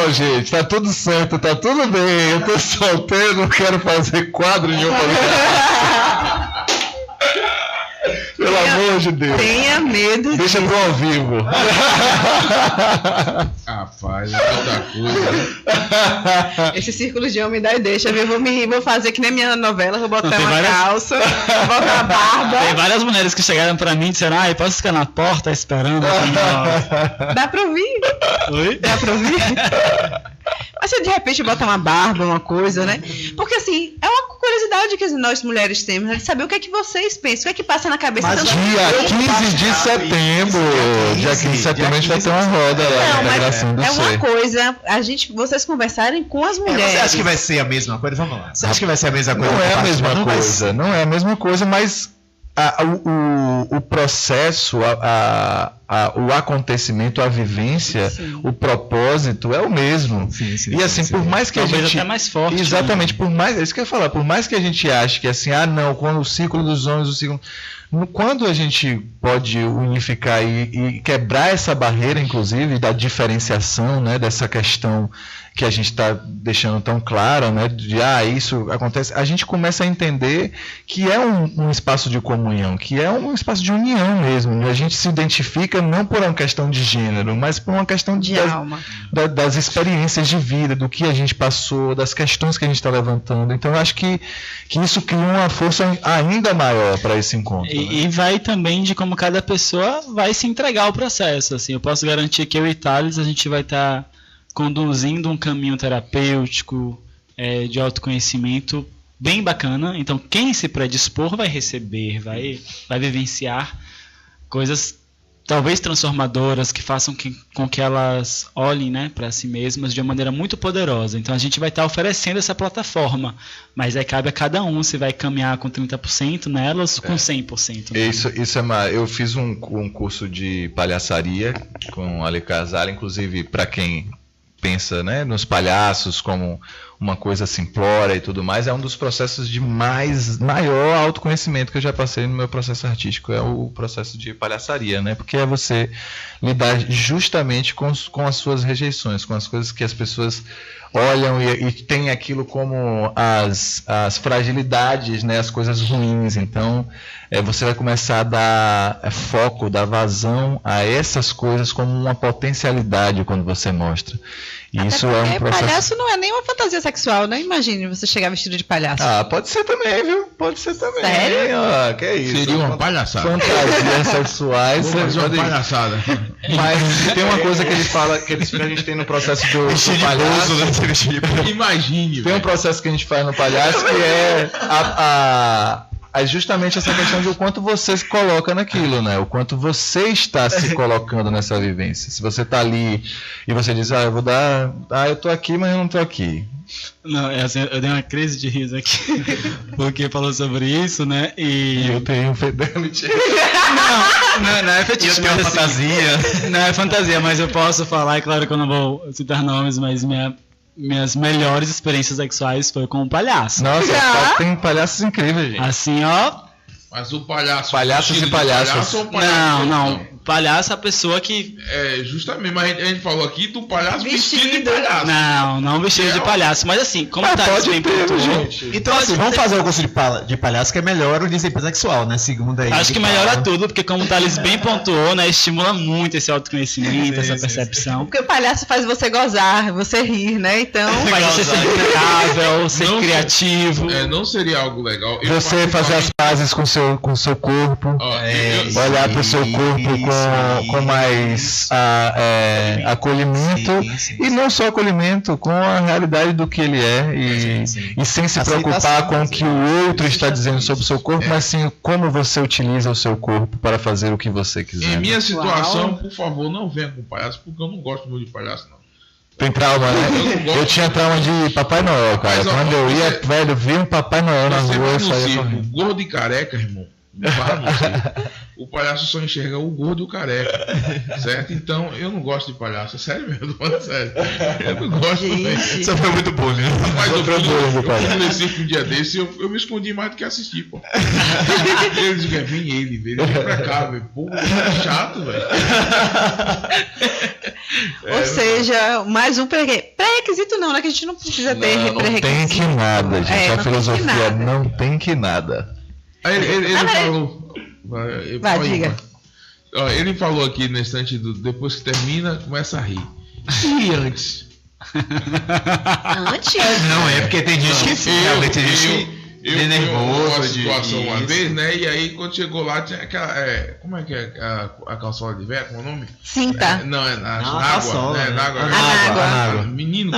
Não, gente. Tá tudo certo, tá tudo bem. Eu tô solteiro, não quero fazer quadro nenhum. Pelo amor de Deus. Tenha medo. Deixa pro ao vivo. Rapaz, é tanta coisa, né? Esse círculo de homem dá e deixa, viu? Vou fazer que nem minha novela, vou botar uma calça, vou botar uma barba. Tem várias mulheres que chegaram pra mim e disseram, posso ficar na porta esperando? Dá pra ouvir. Oi? Dá pra ouvir? Mas se de repente botar uma barba, uma coisa, né? Porque assim, é uma curiosidade que nós mulheres temos, né? De saber o que é que vocês pensam, o que é que passa na cabeça da dia 15 de setembro. Dia 15 de setembro a gente vai ter uma roda lá. Não, mas é uma coisa, vocês conversarem com as mulheres. Você acha que vai ser a mesma coisa? Vamos lá. Você acha que vai ser a mesma coisa? Não é a mesma coisa, não é a mesma coisa, mas o processo, o acontecimento, a vivência, o propósito é o mesmo. Sim, e assim, por mais que a gente... até mais forte. Exatamente, por mais... É isso que eu ia falar. Por mais que a gente ache que assim, não, quando o ciclo dos homens, o ciclo... Quando a gente pode unificar e quebrar essa barreira, inclusive, da diferenciação, né, dessa questão que a gente está deixando tão clara, né, de isso acontece, a gente começa a entender que é um espaço de comunhão, que é um espaço de união mesmo. A gente se identifica não por uma questão de gênero, mas por uma questão de alma, das experiências de vida, do que a gente passou, das questões que a gente está levantando. Então, eu acho que isso cria uma força ainda maior para esse encontro. E vai também de como cada pessoa vai se entregar ao processo. Assim, eu posso garantir que eu e Thales, a gente vai estar conduzindo um caminho terapêutico, de autoconhecimento bem bacana. Então, quem se predispor vai receber, vai vivenciar coisas talvez transformadoras, que façam com que elas olhem, né, para si mesmas de uma maneira muito poderosa. Então a gente vai estar oferecendo essa plataforma, mas aí cabe a cada um se vai caminhar com 30% nelas ou com 100%. Né? Isso é eu fiz um curso de palhaçaria com Ale Casal, inclusive para quem pensa, né, nos palhaços como uma coisa simplória e tudo mais, é um dos processos de maior autoconhecimento que eu já passei no meu processo artístico, é o processo de palhaçaria, né? Porque é você lidar justamente com as suas rejeições, com as coisas que as pessoas olham e tem aquilo como as fragilidades, né? As coisas ruins. Então, você vai começar a dar foco, dar vazão a essas coisas como uma potencialidade quando você mostra. Isso é um processo... palhaço não é nem uma fantasia sexual, né? Imagine você chegar vestido de palhaço. Pode ser também, viu? Pode ser também. Sério? Que é isso? Seria uma palhaçada. Fantasias sexuais. Uma palhaçada. Mas tem uma coisa que ele fala, que a gente tem no processo do palhaço. Imagine. Tem um processo que a gente faz no palhaço que é justamente essa questão de o quanto você se coloca naquilo, né? O quanto você está se colocando nessa vivência. Se você está ali e você diz, eu tô aqui, mas eu não tô aqui. Não, assim, eu dei uma crise de riso aqui, porque falou sobre isso, né? E eu tenho fidelity. Não é fetiche, mas fantasia. Não é fantasia, mas eu posso falar, é claro que eu não vou citar nomes, mas minhas melhores experiências sexuais foi com um palhaço. Nossa, tem palhaços incríveis, gente. Assim, ó. Mas o palhaço... Palhaços e palhaços. Não. Palhaço é a pessoa que... Justamente, mas a gente falou aqui do palhaço vestido de palhaço. Não vestido de palhaço. Mas assim, como tá bem gente. Então assim, vamos fazer o curso de palhaço, que é melhor o desempenho sexual, né? Segundo aí. Acho que melhora tudo, porque como o Thales bem pontuou, né? Estimula muito esse autoconhecimento, essa percepção. Porque o palhaço faz você gozar, você rir, né? Então... Faz você ser vulnerável, ser criativo. Não seria algo legal. Você fazer as pazes com o seu corpo. Olhar para o seu corpo com mais acolhimento. Sim. E não só acolhimento, com a realidade do que ele é. E sem se preocupar com o que o outro está dizendo sobre o seu corpo, mas sim como você utiliza o seu corpo para fazer o que você quiser. Em minha situação, por favor, não venha com palhaço, porque eu não gosto muito de palhaço, não. Tem trauma, né? Eu tinha trauma de Papai Noel, cara. Quando eu ia, velho, vi um Papai Noel na rua, eu saía correndo. Gordo e careca, irmão. O palhaço só enxerga o gordo e o careca, certo? Então eu não gosto de palhaço, sério mesmo, sério. Eu não gosto também. Você foi muito bullying. Rapaz, eu fui no Recife um dia desse e eu me escondi mais do que assisti, pô. Eles dizem, vem ele vem pra cá, velho. Pô, chato, velho. Ou seja, mais um pré-requisito não, né? Que a gente não precisa ter pré-requisito. Não tem que nada, gente. A filosofia não tem que nada. Aí ele falou. Diga. Ele falou aqui na instante depois que termina, começa a rir. E antes? Antes? Não, é porque tem gente que realmente tem gente eu nervoso uma situação uma vez, né? E aí quando chegou lá tinha aquela. Como é que é a calçola de véia? Como é o nome? Cinta. Não, é na água. Né? Na água. Menino,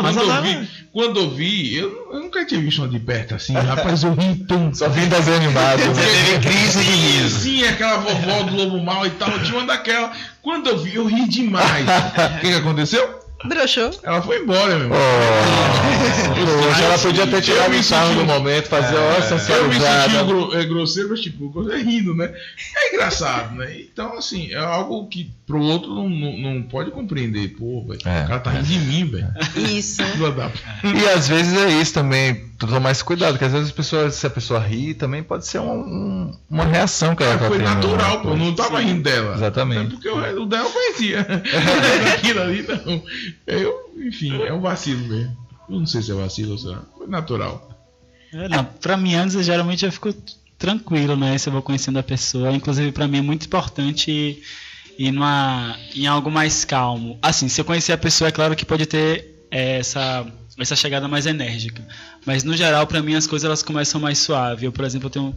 quando eu vi, eu nunca tinha visto uma de perto assim, rapaz, eu ri tanto. Só vim das animadas. Você teve crise de riso. Sim, aquela vovó do Lobo Mal e tal, tinha uma daquela. Quando eu vi, eu ri demais. O que aconteceu? Broxou. Ela foi embora, meu irmão. Ela podia ter tirado o sarro no momento, fazer eu me senti grosseiro, mas tipo, rindo, né? É engraçado, né? Então, assim, é algo que pro outro não pode compreender. Pô, velho, o cara tá rindo de mim, velho. Isso. E às vezes é isso também. Tomar esse cuidado, porque às vezes se a pessoa ri, também pode ser uma reação que ela tá tendo. Foi natural, pô, não tava rindo dela. Exatamente. Porque o dela eu conhecia. Aquilo ali não. Enfim, é um vacilo mesmo. Eu não sei se é vacilo ou se foi natural. Pra mim, antes, geralmente eu fico tranquilo, né? Se eu vou conhecendo a pessoa. Inclusive, pra mim é muito importante ir em algo mais calmo. Assim, se eu conhecer a pessoa, é claro que pode ter essa chegada mais enérgica. Mas, no geral, pra mim, as coisas elas começam mais suave. Eu, por exemplo, tenho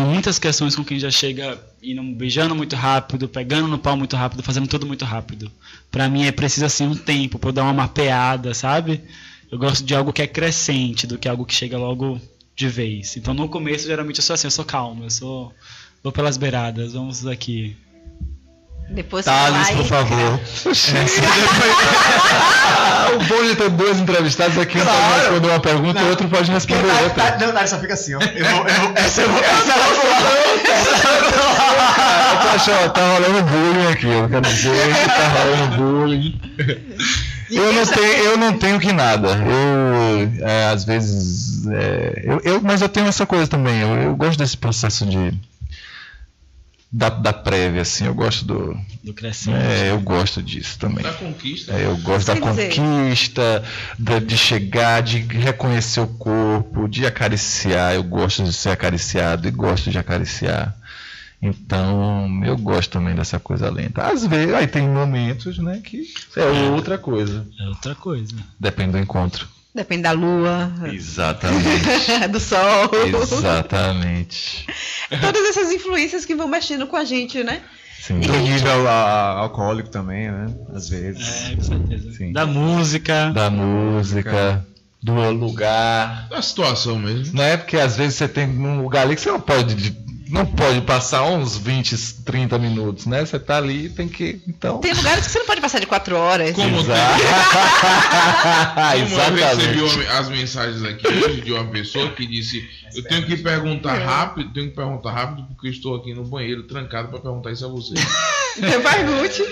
muitas questões com quem já chega indo beijando muito rápido, pegando no pau muito rápido, fazendo tudo muito rápido. Pra mim, é preciso, assim, um tempo pra eu dar uma mapeada, sabe? Eu gosto de algo que é crescente, do que algo que chega logo de vez. Então, no começo, geralmente, eu sou assim, eu sou calmo, vou pelas beiradas, vamos aqui... Depois Thales, por favor. O bom de ter dois entrevistados aqui, um pode responder uma pergunta e o outro pode responder outra. Não, Thales, só fica assim, ó. Tá rolando bullying aqui, eu quero dizer que tá rolando bullying. Eu não tenho que nada. Às vezes. Mas eu tenho essa coisa também. Eu gosto desse processo da prévia, assim, eu gosto do crescimento. Eu gosto disso também. Da conquista. Eu gosto da conquista, de chegar, de reconhecer o corpo, de acariciar. Eu gosto de ser acariciado e gosto de acariciar. Então, eu gosto também dessa coisa lenta. Às vezes, aí tem momentos, né, que é outra coisa. É outra coisa. Depende do encontro. Depende da lua. Exatamente. Do sol. Exatamente. Todas essas influências que vão mexendo com a gente, né? Sim. Do nível alcoólico também, né? Às vezes. Com certeza. Sim. Da música. Do lugar. Da situação mesmo. Não é porque às vezes você tem um lugar ali que você não pode passar uns 20, 30 minutos, né? Você tá ali, tem que... Então... Tem lugares que você não pode passar de 4 horas. Como eu recebi as mensagens aqui hoje de uma pessoa que disse: eu tenho que perguntar rápido, porque eu estou aqui no banheiro trancado para perguntar isso a você. Você pergunte.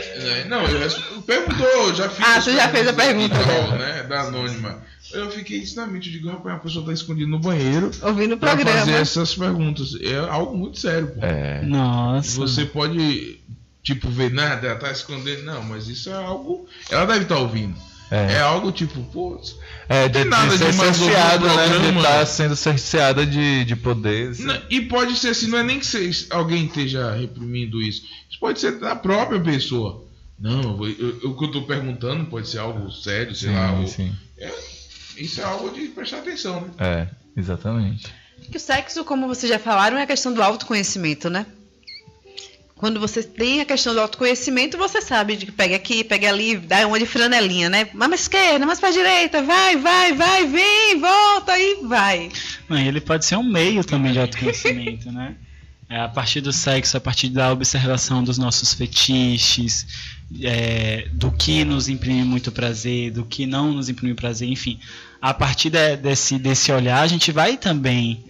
Não, eu perguntou, já fiz. Você já fez a pergunta, né? Da anônima. Eu fiquei isso na mente, eu digo, rapaz, a pessoa está escondida no banheiro ouvindo o pra programa, fazer essas perguntas. É algo muito sério, pô. Nossa. Você pode, tipo, ver nada, ela tá escondendo. Não, mas isso é algo... Ela deve estar ouvindo. É algo tipo, pô... de nada de ser cerceada, né? De estar sendo cerceada de poder. Não, e pode ser assim, não é nem que alguém esteja reprimindo isso. Isso pode ser da própria pessoa. Não, o que eu tô perguntando pode ser algo sério, sei lá. Isso é algo de prestar atenção, né? Exatamente. Que o sexo, como vocês já falaram, é a questão do autoconhecimento, né? Quando você tem a questão do autoconhecimento, você sabe de que pega aqui, pega ali, dá uma de franelinha, né? Mais pra esquerda, mais pra direita, vai, vem, volta e vai. Ele pode ser um meio também de autoconhecimento, né? A partir do sexo, a partir da observação dos nossos fetiches, do que nos imprime muito prazer, do que não nos imprime prazer, enfim. A partir desse olhar, a gente vai também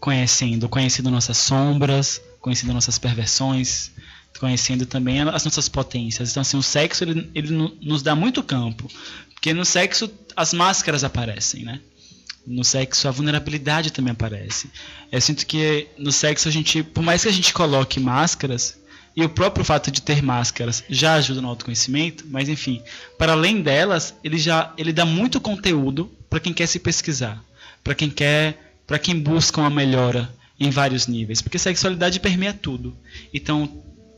conhecendo nossas sombras, conhecendo nossas perversões, conhecendo também as nossas potências. Então, assim, o sexo ele nos dá muito campo, porque no sexo as máscaras aparecem, né? No sexo a vulnerabilidade também aparece. Eu sinto que no sexo por mais que a gente coloque máscaras, e o próprio fato de ter máscaras já ajuda no autoconhecimento, mas enfim, para além delas, ele dá muito conteúdo para quem quer se pesquisar, para quem busca uma melhora em vários níveis, porque sexualidade permeia tudo. Então,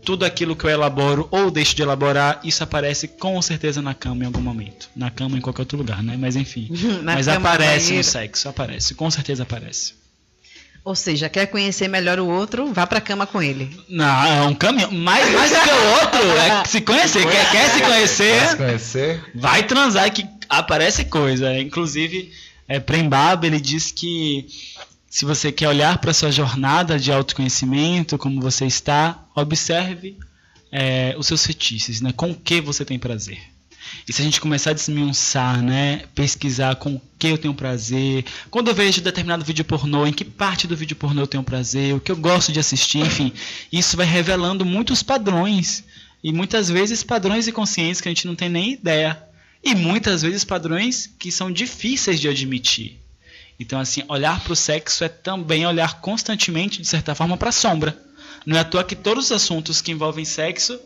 tudo aquilo que eu elaboro ou deixo de elaborar, isso aparece com certeza na cama em algum momento. Na cama ou em qualquer outro lugar, né? Mas enfim. Mas aparece no sexo, com certeza aparece. Ou seja, quer conhecer melhor o outro, vá pra cama com ele. Não, é um caminho. Mais do que o outro, é se conhecer. Quer se conhecer, vai transar que aparece coisa. Inclusive, Prembaba, ele diz que se você quer olhar para a sua jornada de autoconhecimento, como você está, observe os seus fetiches, né? Com o que você tem prazer. E se a gente começar a desmiuçar, né? Pesquisar com o que eu tenho prazer, quando eu vejo determinado vídeo pornô, em que parte do vídeo pornô eu tenho prazer, o que eu gosto de assistir, enfim, isso vai revelando muitos padrões. E muitas vezes padrões inconscientes que a gente não tem nem ideia. E muitas vezes padrões que são difíceis de admitir. Então, assim, olhar para o sexo é também olhar constantemente, de certa forma, para a sombra. Não é à toa que todos os assuntos que envolvem sexo,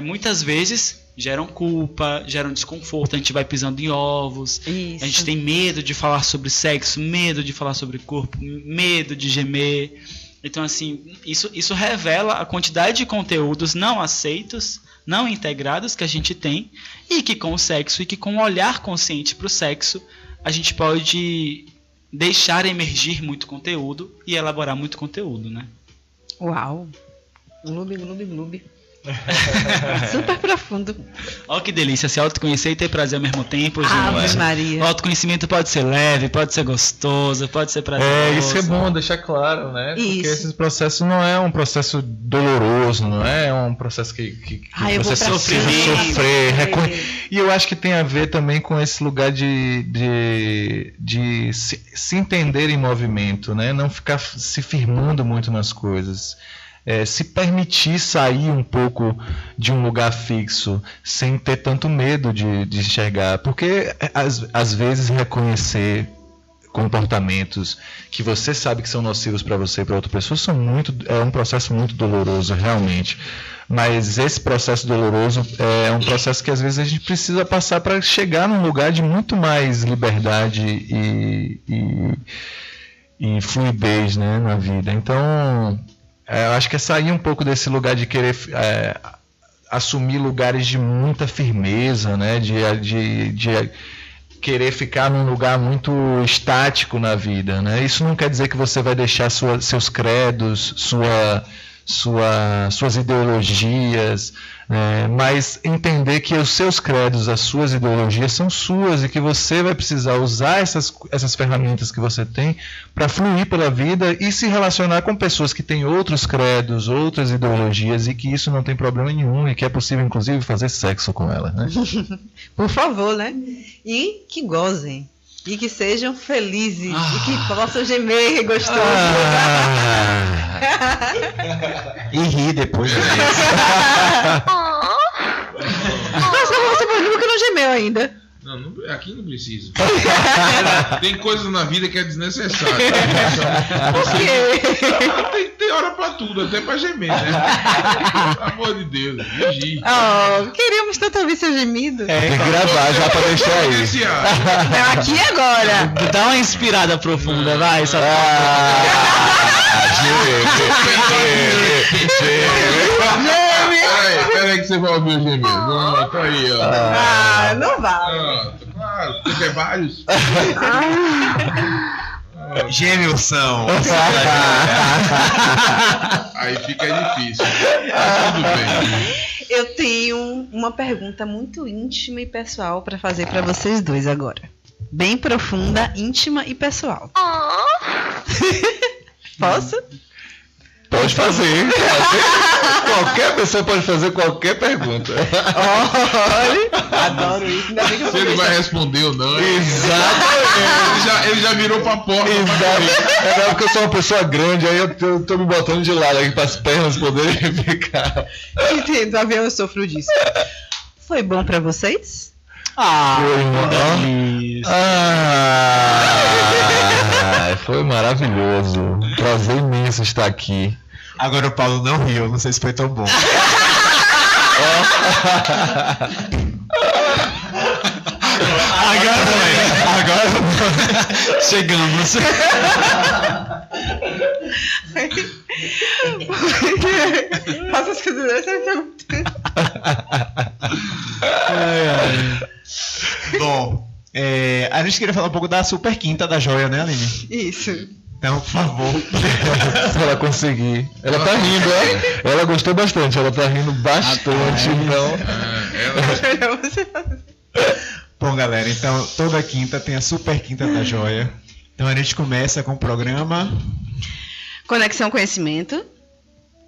muitas vezes, geram culpa, geram desconforto. A gente vai pisando em ovos. Isso. A gente tem medo de falar sobre sexo, medo de falar sobre corpo, medo de gemer. Então, assim, isso revela a quantidade de conteúdos não aceitos, não integrados que a gente tem, e que com o sexo e que com o olhar consciente para o sexo, a gente pode deixar emergir muito conteúdo e elaborar muito conteúdo, né? Uau! Gloob. Super profundo. Olha que delícia, se autoconhecer e ter prazer ao mesmo tempo, gente. Ave Maria. O autoconhecimento pode ser leve, pode ser gostoso, pode ser prazeroso. Isso é bom deixar claro, né? Porque esse processo não é um processo doloroso, não é um processo que você sofrer, E eu acho que tem a ver também com esse lugar de se entender em movimento, né? Não ficar se firmando muito nas coisas. Se permitir sair um pouco de um lugar fixo sem ter tanto medo de enxergar, porque às vezes reconhecer comportamentos que você sabe que são nocivos para você e para outra pessoa é um processo muito doloroso realmente, mas esse processo doloroso é um processo que às vezes a gente precisa passar para chegar num lugar de muito mais liberdade e fluidez, né, na vida. Então eu acho que é sair um pouco desse lugar de querer assumir lugares de muita firmeza, né? De querer ficar num lugar muito estático na vida, né? Isso não quer dizer que você vai deixar seus credos, suas ideologias, mas entender que os seus credos, as suas ideologias são suas e que você vai precisar usar essas ferramentas que você tem para fluir pela vida e se relacionar com pessoas que têm outros credos, outras ideologias e que isso não tem problema nenhum e que é possível inclusive fazer sexo com elas, né? Por favor, né? E que gozem. E que sejam felizes e que possam gemer gostoso. E rir depois. Nossa, você nunca não gemeu ainda. Não, aqui não precisa. Tem coisas na vida que é desnecessário. Por quê? Tem hora pra tudo, até pra gemer, né? Pelo amor de Deus, vigie. Queríamos tanto ouvir seu gemido. Tem que gravar já pra deixar aí. Não, aqui agora. Dá uma inspirada profunda, vai. Peraí que você vai ouvir o gemido. Tá aí, ó. Não vai. Claro, porque é vários. Gêmeos-são. Aí fica difícil. Tudo bem. Eu tenho uma pergunta muito íntima e pessoal para fazer para vocês dois agora. Bem profunda, íntima e pessoal. Posso? Pode fazer. Qualquer pessoa pode fazer qualquer pergunta. Olha, adoro isso. Ainda bem que Se ele vai responder ou não. Exatamente. Ele já virou pra porta. Exatamente. É porque eu sou uma pessoa grande, aí eu tô me botando de lado aqui para as pernas poderem ficar. Entendo, avião, eu sofro disso. Foi bom pra vocês? Foi maravilhoso. Prazer imenso estar aqui. Agora o Paulo não riu, não sei se foi tão bom. Agora chegamos. Faça as coisas. Bom, a gente queria falar um pouco da Super Quinta da Joia, né, Aline? Isso. Então, por favor. Se ela conseguir. Ela tá rindo, ela gostou bastante, ela tá rindo bastante, então. Bom, galera, então toda quinta tem a Super Quinta da Joia. Então a gente começa com o programa Conexão Conhecimento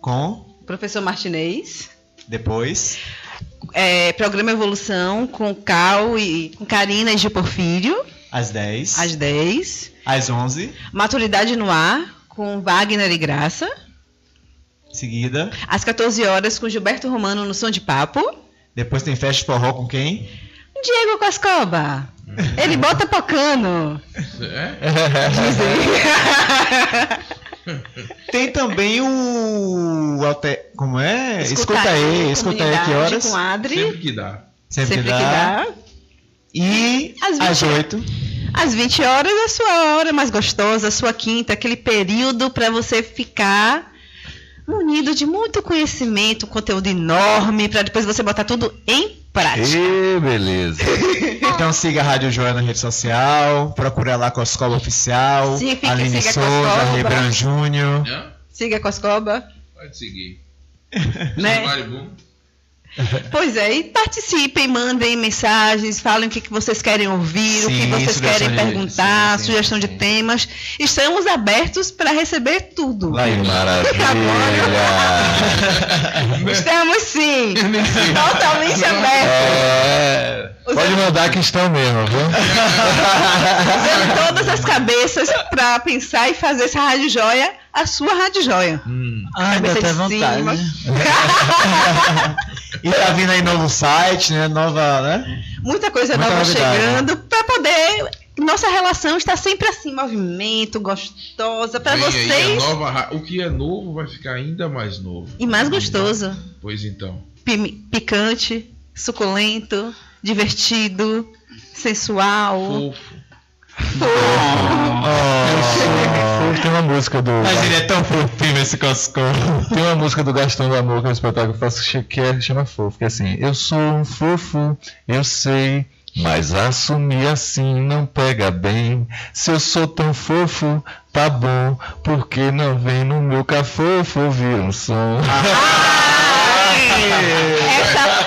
com Professor Martinez. Depois Programa Evolução com Cal e com Karina e Gil Porfírio. Às 10. Às 10. Às 11. Maturidade no Ar com Wagner e Graça. Seguida. Às 14 horas com Gilberto Romano no Som de Papo. Depois tem Festa de Forró com quem? Diego Coscoba. Ele bota pocano. Tem também o como é? Escuta aí, que horas? Com Adri. Sempre que dá. Sempre que dá. E às 8. Às 20 horas é a sua hora mais gostosa, a sua quinta, aquele período para você ficar munido de muito conhecimento, conteúdo enorme, para depois você botar tudo em prática. Beleza. Então siga a Rádio Joia na rede social, procura lá Coscoba Oficial, Aline Souza, Rebran Júnior. Siga a Coscoba. Pode seguir. Né? Pois é, e participem, mandem mensagens, falem o que vocês querem ouvir, o que vocês querem perguntar, sugestão de temas. Estamos abertos para receber tudo. Ai, maravilha! Estamos sim, totalmente abertos. Pode mandar que estão mesmo, viu? Usando todas as cabeças para pensar e fazer essa Rádio Joia a sua Rádio Joia. Dá até vontade. E tá vindo aí novo site, né? Muita coisa nova chegando para poder. Nossa relação está sempre assim, movimento, gostosa para vocês. O que é novo vai ficar ainda mais novo. E mais gostoso. Pois então. Picante, suculento, divertido, sensual. Fofo. fofo, tem uma música do... Mas ele é tão fofinho esse coscorro. Tem uma música do Gastão do Amor, que é um espetáculo que eu faço, que chama Fofo, que é assim: eu sou um fofo, eu sei, mas assumir assim não pega bem. Se eu sou tão fofo, tá bom, porque não vem no meu cafofo ouvir um som.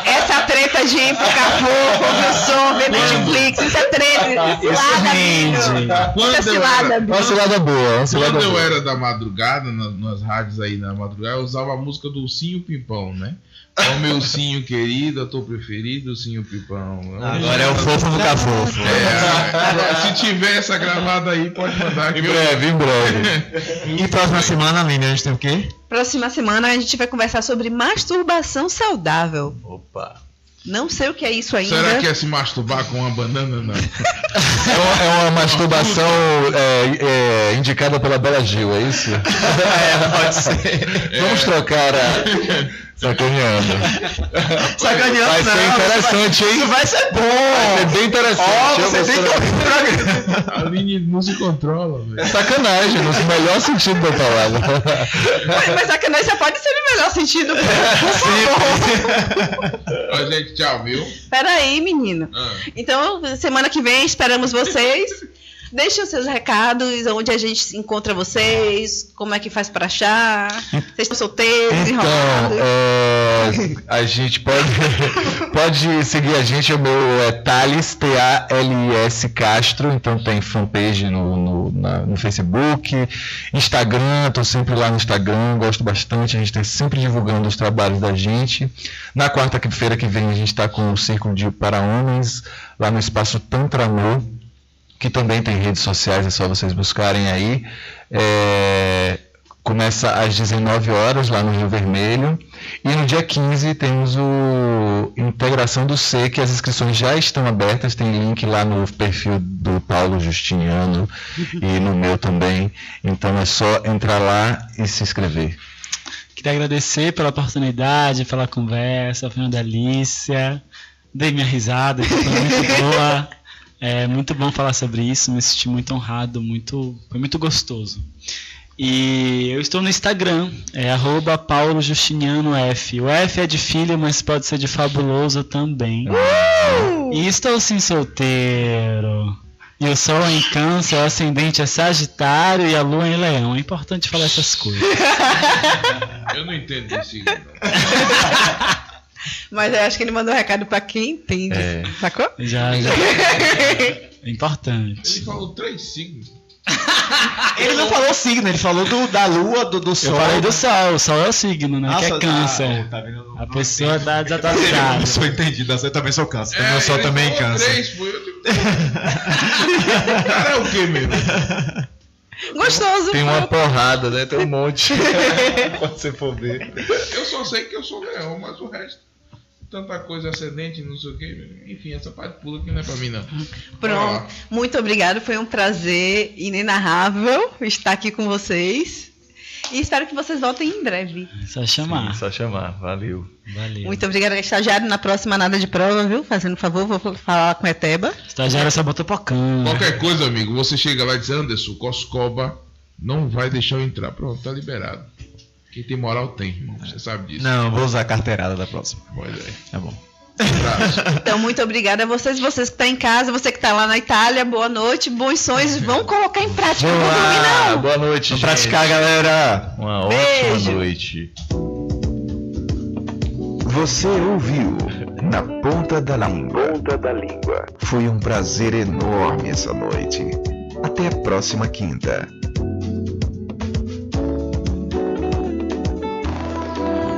Essa treta de ir pro cafofo, ouvir o som, ver Netflix, isso é treta. Cilada, bicho. Isso é cilada, bicho. Uma cilada boa. Quando eu era da madrugada, nas rádios aí na madrugada, eu usava a música do Ursinho Pimpão, né? Ó o meu ursinho querido, eu tô preferido, Ursinho Pimpão. Agora é o fofo no cafofo. Se tiver essa gravada aí, pode mandar aqui. Em breve. E próxima semana, Aline, a gente tem o quê? Próxima semana a gente vai conversar sobre masturbação saudável. Opa. Não sei o que é isso ainda. Será que é se masturbar com uma banana? Não. É uma masturbação indicada pela Bela Gil, é isso? Pode ser. Vamos trocar a... Sacaneando. Vai ser interessante, hein? Isso vai ser bom. Vai ser bem interessante. Você tem que ouvir o programa. A Aline não se controla, velho. É sacanagem, no melhor sentido da palavra. Mas sacanagem só pode ser no melhor sentido. Ó, gente, tchau, viu? Peraí, menino. Então, semana que vem esperamos vocês. Deixem os seus recados, onde a gente encontra vocês, como é que faz para achar, vocês estão solteiros, enrolados. A gente pode seguir a gente, o meu é Thales, T-A-L-I-S Castro, então tem fanpage no Facebook, Instagram, estou sempre lá no Instagram, gosto bastante, a gente está sempre divulgando os trabalhos da gente. Na quarta-feira que vem a gente está com o Círculo para Homens, lá no Espaço Tantra Amor, que também tem redes sociais, é só vocês buscarem aí. Começa às 19 horas lá no Rio Vermelho. E no dia 15 temos o Integração do C, que as inscrições já estão abertas. Tem link lá no perfil do Paulo Justiniano e no meu também. Então é só entrar lá e se inscrever. Queria agradecer pela oportunidade, pela conversa, foi uma delícia. Dei minha risada, que foi muito boa. É muito bom falar sobre isso, me senti muito honrado, foi muito gostoso. E eu estou no Instagram, @PauloJustinianoF. O F é de filho, mas pode ser de fabuloso também. E estou sim solteiro. E o Sol é em Câncer, o Ascendente é Sagitário e a Lua é em Leão. É importante falar essas coisas. Eu não entendo desse signo, não. Mas eu acho que ele mandou um recado pra quem entende. Sacou? Já. É importante. Ele falou 3 signos. Ele não falou signo, ele falou da lua, do sol. Eu falei do sol, o sol é o signo, né? Que é Câncer. Tá vendo? A pessoa dá desatualizada. Eu sou entendido, eu também sou Câncer. Eu sou também Câncer. 3, foi eu. Cara, é o que mesmo? Gostoso. Tem uma porrada, né? Tem um monte. Quando você for ver. Eu só sei que eu sou leão, mas o resto, tanta coisa ascendente, não sei o que. Enfim, essa parte pula que não é pra mim, não. Pronto. Muito obrigado. Foi um prazer inenarrável estar aqui com vocês. E espero que vocês voltem em breve. Só chamar. Sim, só chamar. Valeu. Muito obrigada, estagiário. Na próxima, nada de prova, viu? Fazendo favor, vou falar com a Eteba. Estagiário só bota pocando. Qualquer coisa, amigo, você chega lá e diz: Anderson, Coscoba não vai deixar eu entrar. Pronto, tá liberado. Quem tem moral tem, irmão. Você sabe disso. Não, vou usar a carteirada da próxima. Pois é. Tá bom. Então, muito obrigada a vocês que estão em casa, você que está lá na Itália, boa noite, bons sonhos, vão colocar em prática. Vamos não dormir, não. Boa noite, Vamos praticar, galera. Uma Beijo. ótima noite. Você ouviu Na Ponta da Língua. Foi um prazer enorme essa noite. Até a próxima quinta.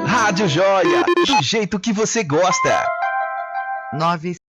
Rádio Joia, do jeito que você gosta. 9